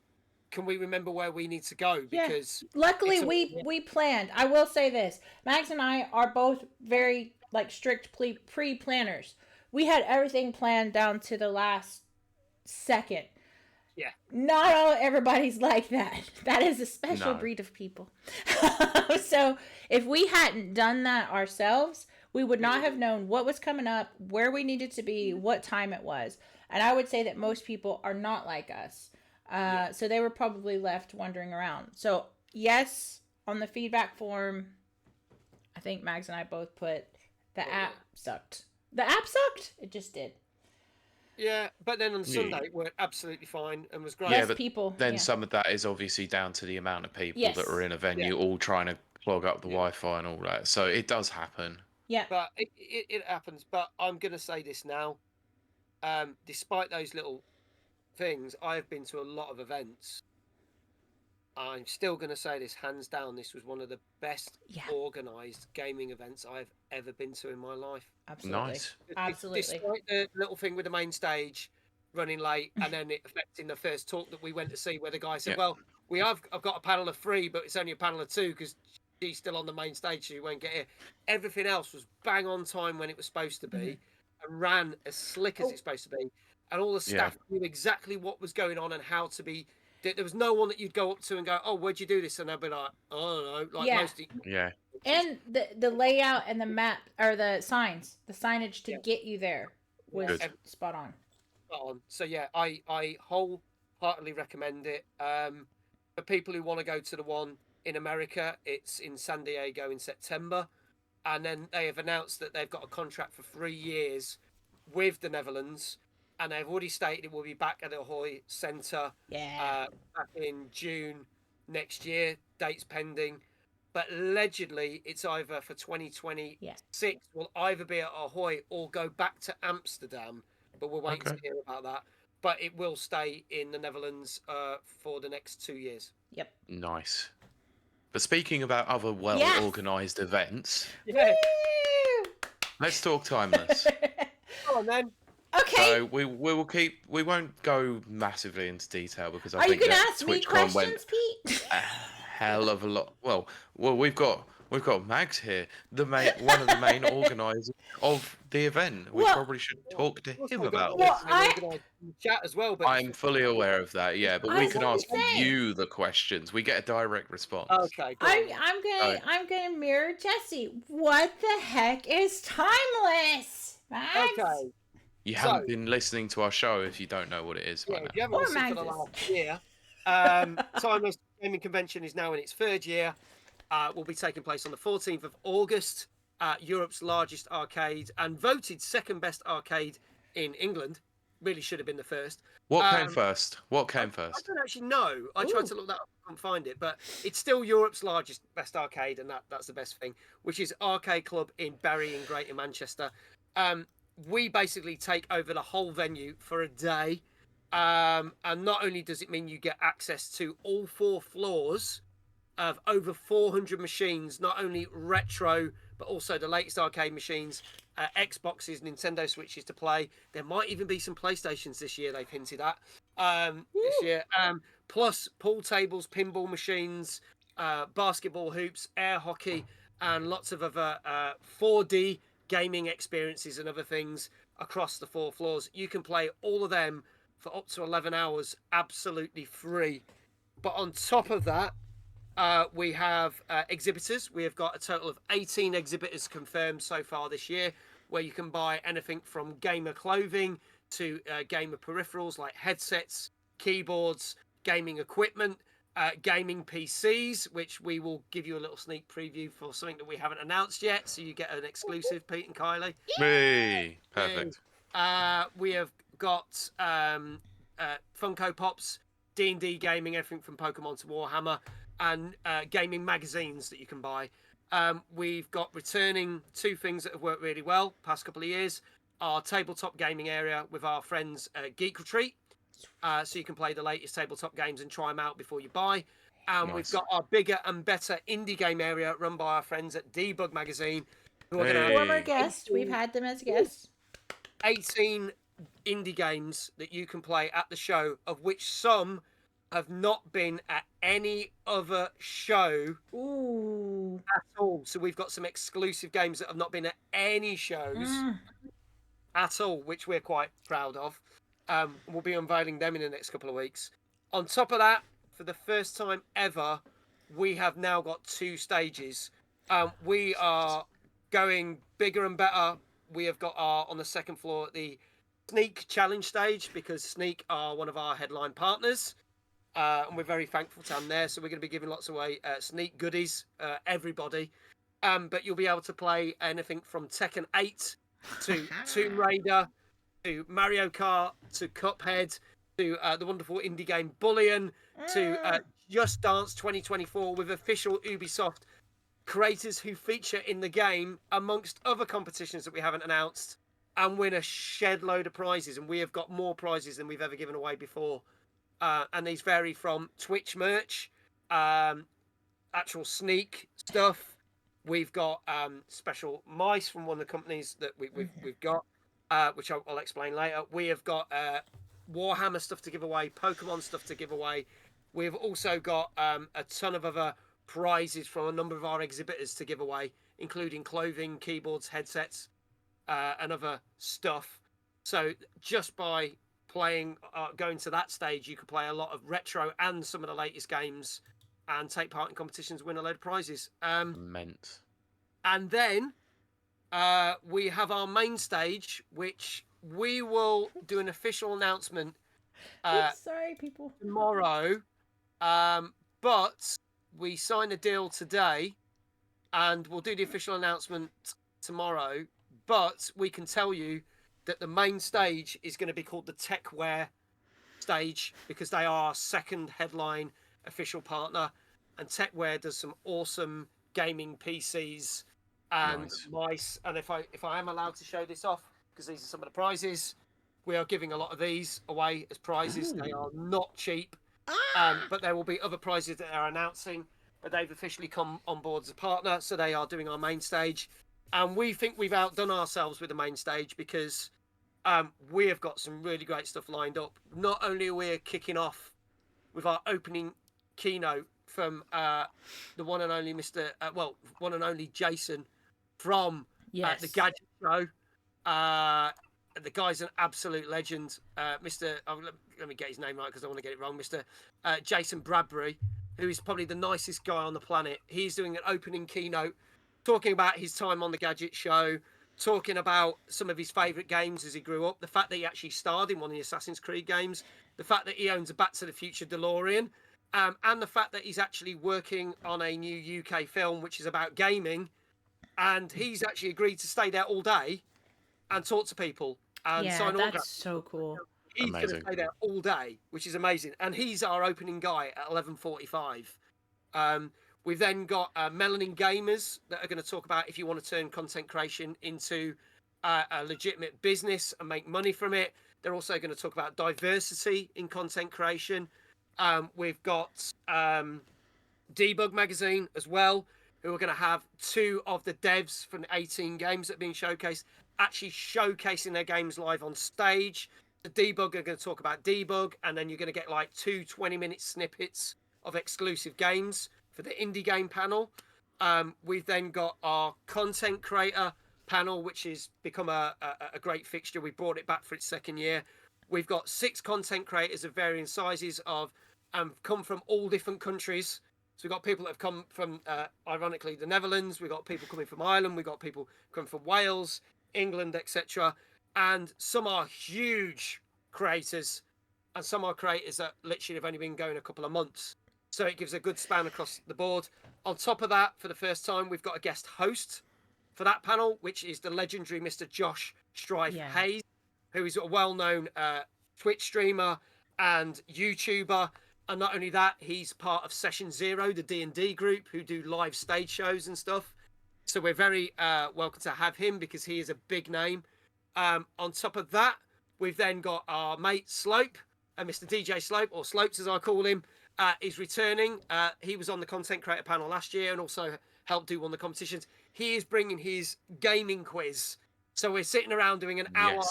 [SPEAKER 1] can we remember where we need to go? Because
[SPEAKER 2] luckily we planned. I will say this: Max and I are both very like strict pre-planners. We had everything planned down to the last second.
[SPEAKER 1] Yeah.
[SPEAKER 2] Not everybody's like that. That is a special breed of people. So if we hadn't done that ourselves, we would not have known what was coming up, where we needed to be, what time it was. And I would say that most people are not like us. So they were probably left wandering around. So yes, on the feedback form, I think Max and I both put the app sucked. The app sucked? It just did.
[SPEAKER 1] Yeah, but then on Sunday it worked absolutely fine and was great.
[SPEAKER 3] Yeah, but
[SPEAKER 2] people.
[SPEAKER 3] Then some of that is obviously down to the amount of people that are in a venue all trying to clog up the Wi-Fi and all that. So it does happen.
[SPEAKER 2] Yeah.
[SPEAKER 1] But it happens. But I'm going to say this now. Despite those little things, I have been to a lot of events. I'm still going to say this, hands down, this was one of the best organised gaming events I've ever been to in my life.
[SPEAKER 2] Absolutely.
[SPEAKER 3] Nice.
[SPEAKER 2] Absolutely.
[SPEAKER 1] Despite the little thing with the main stage running late and then it affecting the first talk that we went to see where the guy said, well, I've got a panel of 3, but it's only a panel of 2 because she's still on the main stage, so you won't get here. Everything else was bang on time when it was supposed to be and ran as slick as it's supposed to be. And all the staff knew exactly what was going on and how to be. There was no one that you'd go up to and go, oh, where'd you do this? And they'd be like, oh, I don't know. Like most
[SPEAKER 2] And the layout and the map, or the signage to get you there was spot on.
[SPEAKER 1] Spot on. So, yeah, I wholeheartedly recommend it. For people who want to go to the one in America, it's in San Diego in September. And then they have announced that they've got a contract for 3 years with the Netherlands. And they've already stated it will be back at the Ahoy Centre back in June next year. Dates pending. But allegedly, it's either for 2026 will either be at Ahoy or go back to Amsterdam. But we're waiting to hear about that. But it will stay in the Netherlands for the next 2 years.
[SPEAKER 2] Yep.
[SPEAKER 3] Nice. But speaking about other well-organised events, let's talk Timeless.
[SPEAKER 1] Go on then.
[SPEAKER 2] Okay.
[SPEAKER 3] So we won't go massively into detail because I think
[SPEAKER 2] you gonna
[SPEAKER 3] that
[SPEAKER 2] ask me
[SPEAKER 3] TwitchCon
[SPEAKER 2] questions,
[SPEAKER 3] went
[SPEAKER 2] Pete?
[SPEAKER 3] a hell of a lot. Well, we've got Mags here, one of the main organisers of the event. We probably should talk to him about it.
[SPEAKER 1] Chat as well, but
[SPEAKER 3] I'm fully aware of that. Yeah, but we can ask you the questions. We get a direct response.
[SPEAKER 1] Okay.
[SPEAKER 2] I'm gonna mirror Jesse. What the heck is Timeless, Max?
[SPEAKER 1] Okay.
[SPEAKER 3] You haven't been listening to our show if you don't know what it is.
[SPEAKER 1] Yeah, if you haven't listened for the last year, Timeless Gaming Convention is now in its 3rd year. Will be taking place on the 14th of August at Europe's largest arcade and voted 2nd best arcade in England. Really should have been the first.
[SPEAKER 3] What came first?
[SPEAKER 1] I don't actually know. I tried to look that up, I couldn't find it, but it's still Europe's largest best arcade, and that's the best thing, which is Arcade Club in Bury in Greater Manchester. We basically take over the whole venue for a day. And not only does it mean you get access to all 4 floors of over 400 machines, not only retro, but also the latest arcade machines, Xboxes, Nintendo Switches to play. There might even be some PlayStations this year, they've hinted at, this year. Plus pool tables, pinball machines, basketball hoops, air hockey, and lots of other 4D gaming experiences and other things across the 4 floors. You can play all of them for up to 11 hours absolutely free. But on top of that, we have exhibitors. We have got a total of 18 exhibitors confirmed so far this year, where you can buy anything from gamer clothing to gamer peripherals like headsets, keyboards, gaming equipment, gaming PCs, which we will give you a little sneak preview for something that we haven't announced yet, so you get an exclusive, Pete and Kiley.
[SPEAKER 3] Hey, perfect.
[SPEAKER 1] We have got Funko Pops, D&D gaming, everything from Pokemon to Warhammer, and gaming magazines that you can buy. We've got returning 2 things that have worked really well past couple of years. Our tabletop gaming area with our friends Geek Retreat, so you can play the latest tabletop games and try them out before you buy. And
[SPEAKER 3] Nice.
[SPEAKER 1] we've got our bigger and better indie game area run by our friends at Debug Magazine, who are going to
[SPEAKER 2] former guest. We've had them as guests.
[SPEAKER 1] 18 indie games that you can play at the show, of which some have not been at any other show at all. So we've got some exclusive games that have not been at any shows at all, which we're quite proud of. We'll be unveiling them in the next couple of weeks. On top of that, for the first time ever, we have now got 2 stages. We are going bigger and better. We have got on the second floor the Sneak Challenge stage, because Sneak are one of our headline partners. And we're very thankful to them there. So we're going to be giving lots away Sneak goodies, everybody. But you'll be able to play anything from Tekken 8 to Tomb Raider to Mario Kart to Cuphead to the wonderful indie game Bullion to Just Dance 2024 with official Ubisoft creators who feature in the game amongst other competitions that we haven't announced, and win a shed load of prizes. And we have got more prizes than we've ever given away before. And these vary from Twitch merch, actual Sneak stuff. We've got special mice from one of the companies that we've got, which I'll explain later. We have got Warhammer stuff to give away, Pokemon stuff to give away. We've also got a ton of other prizes from a number of our exhibitors to give away, including clothing, keyboards, headsets, and other stuff. So just by playing, going to that stage, you can play a lot of retro and some of the latest games and take part in competitions, win a load of prizes.
[SPEAKER 3] Meant.
[SPEAKER 1] And then we have our main stage, which we will do an official announcement
[SPEAKER 2] Sorry, people.
[SPEAKER 1] tomorrow. But we signed a deal today, and we'll do the official announcement tomorrow. But we can tell you that the main stage is going to be called the Techwear stage, because they are our second headline official partner, and Techwear does some awesome gaming PCs and mice. And if I am allowed to show this off, because these are some of the prizes, we are giving a lot of these away as prizes. They are not cheap, but there will be other prizes that they're announcing, but they've officially come on board as a partner, so they are doing our main stage. And we think we've outdone ourselves with the main stage, because we have got some really great stuff lined up. Not only are we kicking off with our opening keynote from the one and only one and only Jason from the Gadget Show. The guy's an absolute legend. Mr. Let me get his name right, because I want to get it wrong. Mr. Jason Bradbury, who is probably the nicest guy on the planet. He's doing an opening keynote, talking about his time on the Gadget Show, talking about some of his favourite games as he grew up, the fact that he actually starred in one of the Assassin's Creed games, the fact that he owns a Back to the Future DeLorean, and the fact that he's actually working on a new UK film which is about gaming, and he's actually agreed to stay there all day and talk to people and sign autographs.
[SPEAKER 2] That's so cool.
[SPEAKER 1] He's going to stay there all day, which is amazing. And he's our opening guy at 11:45. We've then got Melanin Gamers that are going to talk about if you want to turn content creation into a legitimate business and make money from it. They're also going to talk about diversity in content creation. We've got Debug Magazine as well, who are going to have 2 of the devs from the 18 games that are being showcased, actually showcasing their games live on stage. The Debug are going to talk about Debug, and then you're going to get like 2 20-minute snippets of exclusive games for the indie game panel. We've then got our content creator panel, which has become a great fixture. We brought it back for its second year. We've got 6 content creators of varying sizes come from all different countries. So we've got people that have come from, ironically, the Netherlands. We've got people coming from Ireland. We've got people coming from Wales, England, etc. And some are huge creators, and some are creators that literally have only been going a couple of months. So it gives a good span across the board. On top of that, for the first time, we've got a guest host for that panel, which is the legendary Mr. Josh Strife Hayes, who is a well-known Twitch streamer and YouTuber. And not only that, he's part of Session Zero, the D&D group, who do live stage shows and stuff. So we're very welcome to have him, because he is a big name. On top of that, we've then got our mate Slope, Mr. DJ Slope, or Slopes as I call him, is returning. He was on the content creator panel last year and also helped do one of the competitions. He is bringing his gaming quiz. So we're sitting around doing an hour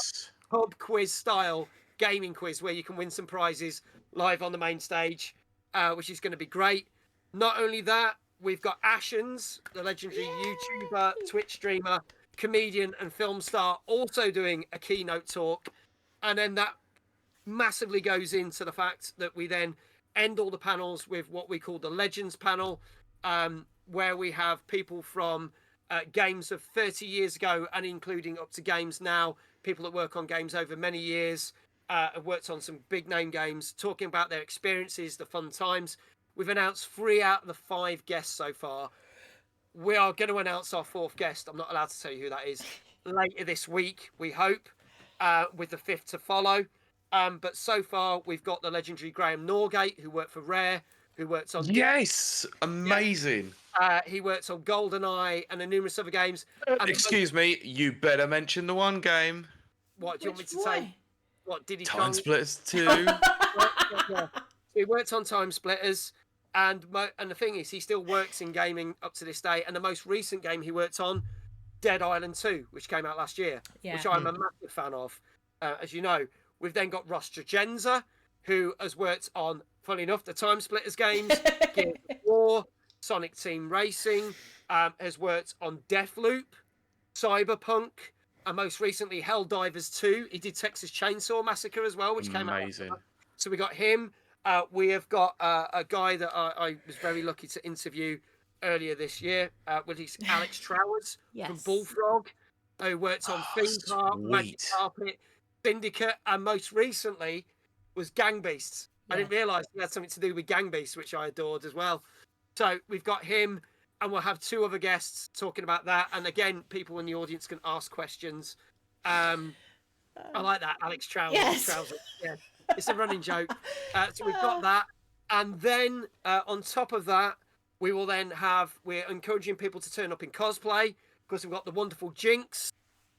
[SPEAKER 1] pub quiz style gaming quiz where you can win some prizes live on the main stage, which is going to be great. Not only that, we've got Ashens, the legendary YouTuber, Twitch streamer, comedian and film star, also doing a keynote talk. And then that massively goes into the fact that we then end all the panels with what we call the Legends panel, where we have people from games of 30 years ago and including up to games now, people that work on games over many years, have worked on some big name games, talking about their experiences, the fun times. We've announced 3 out of the 5 guests so far. We are going to announce our 4th guest. I'm not allowed to tell you who that is. Later this week, we hope, with the 5th to follow. But so far, we've got the legendary Graham Norgate, who worked for Rare, who worked on...
[SPEAKER 3] Yes! Amazing!
[SPEAKER 1] He worked on GoldenEye and numerous other games.
[SPEAKER 3] Excuse me, you better mention the one game.
[SPEAKER 1] What, do you want me to say? What, did he...
[SPEAKER 3] Time Splitters 2.
[SPEAKER 1] Yeah. He worked on Time Splitters. And the thing is, he still works in gaming up to this day. And the most recent game he worked on, Dead Island 2, which came out last year, which I'm a massive fan of, as you know. We've then got Ross Tregenza, who has worked on, funny enough, the Time Splitters games, Gears of War, Sonic Team Racing, has worked on Deathloop, Cyberpunk, and most recently Helldivers 2. He did Texas Chainsaw Massacre as well, which came out.
[SPEAKER 3] Amazing.
[SPEAKER 1] So we got him. We have got a guy that I was very lucky to interview earlier this year, with his Alex Trowers from Bullfrog, who worked on Theme Park, Magic Carpet, Syndicate, and most recently was Gang Beasts. I didn't realise he had something to do with Gang Beasts, which I adored as well. So we've got him, and we'll have 2 other guests talking about that. And again, people in the audience can ask questions. I like that, Alex Trousers.
[SPEAKER 2] Yes.
[SPEAKER 1] Yeah. It's a running joke. So we've got that. And then on top of that, we're encouraging people to turn up in cosplay, because we've got the wonderful Jinx,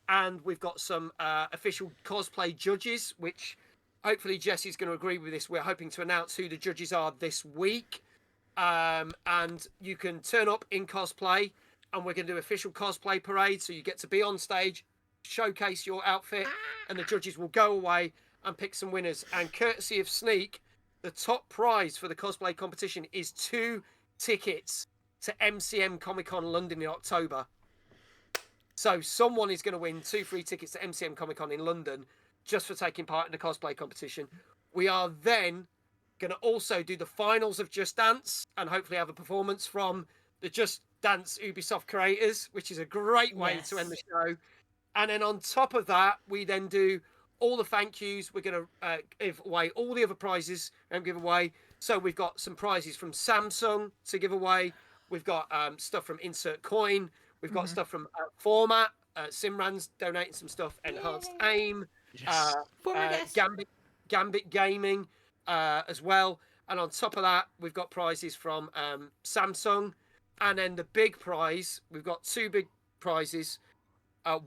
[SPEAKER 1] and we've got some official cosplay judges, which hopefully Jesse's going to agree with this. We're hoping to announce who the judges are this week. And you can turn up in cosplay, and we're going to do official cosplay parade. So you get to be on stage, showcase your outfit, and the judges will go away and pick some winners. And courtesy of Sneak, the top prize for the cosplay competition is 2 tickets to MCM Comic Con London in October. So someone is going to win 2 free tickets to MCM Comic Con in London just for taking part in the cosplay competition. We are then going to also do the finals of Just Dance and hopefully have a performance from the Just Dance Ubisoft creators, which is a great way to end the show. And then on top of that, we then do all the thank yous. We're going to give away all the other prizes and give away. So we've got some prizes from Samsung to give away. We've got stuff from Insert Coin. We've got stuff from Format. Simran's donating some stuff. Enhanced Aim. Gambit Gaming as well. And on top of that, we've got prizes from Samsung. And then the big prize, we've got 2 big prizes.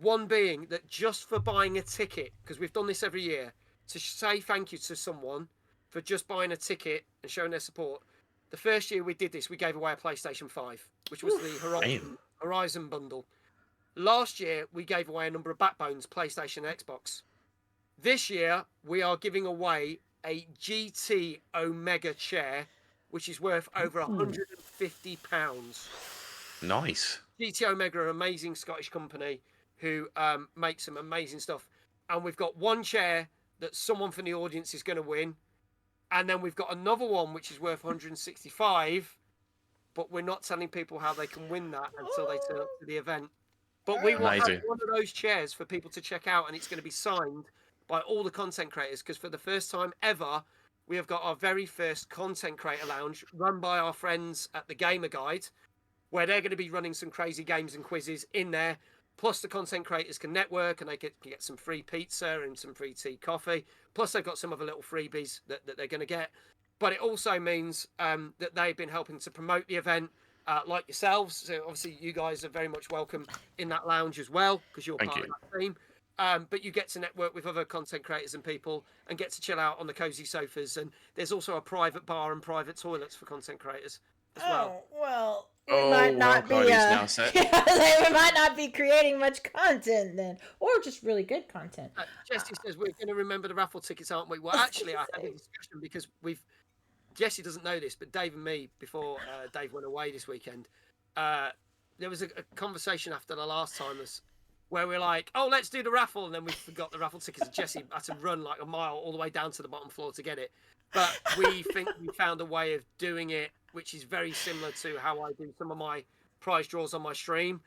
[SPEAKER 1] One being that just for buying a ticket, because we've done this every year, to say thank you to someone for just buying a ticket and showing their support. The first year we did this, we gave away a PlayStation 5, which was the Horizon bundle. Last year, we gave away a number of Backbones, PlayStation and Xbox. This year, we are giving away a GT Omega chair, which is worth over £150.
[SPEAKER 3] Nice.
[SPEAKER 1] GT Omega are an amazing Scottish company who make some amazing stuff. And we've got 1 chair that someone from the audience is going to win. And then we've got another one which is worth 165, but we're not telling people how they can win that until they turn up to the event. But we will have one of those chairs for people to check out, and it's going to be signed by all the content creators, because for the first time ever, we have got our very first content creator lounge run by our friends at the Gamer Guide, where they're going to be running some crazy games and quizzes in there. Plus, the content creators can network and they can get some free pizza and some free tea, coffee. Plus, they've got some other little freebies that they're going to get. But it also means that they've been helping to promote the event, like yourselves. So obviously, you guys are very much welcome in that lounge as well, because you're part of that team. But you get to network with other content creators and people and get to chill out on the cozy sofas. And there's also a private bar and private toilets for content creators as well.
[SPEAKER 2] Well, we
[SPEAKER 3] Oh,
[SPEAKER 2] might not be.
[SPEAKER 3] Kiley's now set.
[SPEAKER 2] We might not be creating much content then, or just really good content.
[SPEAKER 1] Jesse says we're going to remember the raffle tickets, aren't we? Well, actually, I had a discussion because Jesse doesn't know this, but Dave and me, before Dave went away this weekend, there was a conversation after the last time where we're like, oh, let's do the raffle. And then we forgot the raffle tickets. And Jesse had to run like a mile all the way down to the bottom floor to get it. But we think we found a way of doing it, which is very similar to how I do some of my prize draws on my stream.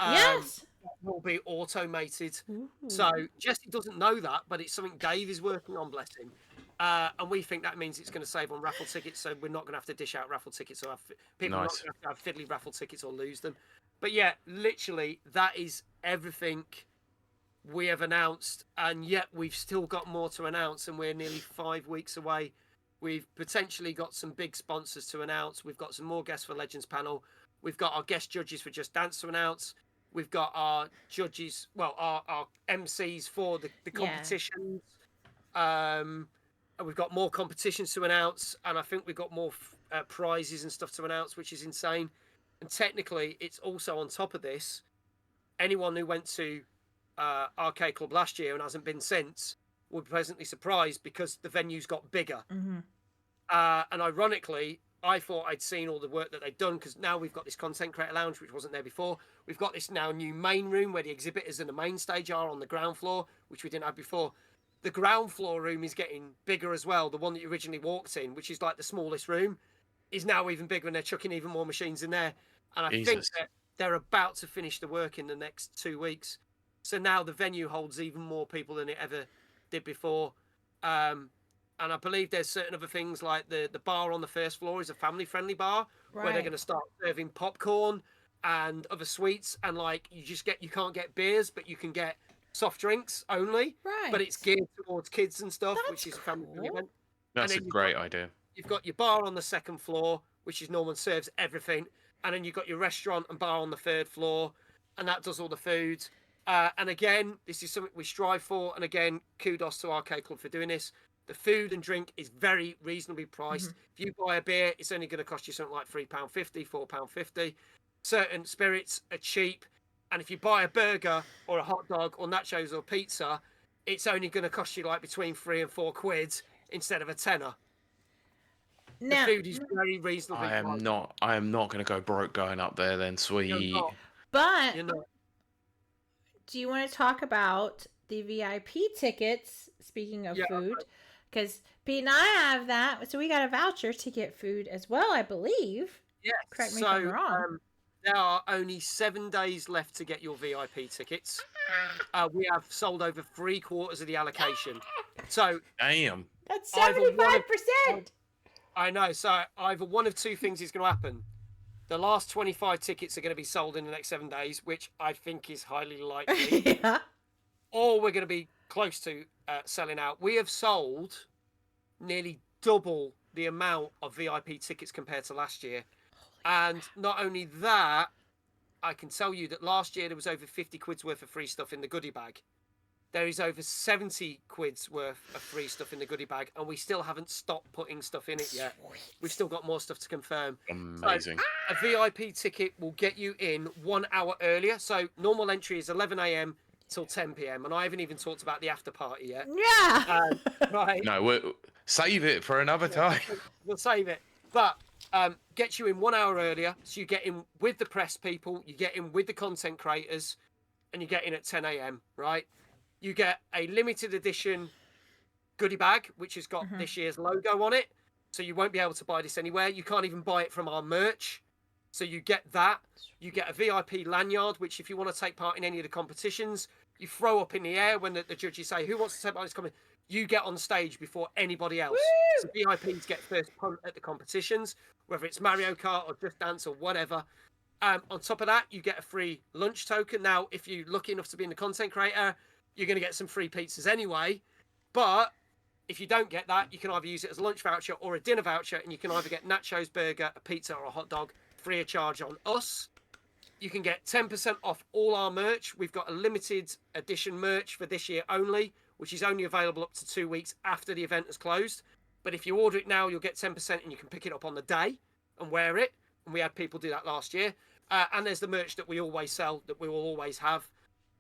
[SPEAKER 2] Yes.
[SPEAKER 1] Will be automated.
[SPEAKER 2] Ooh.
[SPEAKER 1] So Jesse doesn't know that, but it's something Dave is working on, bless him. And we think that means it's going to save on raffle tickets, so we're not going to have to dish out raffle tickets or people
[SPEAKER 3] Nice.
[SPEAKER 1] are not going to have fiddly raffle tickets or lose them. But yeah, literally, that is everything we have announced, and yet we've still got more to announce, and we're nearly 5 weeks away. We've potentially got some big sponsors to announce. We've got some more guests for Legends panel. We've got our guest judges for Just Dance to announce. We've got our judges, well, our MCs for the competitions. And we've got more competitions to announce, and I think we've got more prizes and stuff to announce, which is insane. And technically, it's also on top of this. Anyone who went to Arcade Club last year and hasn't been since will be pleasantly surprised because the venue's got bigger.
[SPEAKER 2] Mm-hmm.
[SPEAKER 1] And ironically, I thought I'd seen all the work that they'd done because now we've got this content creator lounge, which wasn't there before. We've got this now new main room where the exhibitors and the main stage are on the ground floor, which we didn't have before. The ground floor room is getting bigger as well. The one that you originally walked in, which is like the smallest room, is now even bigger, and they're chucking even more machines in there. And I think that they're about to finish the work in the next 2 weeks. So now the venue holds even more people than it ever did before. And I believe there's certain other things like the bar on the first floor is a family-friendly bar where they're going to start serving popcorn and other sweets. And like you can't get beers, but you can get soft drinks only.
[SPEAKER 2] Right.
[SPEAKER 1] But it's geared towards kids and stuff, which is a family-friendly event.
[SPEAKER 3] That's a great idea.
[SPEAKER 1] You've got your bar on the second floor, which is normal and serves everything. And then you've got your restaurant and bar on the third floor, and that does all the food. And again, this is something we strive for. And again, kudos to Arcade Club for doing this. The food and drink is very reasonably priced.
[SPEAKER 2] Mm-hmm.
[SPEAKER 1] If you buy a beer, it's only going to cost you something like £3.50, £4.50. Certain spirits are cheap. And if you buy a burger or a hot dog or nachos or pizza, it's only going to cost you like between £3 and £4 instead of a tenner.
[SPEAKER 2] Now,
[SPEAKER 1] the food is very reasonably priced.
[SPEAKER 3] I am not going to go broke going up there then, sweet.
[SPEAKER 2] but
[SPEAKER 1] You're not.
[SPEAKER 2] do you want to talk about the VIP tickets? Speaking of food, because Pete and I have that, so we got a voucher to get food as well, I believe.
[SPEAKER 1] Yes.
[SPEAKER 2] Correct me if I'm wrong.
[SPEAKER 1] There are only 7 days left to get your VIP tickets. We have sold over 3/4 of the allocation. So
[SPEAKER 3] Damn.
[SPEAKER 2] That's 75%.
[SPEAKER 1] I know. So either one of two things is going to happen. The last 25 tickets are going to be sold in the next 7 days, which I think is highly likely.
[SPEAKER 2] Yeah.
[SPEAKER 1] Or we're going to be close to selling out. We have sold nearly double the amount of VIP tickets compared to last year. And not only that, I can tell you that last year there was over 50 quid's worth of free stuff in the goodie bag. There is over 70 quid's worth of free stuff in the goodie bag, and we still haven't stopped putting stuff in it yet. We've still got more stuff to confirm.
[SPEAKER 3] Amazing.
[SPEAKER 1] So, a VIP ticket will get you in 1 hour earlier. So normal entry is 11 a.m. till 10 p.m. And I haven't even talked about the after party yet.
[SPEAKER 2] Yeah.
[SPEAKER 1] Right.
[SPEAKER 3] No, save it for another time.
[SPEAKER 1] We'll save it. But get you in 1 hour earlier. So you get in with the press people, you get in with the content creators, and you get in at 10 a.m., right? You get a limited edition goodie bag, which has got this year's logo on it. So you won't be able to buy this anywhere. You can't even buy it from our merch. So you get that. You get a VIP lanyard, which if you want to take part in any of the competitions, you throw up in the air when the judges say, who wants to take part in this competition? You get on stage before anybody else. So VIPs get first punt at the competitions, whether it's Mario Kart or Just Dance or whatever. On top of that, you get a free lunch token. Now, if you're lucky enough to be in the content creator, you're going to get some free pizzas anyway. But if you don't get that, you can either use it as a lunch voucher or a dinner voucher, and you can either get nachos, burger, a pizza, or a hot dog free of charge on us. You can get 10% off all our merch. We've got a limited edition merch for this year only, which is only available up to 2 weeks after the event has closed. But if you order it now, you'll get 10% and you can pick it up on the day and wear it. And we had people do that last year. And there's the merch that we always sell, that we will always have.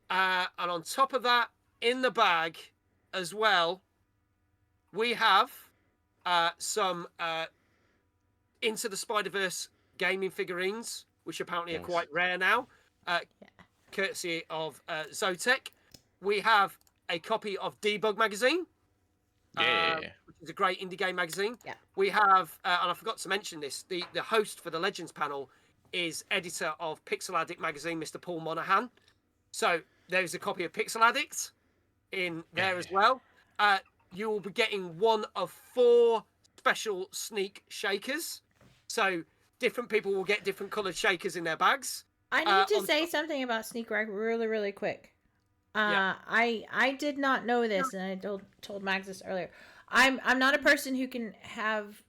[SPEAKER 1] And on top of that, in the bag as well, we have some Into the Spider-Verse gaming figurines, which apparently are quite rare now, courtesy of Zotek. We have a copy of Debug magazine, which is a great indie game magazine.
[SPEAKER 2] Yeah.
[SPEAKER 1] We have, and I forgot to mention this, the host for the Legends panel is editor of Pixel Addict magazine, Mr. Paul Monahan. So there's a copy of Pixel Addict in there as well. You will be getting one of 4 special sneak shakers. So different people will get different coloured shakers in their bags.
[SPEAKER 2] I need to say something about Sneak Rack really, really quick. I did not know this, and I told Max this earlier. I'm not a person who can have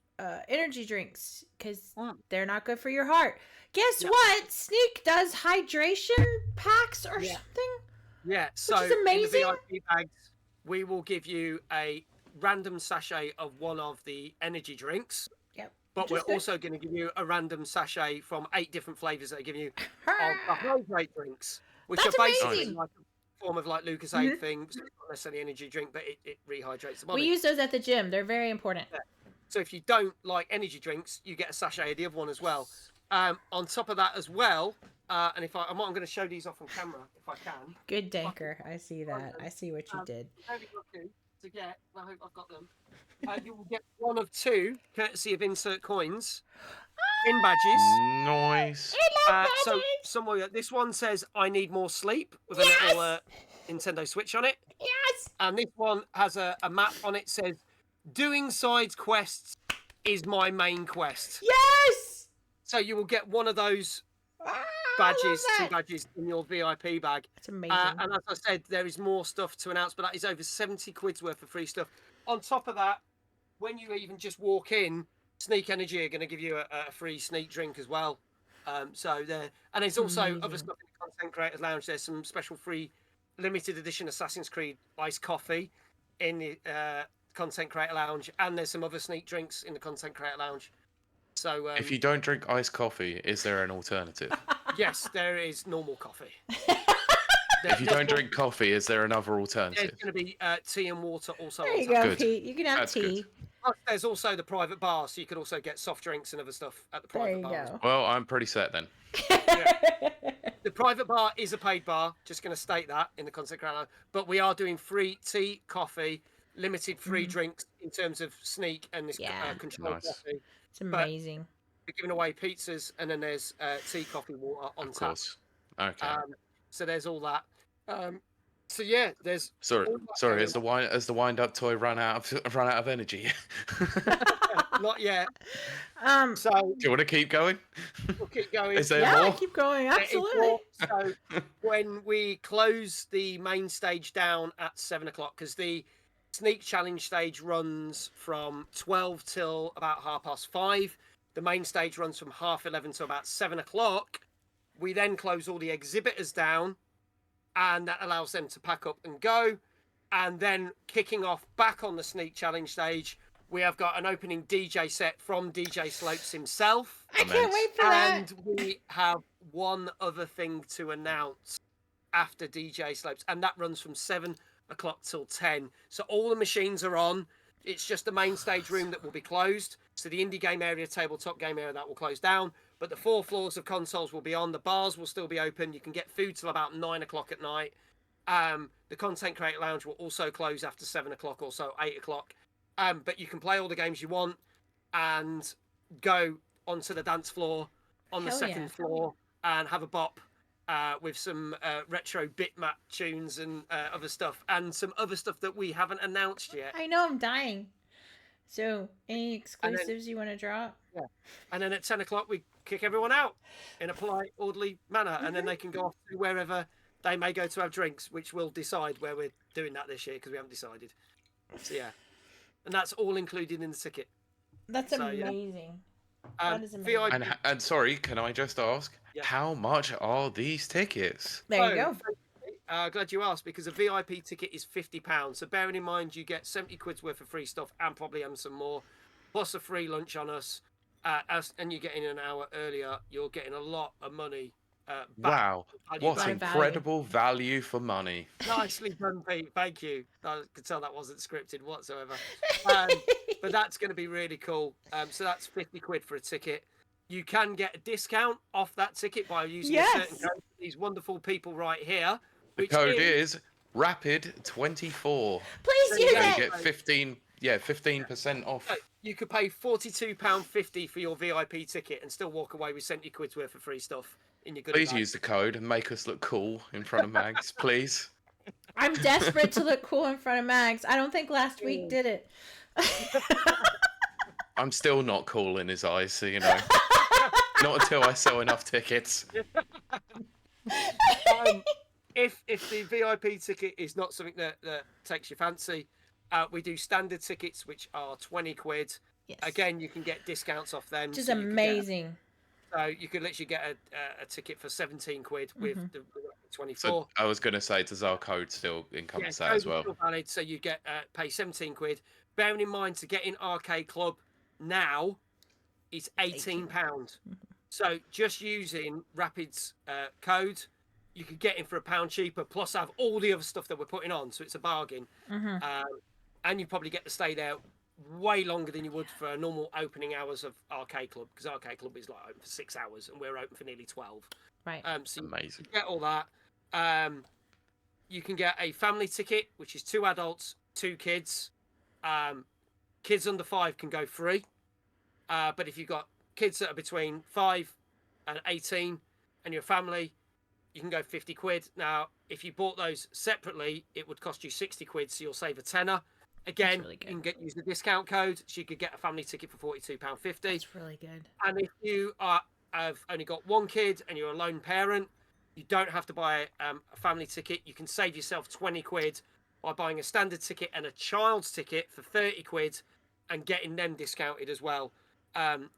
[SPEAKER 2] energy drinks because they're not good for your heart. Guess what? Sneak does hydration packs or something.
[SPEAKER 1] Yeah, so
[SPEAKER 2] which is amazing.
[SPEAKER 1] In the VIP bags, we will give you a random sachet of one of the energy drinks.
[SPEAKER 2] Yep.
[SPEAKER 1] But we're also going to give you a random sachet from 8 different flavours that are giving you of the hydrate drinks, which are basically like a form of like Lucasade thing. So it's not necessarily energy drink, but it rehydrates the body.
[SPEAKER 2] We use those at the gym. They're very important.
[SPEAKER 1] Yeah. So if you don't like energy drinks, you get a sachet of the other one as well. On top of that as well, and if I'm going to show these off on camera if I can.
[SPEAKER 2] Good Danker. I see that. I see what you did.
[SPEAKER 1] To get, I hope I've got them. You will get one of 2, courtesy of Insert Coins, in badges.
[SPEAKER 3] Nice.
[SPEAKER 1] So somewhere, this one says "I need more sleep" with a little Nintendo Switch on it.
[SPEAKER 2] Yes.
[SPEAKER 1] And this one has a map on it says "Doing side quests is my main quest."
[SPEAKER 2] Yes.
[SPEAKER 1] So you will get one of those badges, 2 badges in your VIP bag.
[SPEAKER 2] That's amazing.
[SPEAKER 1] And as I said, there is more stuff to announce, but that is over 70 quid's worth of free stuff. On top of that, when you even just walk in, Sneak Energy are going to give you a free Sneak drink as well. So there, and there's also other stuff in the Content Creators Lounge. There's some special free limited edition Assassin's Creed iced coffee in the Content Creator Lounge, and there's some other Sneak drinks in the Content Creator Lounge. So
[SPEAKER 3] if you don't drink iced coffee, is there an alternative?
[SPEAKER 1] Yes, there is normal coffee.
[SPEAKER 3] If you don't drink coffee, is there another alternative?
[SPEAKER 1] There's going to be tea and water also.
[SPEAKER 2] There you go, Pete. You can have tea.
[SPEAKER 1] Plus, there's also the private bar, so you could also get soft drinks and other stuff at the private bar.
[SPEAKER 2] Go.
[SPEAKER 3] Well, I'm pretty set then.
[SPEAKER 1] The private bar is a paid bar. Just going to state that in the Content Creator Lounge. But we are doing free tea, coffee, limited free drinks in terms of Sneak and this controlled coffee.
[SPEAKER 2] It's amazing.
[SPEAKER 1] We're giving away pizzas, and then there's tea, coffee, water on tap.
[SPEAKER 3] Okay.
[SPEAKER 1] So there's all that. So yeah, there's.
[SPEAKER 3] Sorry. Has the wind up toy run out of energy?
[SPEAKER 1] Not yet. So
[SPEAKER 3] do you want to keep going?
[SPEAKER 1] We'll keep going.
[SPEAKER 3] Is there more?
[SPEAKER 2] Keep going. Absolutely.
[SPEAKER 1] So when we close the main stage down at 7:00, because the Sneak Challenge stage runs from 12 till about 5:30. The main stage runs from 11:30 to about 7:00. We then close all the exhibitors down, and that allows them to pack up and go. And then kicking off back on the Sneak Challenge stage, we have got an opening DJ set from DJ Slopes himself.
[SPEAKER 2] I can't wait for that.
[SPEAKER 1] And we have one other thing to announce after DJ Slopes, and that runs from 7:00 till 10. So all the machines are on. It's just the main stage room that will be closed. So the indie game area, tabletop game area, that will close down. But the 4 floors of consoles will be on. The bars will still be open. You can get food till about 9:00 at night. The Content Creator Lounge will also close after 7:00 or so, 8:00. But you can play all the games you want and go onto the dance floor on the second floor and have a bop with some retro bitmap tunes and other stuff, and some other stuff that we haven't announced yet.
[SPEAKER 2] I know, I'm dying. So, any exclusives you want to drop?
[SPEAKER 1] Yeah. And then at 10:00, we kick everyone out in a polite, orderly manner, and then they can go off to wherever they may go to have drinks, which we'll decide where we're doing that this year because we haven't decided. So, yeah. And that's all included in the ticket.
[SPEAKER 2] That's amazing. That is amazing.
[SPEAKER 1] VIP.
[SPEAKER 3] And sorry, can I just ask,
[SPEAKER 1] Yeah.
[SPEAKER 3] how much are these tickets?
[SPEAKER 2] There you go.
[SPEAKER 1] Glad you asked, because a VIP ticket is £50. So bearing in mind, you get 70 quid's worth of free stuff and probably some more, plus a free lunch on us. And you're getting an hour earlier. You're getting a lot of money.
[SPEAKER 3] Wow, what
[SPEAKER 2] back.
[SPEAKER 3] incredible value for money.
[SPEAKER 1] Nicely done, Pete. Thank you. I could tell that wasn't scripted whatsoever. But that's going to be really cool. So that's 50 quid for a ticket. You can get a discount off that ticket by using a certain code. These wonderful people right here.
[SPEAKER 3] The code is RAPID24.
[SPEAKER 2] Please use it.
[SPEAKER 3] You get 15% off.
[SPEAKER 1] You could pay £42.50 for your VIP ticket and still walk away with 70 quid's worth of free stuff in your goodie
[SPEAKER 3] Please
[SPEAKER 1] bag.
[SPEAKER 3] use the code and make us look cool in front of Mags, please.
[SPEAKER 2] I'm desperate to look cool in front of Mags. I don't think last week did it.
[SPEAKER 3] I'm still not cool in his eyes, so you know. Not until I sell enough tickets.
[SPEAKER 1] If the VIP ticket is not something that takes your fancy, we do standard tickets, which are 20 quid.
[SPEAKER 2] Yes.
[SPEAKER 1] Again, you can get discounts off them.
[SPEAKER 2] Which is amazing.
[SPEAKER 1] So you could literally get a ticket for 17 quid with the 24.
[SPEAKER 3] So I was going to say, does our code still encompass that as well?
[SPEAKER 1] Still valid, so you get pay 17 quid. Bearing in mind, to get in Arcade Club now is £18. So just using Rapid's code, you could get in for £1 cheaper, plus have all the other stuff that we're putting on. So it's a bargain. And you probably get to stay there way longer than you would for normal opening hours of Arcade Club, because Arcade Club is like open for 6 hours and we're open for nearly 12.
[SPEAKER 2] Right.
[SPEAKER 1] So
[SPEAKER 3] amazing.
[SPEAKER 1] You get all that. You can get a family ticket, which is 2 adults, 2 kids. Kids under 5 can go free. But if you've got kids that are between 5 and 18 and you're a family, you can go 50 quid. Now, if you bought those separately, it would cost you 60 quid, so you'll save a tenner. Again, really you can use the discount code, so you could get a family ticket for £42.50.
[SPEAKER 2] That's really good.
[SPEAKER 1] And if you have only got 1 kid and you're a lone parent, you don't have to buy a family ticket. You can save yourself 20 quid by buying a standard ticket and a child's ticket for 30 quid and getting them discounted as well.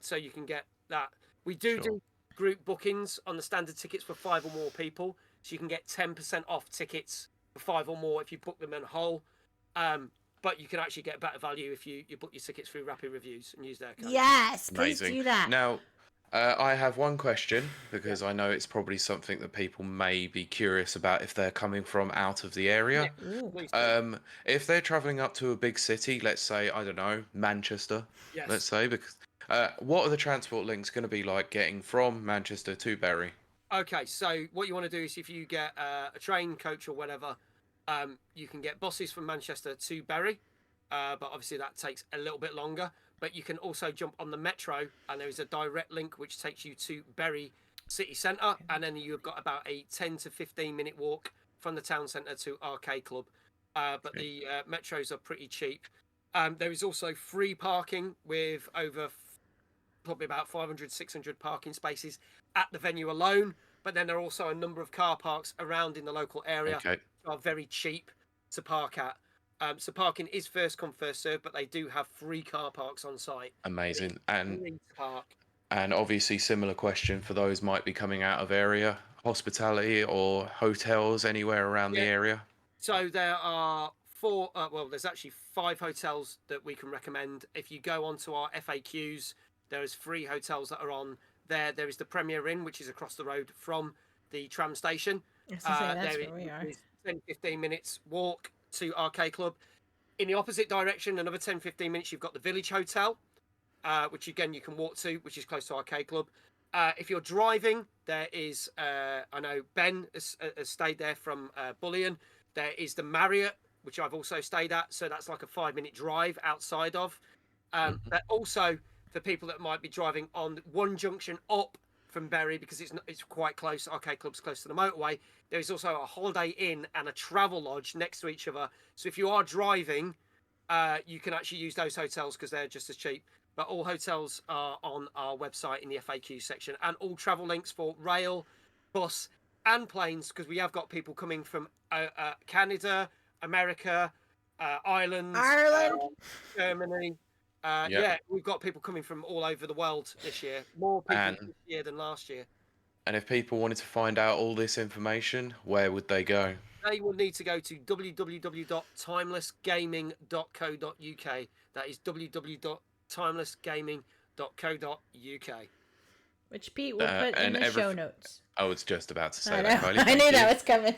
[SPEAKER 1] So you can get that. We do group bookings on the standard tickets for 5 or more people, so you can get 10% off tickets for 5 or more if you book them in whole. But you can actually get better value if you book your tickets through Rapid Reviews and use their code.
[SPEAKER 2] Yes, please do that.
[SPEAKER 3] Now, I have one question, because I know it's probably something that people may be curious about if they're coming from out of the area. If they're travelling up to a big city, let's say, I don't know, Manchester, let's say, because what are the transport links going to be like getting from Manchester to Bury?
[SPEAKER 1] Okay, so what you want to do is if you get a train, coach or whatever, you can get buses from Manchester to Bury, but obviously that takes a little bit longer. But you can also jump on the metro, and there is a direct link which takes you to Bury city centre, and then you've got about a 10 to 15 minute walk from the town centre to Arcade Club. But the metros are pretty cheap. There is also free parking with over probably about 500, 600 parking spaces at the venue alone. But then there are also a number of car parks around in the local area that are very cheap to park at. So parking is first come, first served, but they do have free car parks on site.
[SPEAKER 3] Amazing. And obviously similar question for those might be coming out of area, hospitality or hotels anywhere around the area? So
[SPEAKER 1] there are there's actually 5 hotels that we can recommend. If you go onto our FAQs, there is 3 hotels that are on there. There is the Premier Inn, which is across the road from the tram station.
[SPEAKER 2] That's where we are.
[SPEAKER 1] 10-15 minutes walk to Arcade Club. In the opposite direction, another 10-15 minutes, you've got the Village Hotel, which again you can walk to, which is close to Arcade Club. If you're driving, there is I know Ben has stayed there from Bullion. There is the Marriott, which I've also stayed at, so that's like a 5-minute drive outside of. But also for people that might be driving on one junction up from Bury, because it's quite close. Arcade Club's close to the motorway. There is also a Holiday Inn and a Travel Lodge next to each other. So if you are driving, you can actually use those hotels because they're just as cheap. But all hotels are on our website in the FAQ section, and all travel links for rail, bus, and planes, because we have got people coming from Canada, America, Ireland, Germany. Yeah, we've got people coming from all over the world this year. More people this year than last year.
[SPEAKER 3] And if people wanted to find out all this information, where would they go?
[SPEAKER 1] They will need to go to www.timelessgaming.co.uk. That is www.timelessgaming.co.uk.
[SPEAKER 2] Which Pete will put in the show notes.
[SPEAKER 3] I was just about to say
[SPEAKER 2] I
[SPEAKER 3] that,
[SPEAKER 2] know.
[SPEAKER 3] Kylie.
[SPEAKER 2] I knew that was coming.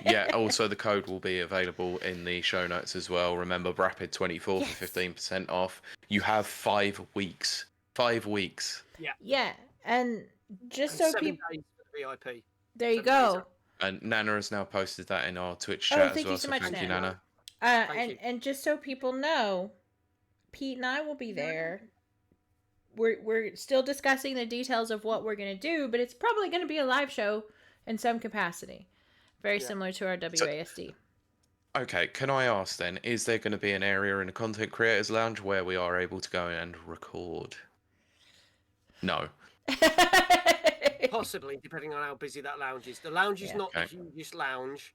[SPEAKER 3] Yeah, also the code will be available in the show notes as well. Remember, Rapid24 for 15% off. You have 5 weeks. 5 weeks.
[SPEAKER 1] Yeah.
[SPEAKER 2] Yeah, and just so
[SPEAKER 1] 7
[SPEAKER 2] people...
[SPEAKER 1] days for the VIP.
[SPEAKER 2] There you go.
[SPEAKER 3] And Nana has now posted that in our Twitch chat as well.
[SPEAKER 2] So much,
[SPEAKER 3] thank you, Nana.
[SPEAKER 2] And just so people know, Pete and I will be there. We're still discussing the details of what we're going to do, but it's probably going to be a live show in some capacity. Very similar to our WASD.
[SPEAKER 3] Okay, can I ask then, is there going to be an area in the Content Creators Lounge where we are able to go and record? No.
[SPEAKER 1] Possibly, depending on how busy that lounge is. The lounge is not the hugest lounge.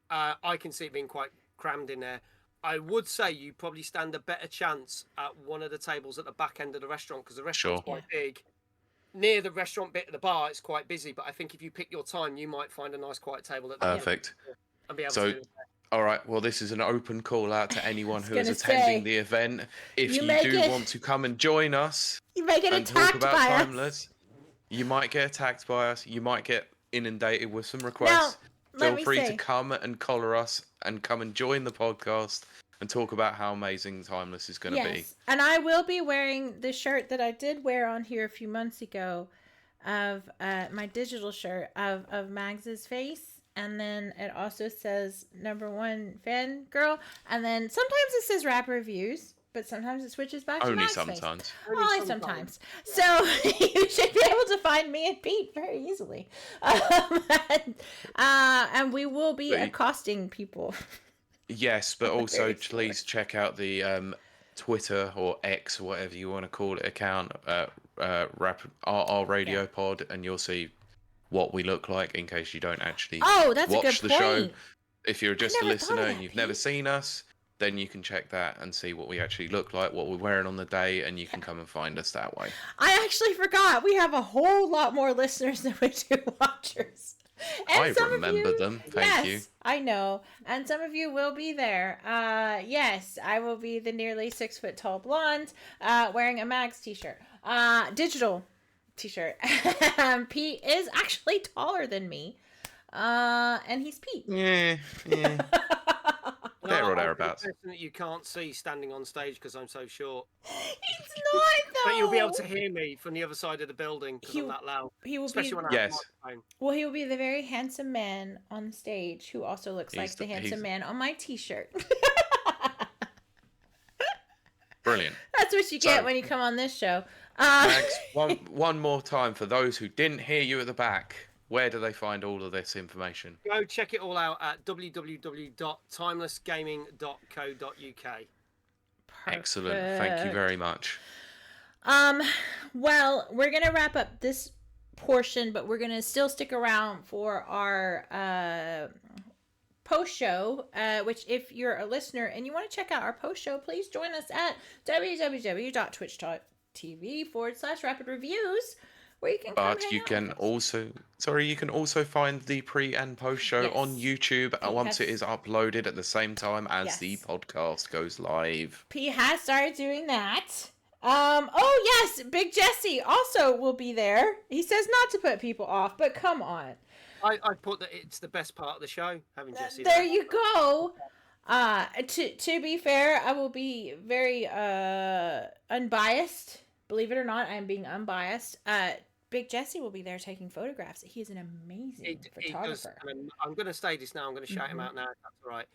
[SPEAKER 1] I can see it being quite crammed in there. I would say you probably stand a better chance at one of the tables at the back end of the restaurant, because the restaurant's quite big. Near the restaurant bit of the bar, it's quite busy, but I think if you pick your time, you might find a nice quiet table at the
[SPEAKER 3] Perfect.
[SPEAKER 1] and be able to do it.
[SPEAKER 3] All right, well, this is an open call out to anyone who is attending the event. If you do want to come and join us and talk about Timeless, you might get attacked by us. You might get inundated with some requests. Feel free to come and collar us and come and join the podcast and talk about how amazing Timeless is going to be.
[SPEAKER 2] And I will be wearing the shirt that I did wear on here a few months ago of my digital shirt of Mags's face. And then it also says #1 fan girl. And then sometimes it says Rap Reviews, but sometimes it switches back to Mags
[SPEAKER 3] sometimes.
[SPEAKER 2] face. Only sometimes. So you should be able to find me and Pete very easily. And we will be accosting people.
[SPEAKER 3] Yes, but also please check out the Twitter or X, whatever you want to call it, account, RR Radio Pod, and you'll see what we look like in case you don't actually watch the show. If you're just a listener and you've never seen us, then you can check that and see what we actually look like, what we're wearing on the day, and you can come and find us that way.
[SPEAKER 2] I actually forgot. We have a whole lot more listeners than we do watchers. And
[SPEAKER 3] I remember them. Thank you.
[SPEAKER 2] I know. And some of you will be there. Yes, I will be the nearly 6 foot tall blonde wearing a Mags t-shirt. Digital t-shirt. Pete is actually taller than me. And he's Pete.
[SPEAKER 3] Yeah. There or thereabouts.
[SPEAKER 1] I'm the person that you can't see standing on stage because I'm so short.
[SPEAKER 2] He's not, though.
[SPEAKER 1] But you'll be able to hear me from the other side of the building because I'm that loud.
[SPEAKER 2] He will
[SPEAKER 1] especially when I have a microphone.
[SPEAKER 2] Well, he will be the very handsome man on the stage who also looks like the handsome man on my t-shirt.
[SPEAKER 3] Brilliant.
[SPEAKER 2] That's what you get when you come on this show.
[SPEAKER 3] Max, one more time for those who didn't hear you at the back. Where do they find all of this information?
[SPEAKER 1] Go check it all out at www.timelessgaming.co.uk.
[SPEAKER 3] Excellent. Thank you very much.
[SPEAKER 2] Well, we're going to wrap up this portion, but we're going to still stick around for our post show, which if you're a listener and you want to check out our post show, please join us at www.twitch.tv/rapid reviews. Where you can
[SPEAKER 3] you can also find the pre and post show on YouTube once it is uploaded at the same time as the podcast goes live.
[SPEAKER 2] P has started doing that. Oh yes, Big Jesse also will be there. He says not to put people off, but come on.
[SPEAKER 1] I put that it's the best part of the show, having Jesse.
[SPEAKER 2] There you go. To be fair, I will be very unbiased. Believe it or not, I am being unbiased. Big Jesse will be there taking photographs. He is an amazing photographer.
[SPEAKER 1] I'm going to say this now. I'm going to shout him out now. If that's all right.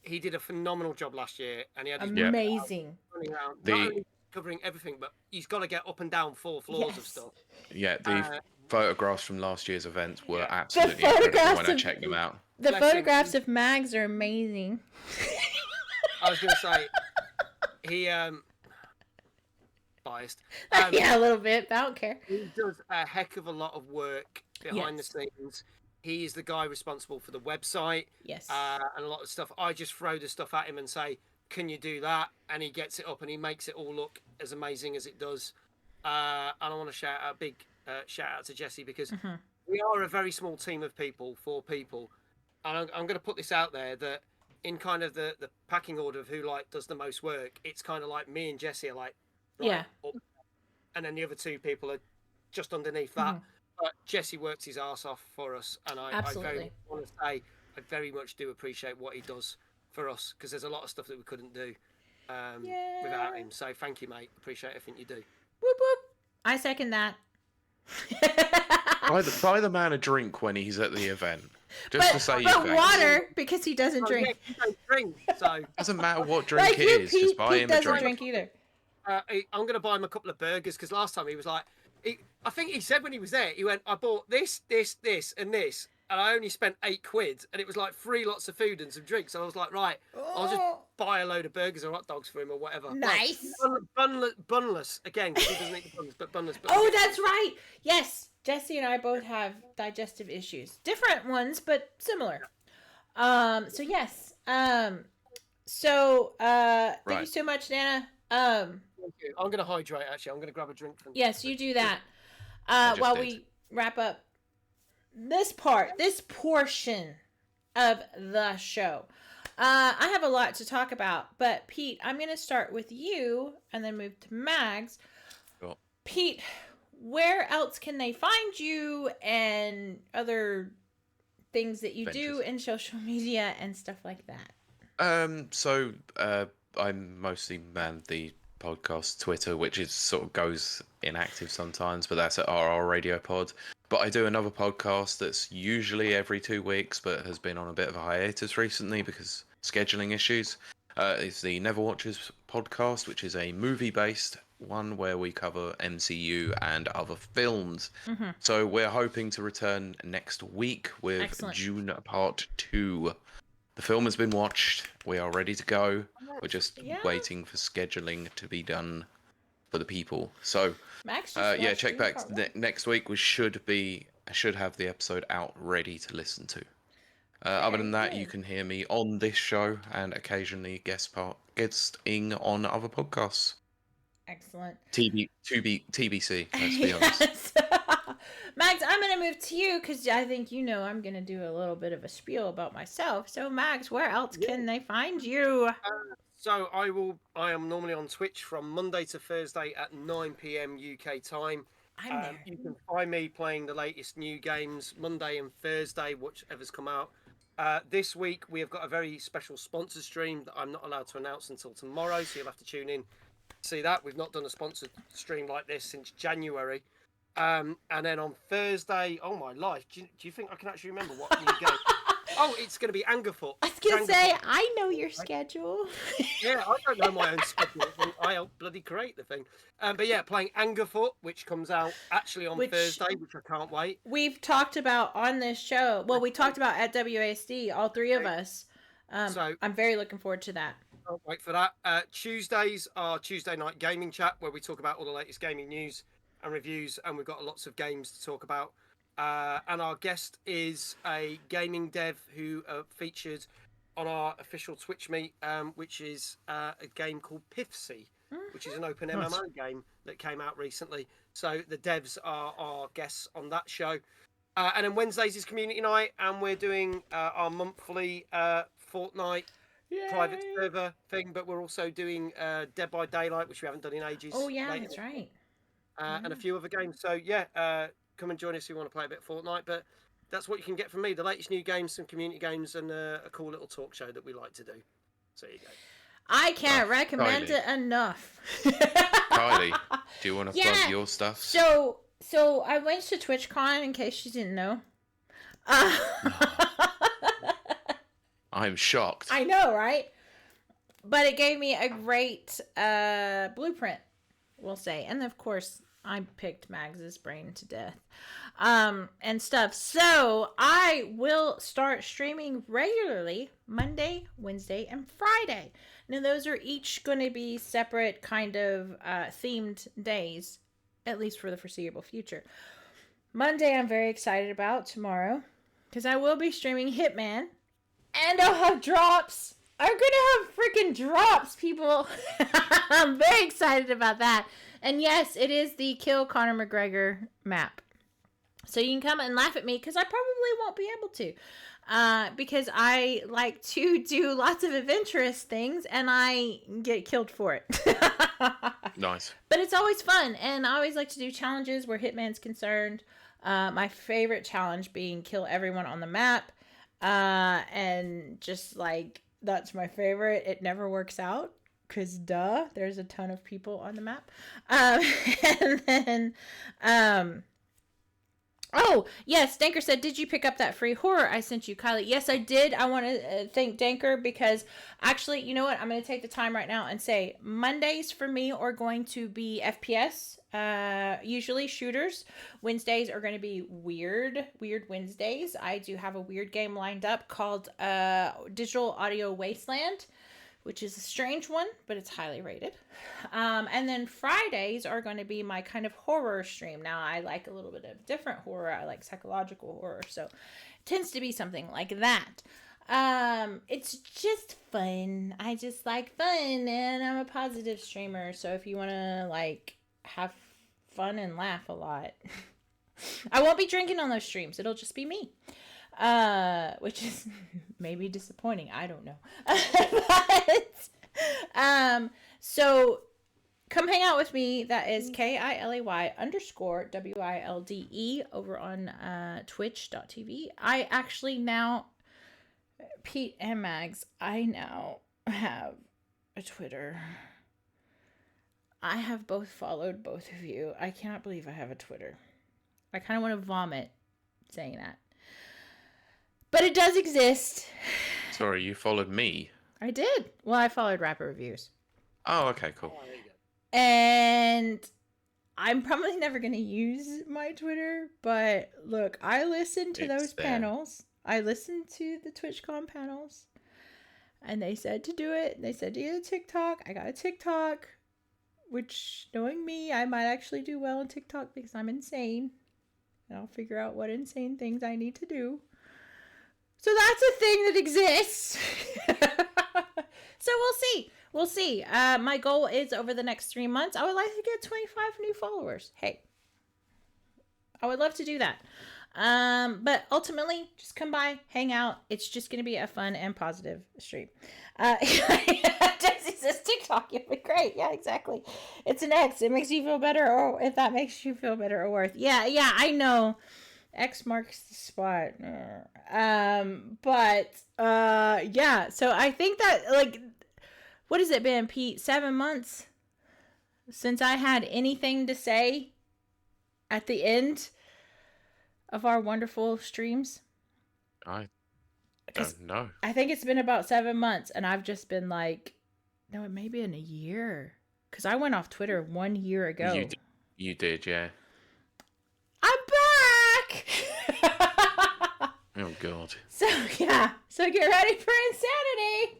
[SPEAKER 1] He did a phenomenal job last year, and he had
[SPEAKER 2] amazing.
[SPEAKER 1] Running around, not only covering everything, but he's got to get up and down 4 floors of stuff.
[SPEAKER 3] Yeah, the photographs from last year's events were absolutely incredible when I checked them out.
[SPEAKER 2] The photographs of Mags are amazing.
[SPEAKER 1] I was going to say, he biased.
[SPEAKER 2] Yeah, a little bit, but I don't care.
[SPEAKER 1] He does a heck of a lot of work behind the scenes. He is the guy responsible for the website.
[SPEAKER 2] Yes.
[SPEAKER 1] And a lot of stuff. I just throw the stuff at him and say, can you do that? And he gets it up and he makes it all look as amazing as it does. And I want to shout out a big shout out to Jesse, because we are a very small team of people, 4 people. And I'm going to put this out there that in kind of the packing order of who like does the most work, it's kind of like me and Jesse are like
[SPEAKER 2] yeah,
[SPEAKER 1] up, and then the other 2 people are just underneath that. But Jesse works his arse off for us, and I very much want to say I very much do appreciate what he does for us, because there's a lot of stuff that we couldn't do without him. So thank you, mate. Appreciate everything you do.
[SPEAKER 2] Whoop whoop. I second that.
[SPEAKER 3] Buy the man a drink when he's at the event. Just to say
[SPEAKER 2] but water, because he doesn't drink.
[SPEAKER 1] Yeah, he don't drink, so
[SPEAKER 3] doesn't matter what drink
[SPEAKER 2] like
[SPEAKER 3] it is.
[SPEAKER 2] Pete,
[SPEAKER 3] just buy
[SPEAKER 2] Pete
[SPEAKER 3] him a
[SPEAKER 2] doesn't
[SPEAKER 3] drink.
[SPEAKER 2] drink either.
[SPEAKER 1] I'm going to buy him a couple of burgers, because last time he was like, I think he said when he was there, he went, I bought this, and this, and I only spent £8, and it was like 3 lots of food and some drinks. So I was like, right, I'll just buy a load of burgers or hot dogs for him or whatever.
[SPEAKER 2] Nice.
[SPEAKER 1] Like, bunless, again, because he doesn't eat the buns, but bunless.
[SPEAKER 2] Oh, that's right. Yes, Jesse and I both have digestive issues. Different ones, but similar. So yes. Thank you so much, Nana.
[SPEAKER 1] Thank you. I'm going to hydrate, actually. I'm going to grab a drink.
[SPEAKER 2] Yes, you do that. While we wrap up this portion of the show. I have a lot to talk about, but Pete, I'm going to start with you and then move to Mags.
[SPEAKER 3] Cool.
[SPEAKER 2] Pete, where else can they find you and other things that you do in social media and stuff like that?
[SPEAKER 3] So I mostly man the podcast Twitter, which is sort of goes inactive sometimes, but that's at RR Radio Pod. But I do another podcast that's usually every 2 weeks, but has been on a bit of a hiatus recently because scheduling issues. It's the Never Watchers podcast, which is a movie-based one where we cover MCU and other films. So we're hoping to return next week with June Part 2. The film has been watched. We are ready to go. We're just waiting for scheduling to be done for the people. So, check back next week. We should have the episode out ready to listen to. Other than that, you can hear me on this show and occasionally guesting on other podcasts.
[SPEAKER 2] Excellent.
[SPEAKER 3] TBC, let's be honest.
[SPEAKER 2] Mags, I'm going to move to you because I think I'm going to do a little bit of a spiel about myself. So, Mags, where else can they find you?
[SPEAKER 1] So I am normally on Twitch from Monday to Thursday at 9 p.m. UK time. You can find me playing the latest new games Monday and Thursday, whichever's come out. This week we have got a very special sponsor stream that I'm not allowed to announce until tomorrow, so you'll have to tune in to see that. We've not done a sponsored stream like this since January. And then on Thursday, oh my life, do you think I can actually remember what new game? Oh, it's going to be Angerfoot.
[SPEAKER 2] I was going to say, I know your schedule.
[SPEAKER 1] Yeah, I don't know my own schedule. I helped bloody create the thing. But yeah, playing Angerfoot, which comes out actually on Thursday, which I can't wait.
[SPEAKER 2] We've talked about on this show. Well, we talked about at WASD, all 3 of us. So I'm very looking forward to that.
[SPEAKER 1] Can't wait for that. Tuesdays are Tuesday night gaming chat, where we talk about all the latest gaming news and reviews, and we've got lots of games to talk about. And our guest is a gaming dev who featured on our official Twitch meet, which is a game called Pithsy, which is an open MMO game that came out recently. So the devs are our guests on that show. And then Wednesdays is community night, and we're doing our monthly Fortnite private server thing, but we're also doing Dead by Daylight, which we haven't done in ages.
[SPEAKER 2] Oh yeah, that's right.
[SPEAKER 1] And a few other games. So come and join us if you want to play a bit of Fortnite. But that's what you can get from me: the latest new games, some community games, and a cool little talk show that we like to do. So there you go.
[SPEAKER 2] I can't recommend it enough.
[SPEAKER 3] Kylie, do you want to plug your stuff?
[SPEAKER 2] So I went to TwitchCon, in case you didn't know.
[SPEAKER 3] I'm shocked.
[SPEAKER 2] I know, right? But it gave me a great blueprint, we'll say. And of course, I picked Mags's brain to death and stuff. So I will start streaming regularly Monday, Wednesday, and Friday. Now, those are each going to be separate kind of themed days, at least for the foreseeable future. Monday, I'm very excited about tomorrow because I will be streaming Hitman. And I'll have drops are gonna have freaking drops, people. I'm very excited about that. And yes, it is the Kill Conor McGregor map. So you can come and laugh at me because I probably won't be able to. Because I like to do lots of adventurous things and I get killed for it.
[SPEAKER 3] Nice.
[SPEAKER 2] But it's always fun. And I always like to do challenges where Hitman's concerned. My favorite challenge being kill everyone on the map. And just like, that's my favorite. It never works out. Because duh, there's a ton of people on the map. And then, oh, yes, Danker said, did you pick up that free horror I sent you, Kylie? Yes, I did. I want to thank Danker because actually, you know what? I'm going to take the time right now and say Mondays for me are going to be FPS, usually shooters. Wednesdays are going to be weird Wednesdays. I do have a weird game lined up called Digital Audio Wasteland, which is a strange one, but it's highly rated. And then Fridays are going to be my kind of horror stream. Now, I like a little bit of different horror. I like psychological horror, so it tends to be something like that. It's just fun. I just like fun, and I'm a positive streamer, so if you want to, like, have fun and laugh a lot. I won't be drinking on those streams. It'll just be me. Which is maybe disappointing. I don't know. But, so come hang out with me. That is KILAY_WILDE over on twitch.tv. I actually now, Pete and Mags, I now have a Twitter. I have both followed both of you. I cannot believe I have a Twitter. I kind of want to vomit saying that. But it does exist.
[SPEAKER 3] Sorry, you followed me?
[SPEAKER 2] I did. Well, I followed Rapper Reviews.
[SPEAKER 3] Oh, okay, cool.
[SPEAKER 2] And I'm probably never going to use my Twitter, but look, I listened to those panels. I listened to the TwitchCon panels, and they said to do it. They said to get a TikTok. I got a TikTok, which, knowing me, I might actually do well on TikTok because I'm insane. And I'll figure out what insane things I need to do. So that's a thing that exists. So we'll see. We'll see. My goal is over the next 3 months, I would like to get 25 new followers. Hey, I would love to do that. But ultimately, just come by, hang out. It's just going to be a fun and positive stream. Jesse says TikTok, it'll be great. Yeah, exactly. It's an X. It makes you feel better, or if that makes you feel better or worse. Yeah, I know. X marks the spot. Yeah. So I think that, like, what has it been, Pete? 7 months since I had anything to say at the end of our wonderful streams?
[SPEAKER 3] I don't know.
[SPEAKER 2] I think it's been about 7 months, and I've just been like, no, it may be in a year. Because I went off Twitter 1 year ago.
[SPEAKER 3] You did, yeah.
[SPEAKER 2] I'm back!
[SPEAKER 3] Oh, God.
[SPEAKER 2] So, yeah. So get ready for insanity!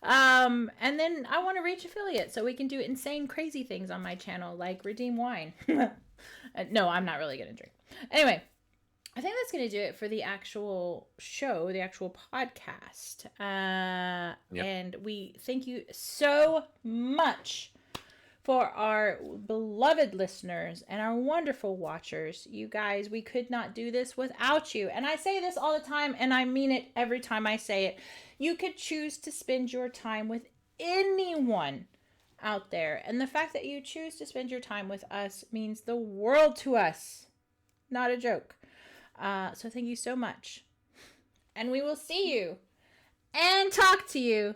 [SPEAKER 2] And then I want to reach affiliates so we can do insane, crazy things on my channel, like redeem wine. No, I'm not really going to drink. Anyway, I think that's going to do it for the actual show, the actual podcast. Yep. And we thank you so much for our beloved listeners and our wonderful watchers. You guys, we could not do this without you. And I say this all the time, and I mean it every time I say it. You could choose to spend your time with anyone out there. And the fact that you choose to spend your time with us means the world to us. Not a joke. So thank you so much. And we will see you and talk to you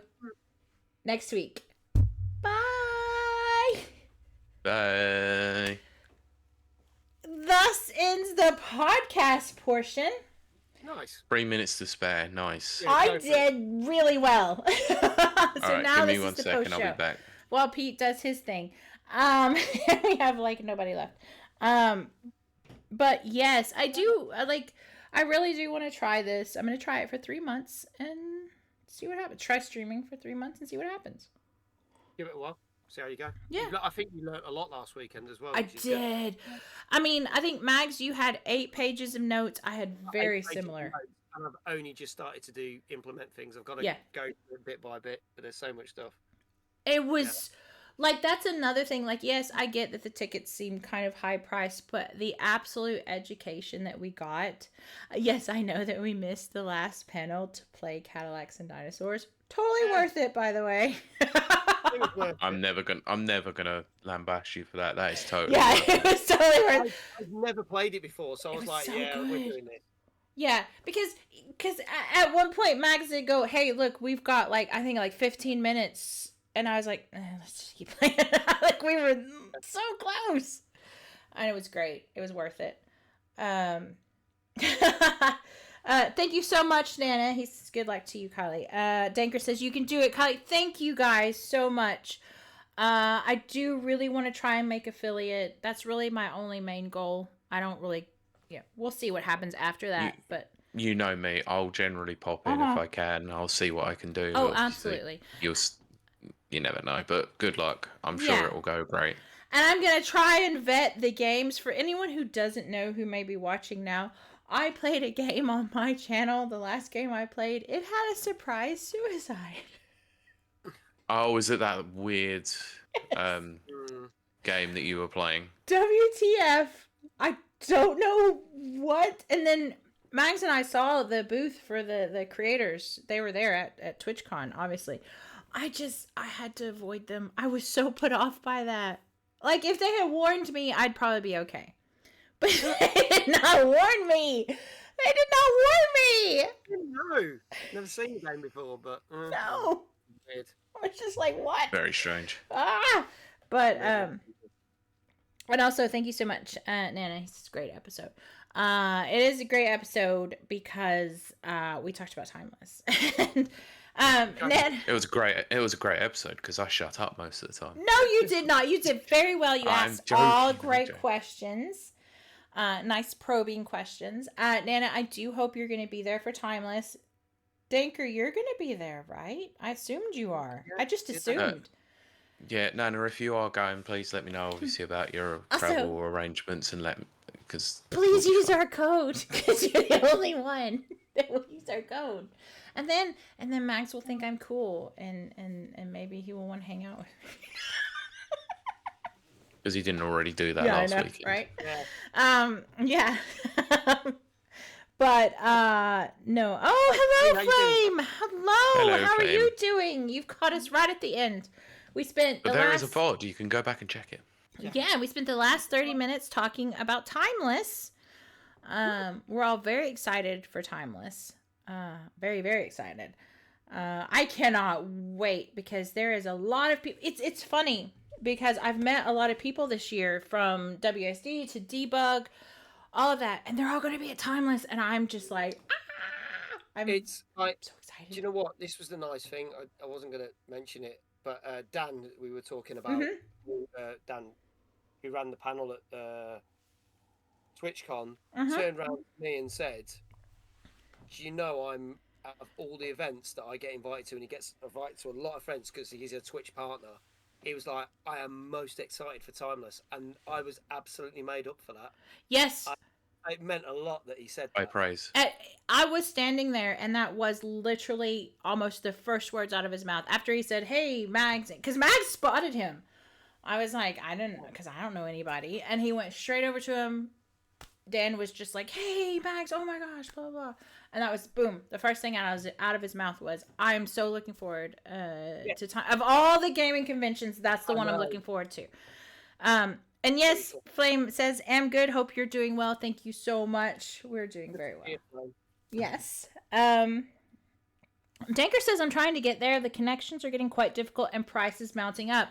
[SPEAKER 2] next week. Bye.
[SPEAKER 3] Bye.
[SPEAKER 2] Thus ends the podcast portion.
[SPEAKER 1] Nice.
[SPEAKER 3] 3 minutes to spare. Nice.
[SPEAKER 1] Yeah,
[SPEAKER 2] I did really well. So
[SPEAKER 3] all right,
[SPEAKER 2] now
[SPEAKER 3] give me
[SPEAKER 2] this
[SPEAKER 3] 1
[SPEAKER 2] is the
[SPEAKER 3] second.
[SPEAKER 2] post-show.
[SPEAKER 3] I'll be back.
[SPEAKER 2] While Pete does his thing. We have like nobody left. But yes, I do I really do want to try this. I'm going to try it for 3 months and see what happens. Try streaming for 3 months and see what happens.
[SPEAKER 1] Give it a while. See how you go.
[SPEAKER 2] Yeah.
[SPEAKER 1] I think you learned a lot last weekend as well.
[SPEAKER 2] I did. I mean, I think, Mags, you had 8 pages of notes. I had very similar.
[SPEAKER 1] and I've only just started to implement things. I've got to go through it bit by bit, but there's so much stuff.
[SPEAKER 2] It was like, that's another thing. Like, yes, I get that the tickets seem kind of high priced, but the absolute education that we got. Yes, I know that we missed the last panel to play Cadillacs and Dinosaurs. Totally worth it, by the way.
[SPEAKER 3] I'm never gonna lambaste you for that. That is totally.
[SPEAKER 2] Yeah, it was totally worth.
[SPEAKER 1] I've never played it before, so I was like, we're doing this.
[SPEAKER 2] Yeah, because at one point Max did go, "Hey, look, we've got I think 15 minutes," and I was like, "Let's just keep playing." Like, we were so close, and it was great. It was worth it. Thank you so much, Nana. He says, good luck to you, Kiley. Danker says, you can do it, Kiley. Thank you guys so much. I do really want to try and make affiliate. That's really my only main goal. I don't really, we'll see what happens after that. But
[SPEAKER 3] you know me, I'll generally pop in if I can. I'll see what I can do.
[SPEAKER 2] Oh, absolutely.
[SPEAKER 3] You never know, but good luck. I'm sure it will go great.
[SPEAKER 2] And I'm going to try and vet the games. For anyone who doesn't know, who may be watching now, I played a game on my channel. The last game I played, it had a surprise suicide.
[SPEAKER 3] Oh, was it that weird game that you were playing?
[SPEAKER 2] WTF. I don't know what. And then Mags and I saw the booth for the creators. They were there at TwitchCon, obviously. I had to avoid them. I was so put off by that. Like, if they had warned me, I'd probably be okay. But they did not warn me. They did not warn me.
[SPEAKER 1] No. Never seen the game before, but...
[SPEAKER 2] no.
[SPEAKER 1] Weird.
[SPEAKER 2] I was just like, what?
[SPEAKER 3] Very strange.
[SPEAKER 2] But, and also, thank you so much, Nana. It's a great episode. It is a great episode because we talked about Timeless. And Ned,
[SPEAKER 3] it was a great episode because I shut up most of the time.
[SPEAKER 2] No, you did not. You did very well. You asked all great questions. Nice probing questions. Nana, I do hope you're going to be there for Timeless. Danker, you're going to be there, right? I assumed you are. I just assumed.
[SPEAKER 3] Yeah, Nana, if you are going, please let me know, obviously, about your travel arrangements and
[SPEAKER 2] please use our code because you're the only one that will use our code. And then Max will think I'm cool and maybe he will want to hang out with me.
[SPEAKER 3] Because he didn't already do that last week,
[SPEAKER 2] right? Yeah. But no. Oh, hello, Flame. Hello. How are you doing? You've caught us right at the end. We spent
[SPEAKER 3] there is a VOD. You can go back and check it.
[SPEAKER 2] Yeah, we spent the last 30 minutes talking about Timeless. We're all very excited for Timeless. Very, very excited. I cannot wait because there is a lot of people. It's funny because I've met a lot of people this year from WSD to Debug, all of that, and they're all going to be at Timeless, and I'm just like,
[SPEAKER 1] it's like,
[SPEAKER 2] so excited.
[SPEAKER 1] Do you know what? This was the nice thing. I wasn't going to mention it, but Dan, we were talking about, Dan, who ran the panel at TwitchCon, turned around to me and said, do you know I'm, out of all the events that I get invited to, and he gets invited to a lot of friends because he's a Twitch partner, he was like, I am most excited for Timeless, and I was absolutely made up for that.
[SPEAKER 2] Yes.
[SPEAKER 1] It meant a lot that he said that.
[SPEAKER 3] I praise.
[SPEAKER 2] I was standing there, and that was literally almost the first words out of his mouth. After he said, hey, Mags, because Mags spotted him. I was like, because I don't know anybody. And he went straight over to him. Dan was just like, hey, Mags, oh my gosh, blah, blah. And that was, boom, the first thing out of his mouth was, I'm so looking forward to time. Of all the gaming conventions, that's the one I'm looking forward to. And yes, Flame says, am good, hope you're doing well. Thank you so much. We're doing very well. Yes. Danker says, I'm trying to get there. The connections are getting quite difficult and prices mounting up.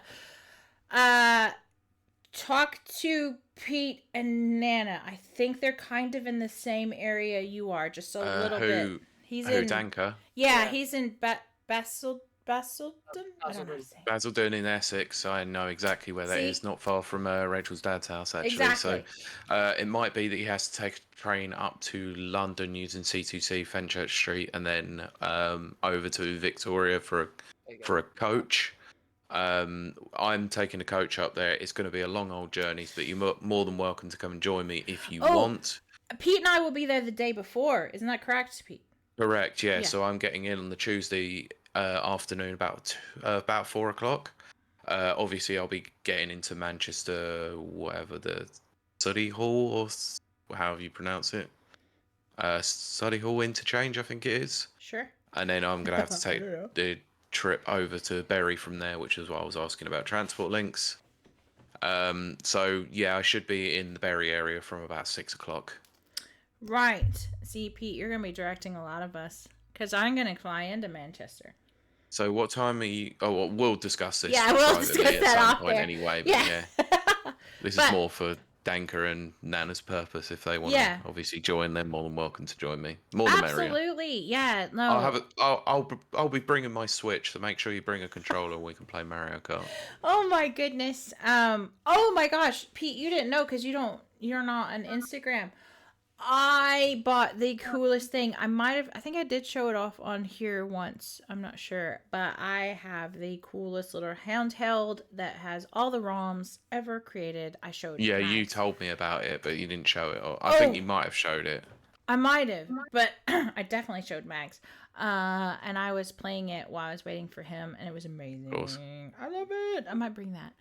[SPEAKER 2] Talk to Pete and Nana. I think they're kind of in the same area you are, just a little bit. He's in
[SPEAKER 3] Danker?
[SPEAKER 2] Yeah, he's in Basildon. I don't know.
[SPEAKER 3] Basildon in Essex. I know exactly where that is. Not far from Rachel's dad's house, actually.
[SPEAKER 2] Exactly.
[SPEAKER 3] So it might be that he has to take a train up to London using C2C Fenchurch Street and then over to Victoria for a coach. I'm taking a coach up there. It's going to be a long old journey, but you're more than welcome to come and join me if you want.
[SPEAKER 2] Pete and I will be there the day before. Isn't that correct, Pete?
[SPEAKER 3] Correct. Yeah. So I'm getting in on the Tuesday afternoon about 4 o'clock. Obviously, I'll be getting into Manchester, whatever the Study Hall or however you pronounce it. Study Hall interchange, I think it is.
[SPEAKER 2] Sure.
[SPEAKER 3] And then I'm gonna have to take the trip over to Bury from there, which is what I was asking about transport links. So yeah, I should be in the Bury area from about 6 o'clock.
[SPEAKER 2] Right. See, Pete, you're gonna be directing a lot of us because I'm gonna fly into Manchester.
[SPEAKER 3] So what time are you? Oh, well, we'll discuss this.
[SPEAKER 2] Yeah, we'll
[SPEAKER 3] privately
[SPEAKER 2] discuss that
[SPEAKER 3] at some
[SPEAKER 2] off
[SPEAKER 3] point
[SPEAKER 2] there.
[SPEAKER 3] anyway. But
[SPEAKER 2] Yeah.
[SPEAKER 3] this is more for Danker and Nana's purpose. If they want to obviously join, they're more than welcome to join me. More the merrier.
[SPEAKER 2] Absolutely. Yeah. No.
[SPEAKER 3] I'll be bringing my Switch, so make sure you bring a controller and we can play Mario Kart.
[SPEAKER 2] Oh my goodness. Oh my gosh, Pete, you didn't know because you're not on Instagram. I bought the coolest thing. I think I did show it off on here once. I'm not sure. But I have the coolest little handheld that has all the ROMs ever created. I showed it.
[SPEAKER 3] Yeah, you told me about it, but you didn't show it. I think you might have showed it.
[SPEAKER 2] I might have, but I definitely showed Max. And I was playing it while I was waiting for him, and it was amazing. Of course. I love it. I might bring that.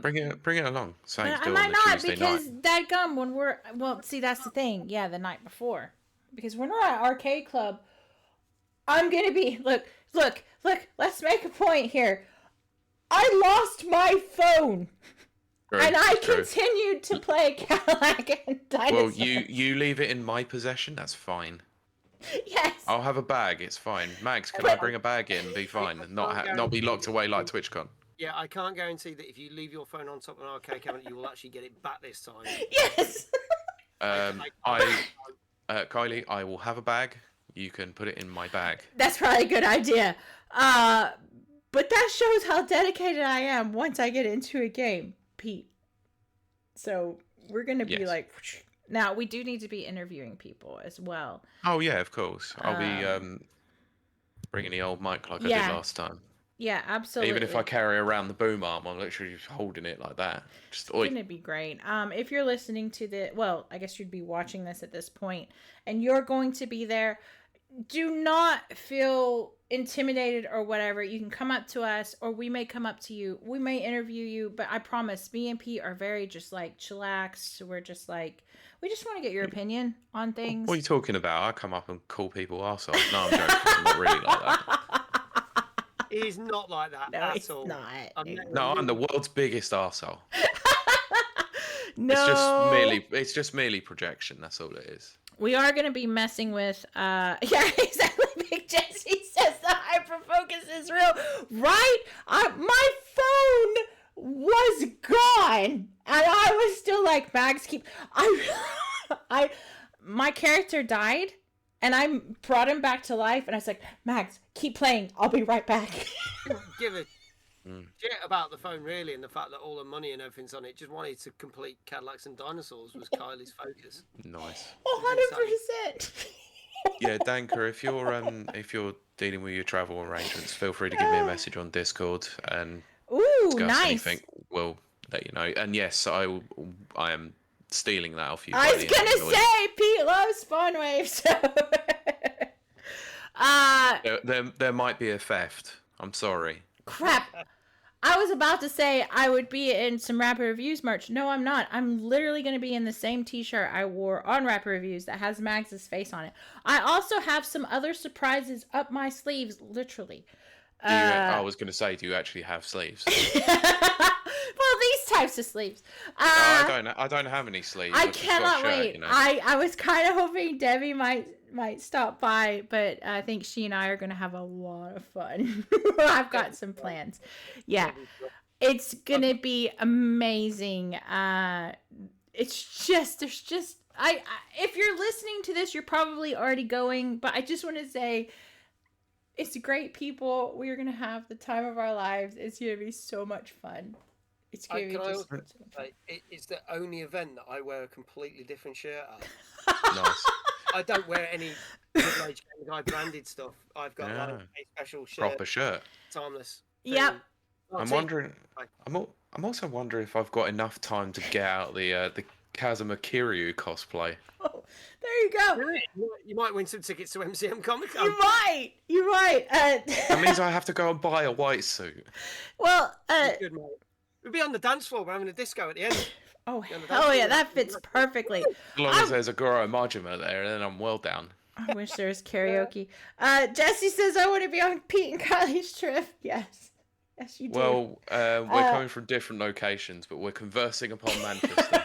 [SPEAKER 3] Bring it along.
[SPEAKER 2] I might not because dadgum see that's the thing. Yeah, the night before, because when we're at Arcade Club, I'm gonna be look. Let's make a point here. I lost my phone, and I continued to play Cadillac and Dinosaurs.
[SPEAKER 3] Well, you leave it in my possession. That's fine.
[SPEAKER 2] Yes.
[SPEAKER 3] I'll have a bag. It's fine. Max, can I bring a bag in? Be fine. Not be locked away like TwitchCon.
[SPEAKER 1] Yeah, I can't guarantee that if you leave your phone on top of an arcade cabinet, you will actually get it back this time.
[SPEAKER 2] Yes.
[SPEAKER 3] Kylie, I will have a bag. You can put it in my bag.
[SPEAKER 2] That's probably a good idea. But that shows how dedicated I am once I get into a game, Pete. So we're going to be like... Now, we do need to be interviewing people as well.
[SPEAKER 3] Oh, yeah, of course. I'll be bringing the old mic like I did last time.
[SPEAKER 2] Yeah, absolutely.
[SPEAKER 3] Even if I carry around the boom arm, I'm literally just holding it like that. Just
[SPEAKER 2] it's gonna be great. If you're listening to I guess you'd be watching this at this point, and you're going to be there. Do not feel intimidated or whatever. You can come up to us, or we may come up to you. We may interview you, but I promise, me and Pete are very just like chillaxed. We're just like, we just want to get your opinion on things.
[SPEAKER 3] What are you talking about? I come up and call people arseholes. No, I'm joking. I'm not really like that.
[SPEAKER 1] He's not like that at all.
[SPEAKER 3] No, I'm the world's biggest arsehole.
[SPEAKER 2] No.
[SPEAKER 3] It's just merely projection. That's all it is.
[SPEAKER 2] We are going to be messing with, yeah, exactly. Big Jesse says the hyperfocus is real. Right? My phone was gone. And I was still like, Max, my character died. And I brought him back to life, and I was like, Max, keep playing. I'll be right back.
[SPEAKER 1] Give a shit about the phone, really, and the fact that all the money and everything's on it. Just wanted to complete Cadillacs and Dinosaurs was Kylie's focus.
[SPEAKER 3] Nice.
[SPEAKER 2] 100%.
[SPEAKER 3] Yeah, Danker, if you're dealing with your travel arrangements, feel free to give me a message on Discord and discuss anything. We'll let you know. And yes, I am stealing that off you.
[SPEAKER 2] I was gonna say Pete loves spawn waves.
[SPEAKER 3] There might be a theft. I'm sorry.
[SPEAKER 2] Crap. I was about to say I would be in some Rapid Reviews merch. No, I'm not. I'm literally going to be in the same t-shirt I wore on Rapid Reviews that has Max's face on it. I also have some other surprises up my sleeves, literally.
[SPEAKER 3] I was going to say, do you actually have sleeves?
[SPEAKER 2] Well, these types of sleeves.
[SPEAKER 3] No, I don't have any sleeves.
[SPEAKER 2] I cannot wait. You know? I was kind of hoping Debbie might stop by, but I think she and I are going to have a lot of fun. I've got some plans. Yeah. It's going to be amazing. It's just, there's just, if you're listening to this, you're probably already going, but I just want to say, it's great people. We're going to have the time of our lives. It's going to be so much fun. It's going to be just so much fun.
[SPEAKER 1] It's the only event that I wear a completely different shirt at.
[SPEAKER 3] Nice.
[SPEAKER 1] I don't wear any middle-aged guy branded stuff. I've got like a special shirt.
[SPEAKER 3] Proper shirt.
[SPEAKER 1] Timeless.
[SPEAKER 2] Yep.
[SPEAKER 3] I'm wondering. I'm also wondering if I've got enough time to get out the Kazuma Kiryu cosplay.
[SPEAKER 2] Oh, there you go.
[SPEAKER 1] You might win some tickets to MCM Comic Con.
[SPEAKER 2] You might. You might.
[SPEAKER 3] That means I have to go and buy a white suit.
[SPEAKER 2] Well,
[SPEAKER 1] Good, mate. We'll be on the dance floor. We're having a disco at the end.
[SPEAKER 2] oh hell yeah, that fits perfectly.
[SPEAKER 3] As long as there's a Goro Majima there, then I'm well down.
[SPEAKER 2] I wish there was karaoke. Jesse says I want to be on Pete and Kylie's trip. Yes. Yes, you do.
[SPEAKER 3] Well, we're coming from different locations, but we're conversing upon Manchester.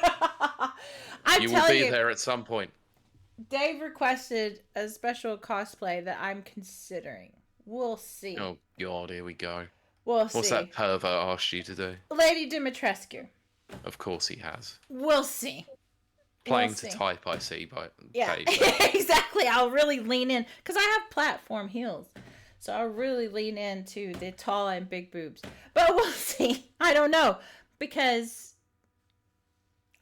[SPEAKER 3] You will be there at some point.
[SPEAKER 2] Dave requested a special cosplay that I'm considering. We'll see.
[SPEAKER 3] Oh God, here we go.
[SPEAKER 2] We'll see.
[SPEAKER 3] What's that pervert asked you to do?
[SPEAKER 2] Lady Dimitrescu.
[SPEAKER 3] Of course he has.
[SPEAKER 2] We'll see.
[SPEAKER 3] Playing to type, I see.
[SPEAKER 2] Yeah, exactly. I'll really lean in because I have platform heels. So I'll really lean into the tall and big boobs. But we'll see. I don't know. Because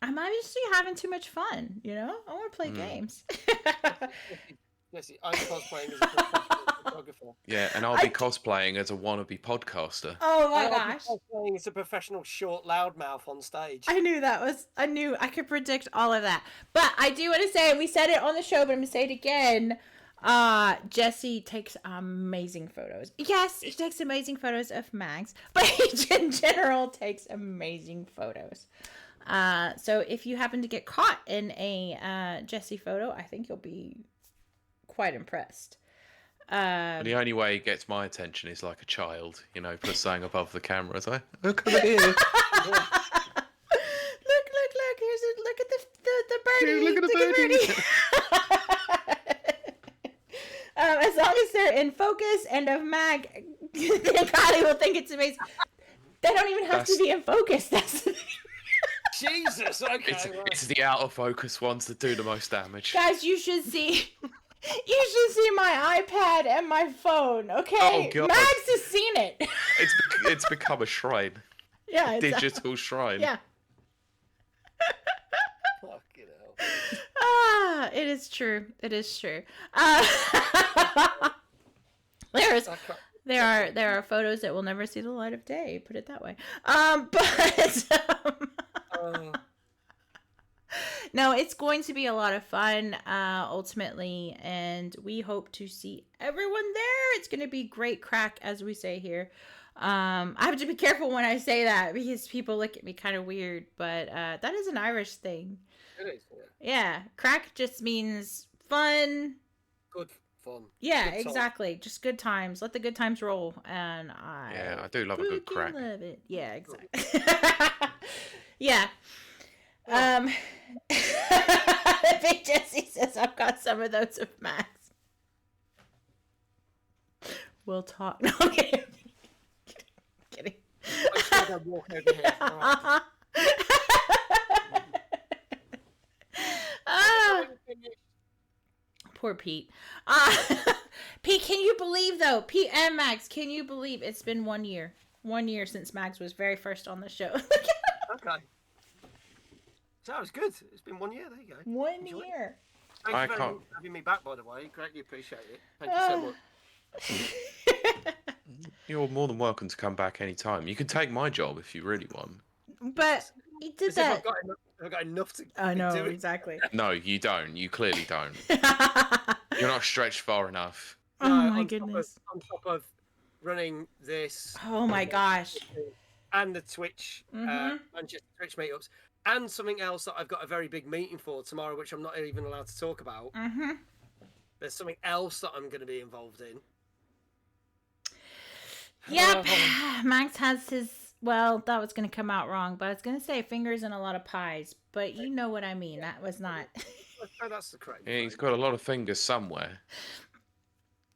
[SPEAKER 2] I might just be having too much fun, you know? I want to play games.
[SPEAKER 1] Yes, I'm cosplaying as a professional photographer.
[SPEAKER 3] Yeah, and I'll be cosplaying as a wannabe podcaster.
[SPEAKER 2] Oh my gosh.
[SPEAKER 1] I'm cosplaying as a professional short loudmouth on stage.
[SPEAKER 2] I knew I could predict all of that. But I do want to say, we said it on the show, but I'm going to say it again. Jesse takes amazing photos. Yes, he takes amazing photos of Mags, but he in general takes amazing photos. So if you happen to get caught in a Jesse photo, I think you'll be quite impressed.
[SPEAKER 3] The only way he gets my attention is like a child, you know, put something above the camera. It's like, look over here.
[SPEAKER 2] Look! Look at the birdie.
[SPEAKER 3] Look at the birdie.
[SPEAKER 2] As long as they're in focus and of Mag, then Kylie will think it's amazing. They don't even have to be in focus. That's the thing.
[SPEAKER 1] Jesus, okay.
[SPEAKER 3] It's the out of focus ones that do the most damage.
[SPEAKER 2] Guys, you should see my iPad and my phone, okay?
[SPEAKER 3] Oh, God.
[SPEAKER 2] Max has seen it.
[SPEAKER 3] It's become a shrine.
[SPEAKER 2] Yeah, it's
[SPEAKER 3] digital shrine.
[SPEAKER 2] Yeah.
[SPEAKER 1] Fucking hell.
[SPEAKER 2] It is true. It is true. There are photos that will never see the light of day. Put it that way. No, it's going to be a lot of fun, ultimately, and we hope to see everyone there. It's going to be great crack, as we say here. I have to be careful when I say that because people look at me kind of weird, but that is an Irish thing.
[SPEAKER 1] It is,
[SPEAKER 2] yeah. Crack just means fun.
[SPEAKER 1] Good fun.
[SPEAKER 2] Yeah,
[SPEAKER 1] good
[SPEAKER 2] exactly. Just good times. Let the good times roll, and
[SPEAKER 3] I do love a good crack.
[SPEAKER 2] Love it. Yeah, exactly. Yeah. Big Jesse says I've got some of those of Max. We'll talk. No, I'm kidding. Kidding.
[SPEAKER 1] I'm just gonna walk over here. Right.
[SPEAKER 2] Poor Pete. Pete, can you believe though? Pete and Max, can you believe it's been 1 year? 1 year since Max was very first on the show.
[SPEAKER 1] Okay. So that was good. It's been 1 year. There you go.
[SPEAKER 2] 1 year.
[SPEAKER 1] Thank you for having me back, by the way. Greatly appreciate it. Thank you so much.
[SPEAKER 3] You're more than welcome to come back anytime. You can take my job if you really want.
[SPEAKER 2] But he did that.
[SPEAKER 1] I've got enough to.
[SPEAKER 2] I know, exactly.
[SPEAKER 3] No, you don't. You clearly don't. You're not stretched far enough.
[SPEAKER 2] Oh my goodness.
[SPEAKER 1] On top of running this.
[SPEAKER 2] Oh my gosh.
[SPEAKER 1] And the Twitch, Manchester Twitch meetups, and something else that I've got a very big meeting for tomorrow, which I'm not even allowed to talk about. There's something else that I'm going to be involved in.
[SPEAKER 2] Yep. Max has his, well, that was going to come out wrong, but I was going to say fingers in a lot of pies, but you know what I mean. That was not.
[SPEAKER 1] No, that's the correct.
[SPEAKER 3] Yeah, he's got a lot of fingers somewhere.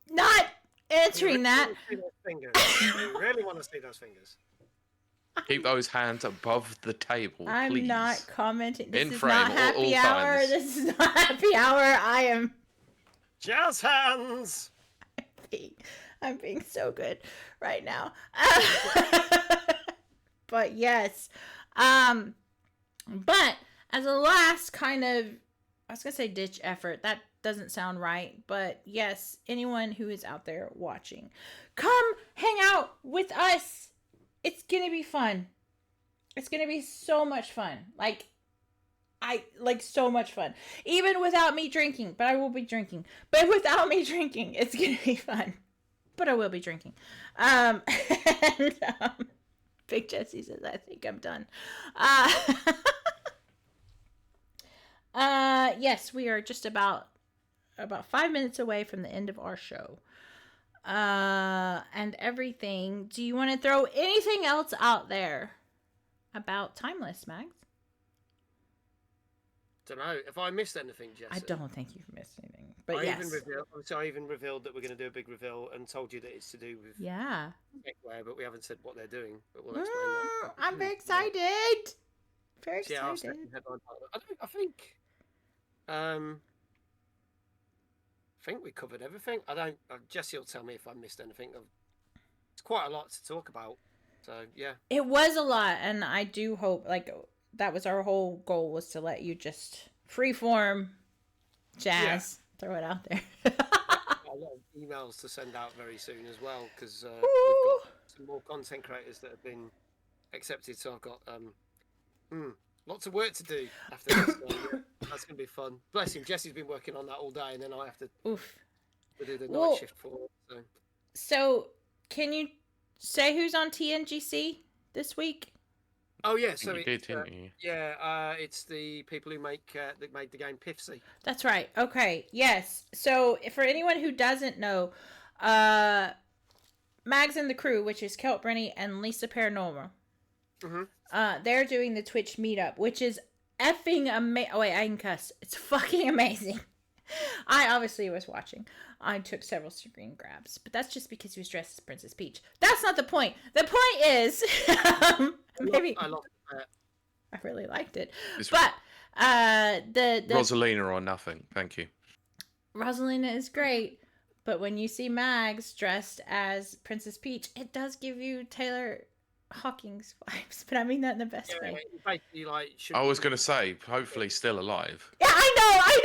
[SPEAKER 2] Not answering that.
[SPEAKER 1] You really want to see those fingers.
[SPEAKER 3] Keep those hands above the table,
[SPEAKER 2] I'm
[SPEAKER 3] please.
[SPEAKER 2] not commenting. This
[SPEAKER 3] In
[SPEAKER 2] is
[SPEAKER 3] frame,
[SPEAKER 2] not happy
[SPEAKER 3] all
[SPEAKER 2] hour.
[SPEAKER 3] times.
[SPEAKER 2] This is not happy hour. I am.
[SPEAKER 1] Jazz hands.
[SPEAKER 2] I'm being so good right now. But yes. But as a last kind of, I was going to say ditch effort. That doesn't sound right. But yes, anyone who is out there watching, come hang out with us. It's going to be fun. It's going to be so much fun. Like, I like so much fun. Even without me drinking, but I will be drinking. But without me drinking, it's gonna be fun. But I will be drinking. And, Big Jesse says, I think I'm done. Yes, we are just about 5 minutes away from the end of our show. And everything. Do you want to throw anything else out there about Timeless, Mags?
[SPEAKER 1] Don't know if I missed anything, Jess.
[SPEAKER 2] I don't think you've missed anything, but
[SPEAKER 1] I
[SPEAKER 2] yes.
[SPEAKER 1] even revealed that we're going to do a big reveal and told you that it's to do with Neckwear, but we haven't said what they're doing. But we'll explain that.
[SPEAKER 2] I'm very excited. Very excited.
[SPEAKER 1] I think we covered everything. Jesse will tell me if I missed anything. It's quite a lot to talk about. So yeah,
[SPEAKER 2] it was a lot, and I do hope that was our whole goal, was to let you just freeform jazz, throw it out there.
[SPEAKER 1] A lot of emails to send out very soon as well, because we've got some more content creators that have been accepted. So I've got lots of work to do after this. So, that's going to be fun. Bless him. Jesse's been working on that all day, and then I have to do the night shift for it. So
[SPEAKER 2] can you say who's on TNGC this week?
[SPEAKER 1] Oh yeah, so
[SPEAKER 3] didn't you?
[SPEAKER 1] It's the people who made the game Pifsy.
[SPEAKER 2] That's right. Okay, yes. So for anyone who doesn't know, Mags and the crew, which is Kelt Brenny and Lisa Paranormal, they're doing the Twitch meetup, which is effing amazing. Oh wait, I can cuss. It's fucking amazing. I obviously was watching. I took several screen grabs, but that's just because he was dressed as Princess Peach. That's not the point. The point is, maybe I really liked it, but the
[SPEAKER 3] Rosalina or nothing. Thank you.
[SPEAKER 2] Rosalina is great, but when you see Mags dressed as Princess Peach, it does give you Taylor Hawkins vibes, but I mean that in the best way.
[SPEAKER 3] I was going to say, hopefully still alive.
[SPEAKER 2] Yeah, I know. I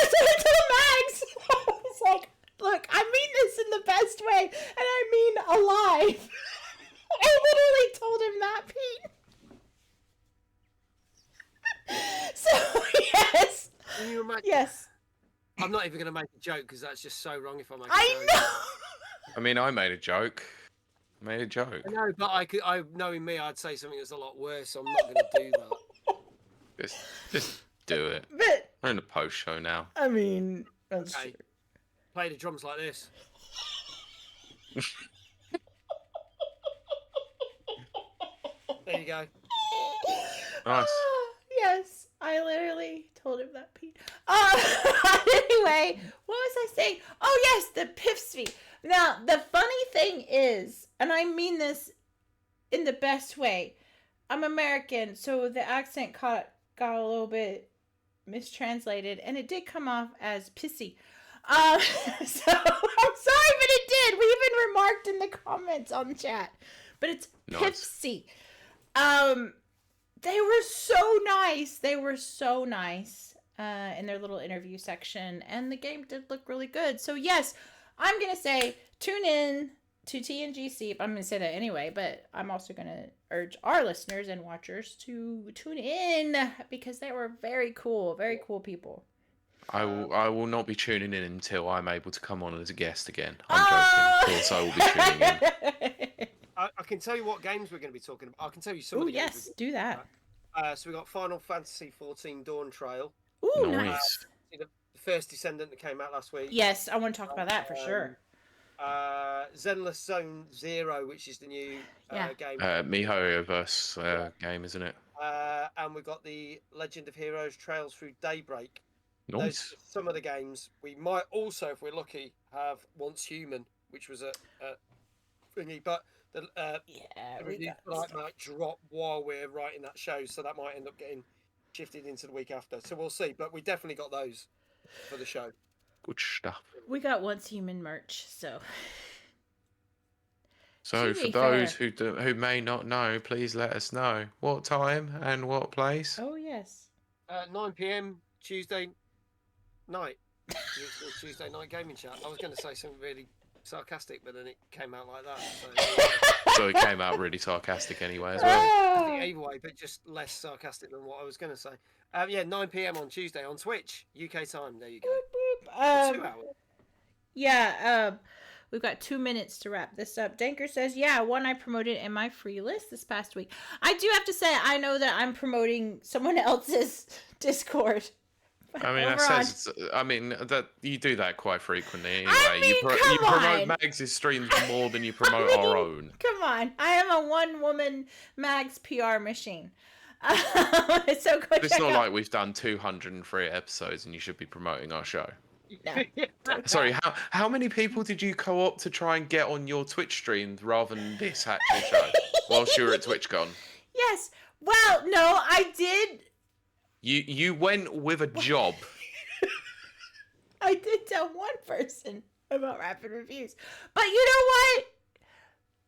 [SPEAKER 2] said it to Mags. I was like, look, I mean this in the best way, and I mean alive. I literally told him that, Pete. So, yes.
[SPEAKER 1] Can you imagine?
[SPEAKER 2] Yes.
[SPEAKER 1] I'm not even going to make a joke, because that's just so wrong if I make a
[SPEAKER 2] I
[SPEAKER 1] joke.
[SPEAKER 2] know.
[SPEAKER 3] I mean, I made a joke. I know,
[SPEAKER 1] but knowing me, I'd say something that's a lot worse, so I'm not going to do that.
[SPEAKER 3] Just do it.
[SPEAKER 2] But
[SPEAKER 3] we're in the post show now.
[SPEAKER 2] I mean, that's true.
[SPEAKER 1] Play the drums like this. There you go.
[SPEAKER 3] Nice.
[SPEAKER 2] Yes, I literally told him that, Pete. Anyway, what was I saying? Oh, yes, the Pifsy. Now, the funny thing is, and I mean this in the best way, I'm American, so the accent got a little bit mistranslated, and it did come off as pissy. So, I'm sorry, but it did. We even remarked in the comments on chat. But it's Pifsy. They were so nice. In their little interview section, and the game did look really good. So yes, I'm gonna say tune in to TNGC. I'm gonna say that anyway, but I'm also gonna urge our listeners and watchers to tune in, because they were very cool people.
[SPEAKER 3] I will not be tuning in until I'm able to come on as a guest again. I'm joking. Of course I will be tuning in.
[SPEAKER 1] I can tell you what games we're going to be talking about. I can tell you some of the games.
[SPEAKER 2] Yes, do that.
[SPEAKER 1] So we got Final Fantasy XIV Dawn Trail.
[SPEAKER 2] Ooh, nice.
[SPEAKER 1] The first Descendant that came out last week.
[SPEAKER 2] Yes, I want to talk about that for sure.
[SPEAKER 1] Zenless Zone Zero, which is the new game.
[SPEAKER 3] MiHoYoverse game, isn't it?
[SPEAKER 1] And we've got the Legend of Heroes Trails Through Daybreak.
[SPEAKER 3] Nice.
[SPEAKER 1] Those are some of the games. We might also, if we're lucky, have Once Human, which was a thingy, but the review might drop while we're writing that show, so that might end up getting shifted into the week after. So we'll see, but we definitely got those for the show.
[SPEAKER 3] Good stuff.
[SPEAKER 2] We got Once Human merch, so.
[SPEAKER 3] So for those who may not know, please let us know what time and what place.
[SPEAKER 2] Oh yes.
[SPEAKER 1] 9 p.m. Tuesday night. Tuesday night gaming chat. I was going to say something really sarcastic, but then it came out like that. So,
[SPEAKER 3] so it came out really sarcastic anyway as well.
[SPEAKER 1] either way, but just less sarcastic than what I was going to say. 9 p.m. on Tuesday on Twitch, UK time. There you go.
[SPEAKER 2] Boop, boop.
[SPEAKER 1] For 2 hours.
[SPEAKER 2] Yeah, we've got 2 minutes to wrap this up. Danker says, yeah, one I promoted in my free list this past week. I do have to say, I know that I'm promoting someone else's Discord.
[SPEAKER 3] I mean, that you do that quite frequently anyway.
[SPEAKER 2] I mean,
[SPEAKER 3] you promote Mags' streams more than you promote our own.
[SPEAKER 2] Come on. I am a one-woman Mags PR machine. So
[SPEAKER 3] it's not like we've done 203 episodes and you should be promoting our show.
[SPEAKER 2] No.
[SPEAKER 3] Sorry, how many people did you co-opt to try and get on your Twitch stream rather than this actual show whilst you were at TwitchCon?
[SPEAKER 2] Yes. Well, no, I did.
[SPEAKER 3] You went with a job.
[SPEAKER 2] I did tell one person about rapid reviews. But you know what?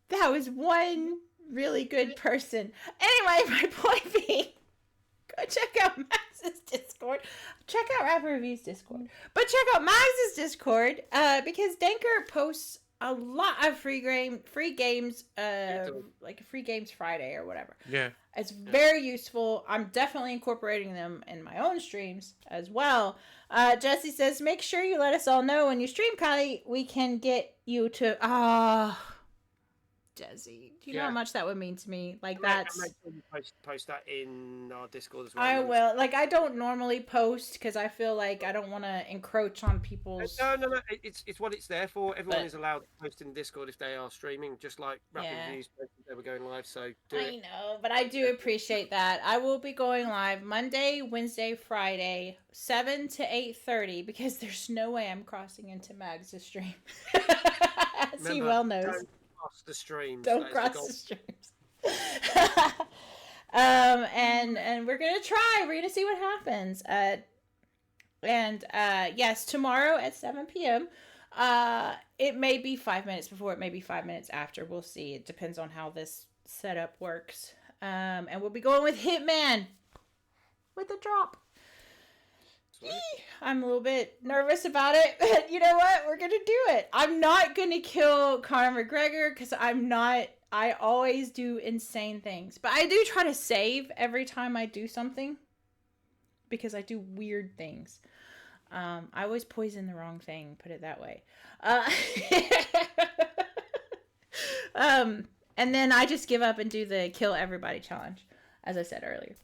[SPEAKER 2] That was one really good person. Anyway, my point being, go check out Max's Discord. Check out Rapid Reviews Discord. But check out Max's Discord because Danker posts a lot of free games, like a Free Games Friday or whatever.
[SPEAKER 3] Yeah.
[SPEAKER 2] It's very useful. I'm definitely incorporating them in my own streams as well. Jesse says, make sure you let us all know when you stream, Kylie. We can get you to... Jesse, do you know how much that would mean to me? Like, that's...
[SPEAKER 1] Post that in our Discord as well.
[SPEAKER 2] I will. Like, I don't normally post because I feel like I don't want to encroach on people's...
[SPEAKER 1] No. It's what it's there for. Everyone is allowed to post in Discord if they are streaming, just like Rapid Reviews posted they were going live, so do it.
[SPEAKER 2] I know, but I do appreciate that. I will be going live Monday, Wednesday, Friday, 7 to 8:30 because there's no way I'm crossing into Mag's stream. As he well knows.
[SPEAKER 1] Don't cross the streams.
[SPEAKER 2] Don't cross the streams. And we're gonna try. We're gonna see what happens. Yes, tomorrow at 7 p.m. It may be 5 minutes before, it may be 5 minutes after. We'll see. It depends on how this setup works. And we'll be going with Hitman with the drop. I'm a little bit nervous about it, but you know what? We're gonna do it. I'm not gonna kill Conor McGregor because I always do insane things, but I do try to save every time I do something because I do weird things. I always poison the wrong thing, put it that way. And then I just give up and do the kill everybody challenge, as I said earlier.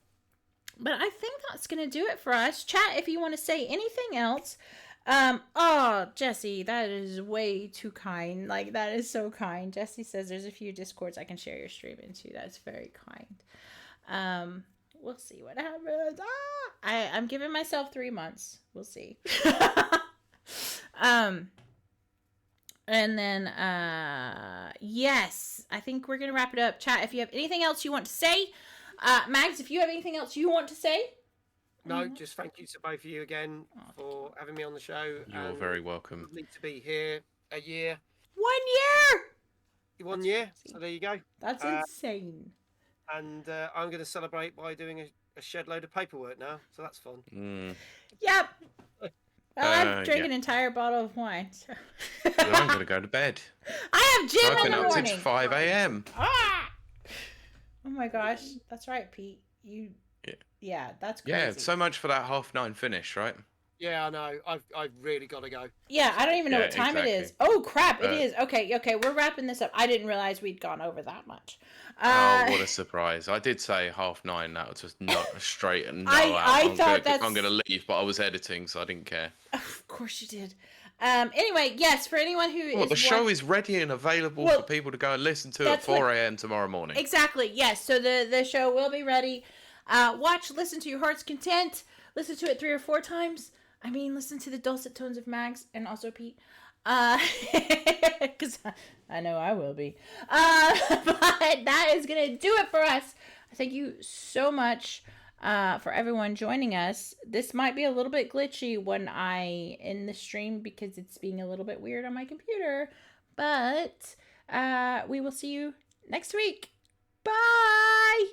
[SPEAKER 2] But I think that's going to do it for us. Chat if you want to say anything else. Jesse, that is way too kind. Like, that is so kind. Jesse says there's a few Discords I can share your stream into. That's very kind. We'll see what happens. I'm giving myself 3 months. We'll see. And then, yes, I think we're going to wrap it up. Chat, if you have anything else you want to say, Mags, if you have anything else you want to say?
[SPEAKER 1] No, just thank you to both of you again for having me on the show.
[SPEAKER 3] You're very welcome.
[SPEAKER 1] Lovely to be here. A year.
[SPEAKER 2] 1 year!
[SPEAKER 1] 1 year. So there you go.
[SPEAKER 2] That's insane.
[SPEAKER 1] And I'm going to celebrate by doing a shed load of paperwork now. So that's fun.
[SPEAKER 2] Yep. Well, I've drank an entire bottle of wine. So.
[SPEAKER 3] I'm going to go to bed.
[SPEAKER 2] I have gym
[SPEAKER 3] I've
[SPEAKER 2] in the
[SPEAKER 3] been up
[SPEAKER 2] morning.
[SPEAKER 3] since 5 a.m.
[SPEAKER 2] Oh my gosh. That's right, Pete. Yeah, that's crazy.
[SPEAKER 3] Yeah, so much for that 9:30 finish, right?
[SPEAKER 1] Yeah, I know. I've really got to go.
[SPEAKER 2] Yeah, I don't even know what time it is. Oh, crap. It is. Okay, we're wrapping this up. I didn't realize we'd gone over that much.
[SPEAKER 3] What a surprise. I did say 9:30. That was just not straight and no.
[SPEAKER 2] I thought
[SPEAKER 3] I'm going to leave, but I was editing, so I didn't care.
[SPEAKER 2] Of course you did. Anyway, yes, for anyone who
[SPEAKER 3] the show is ready and available for people to go and listen to at 4 a.m. tomorrow morning.
[SPEAKER 2] Exactly, yes. So the show will be ready. Listen to your heart's content. Listen to it 3 or 4 times. I mean, listen to the dulcet tones of Mags and also Pete. Because I know I will be. But that is going to do it for us. Thank you so much for everyone joining us. This might be a little bit glitchy when I end the stream because it's being a little bit weird on my computer. But we will see you next week. Bye!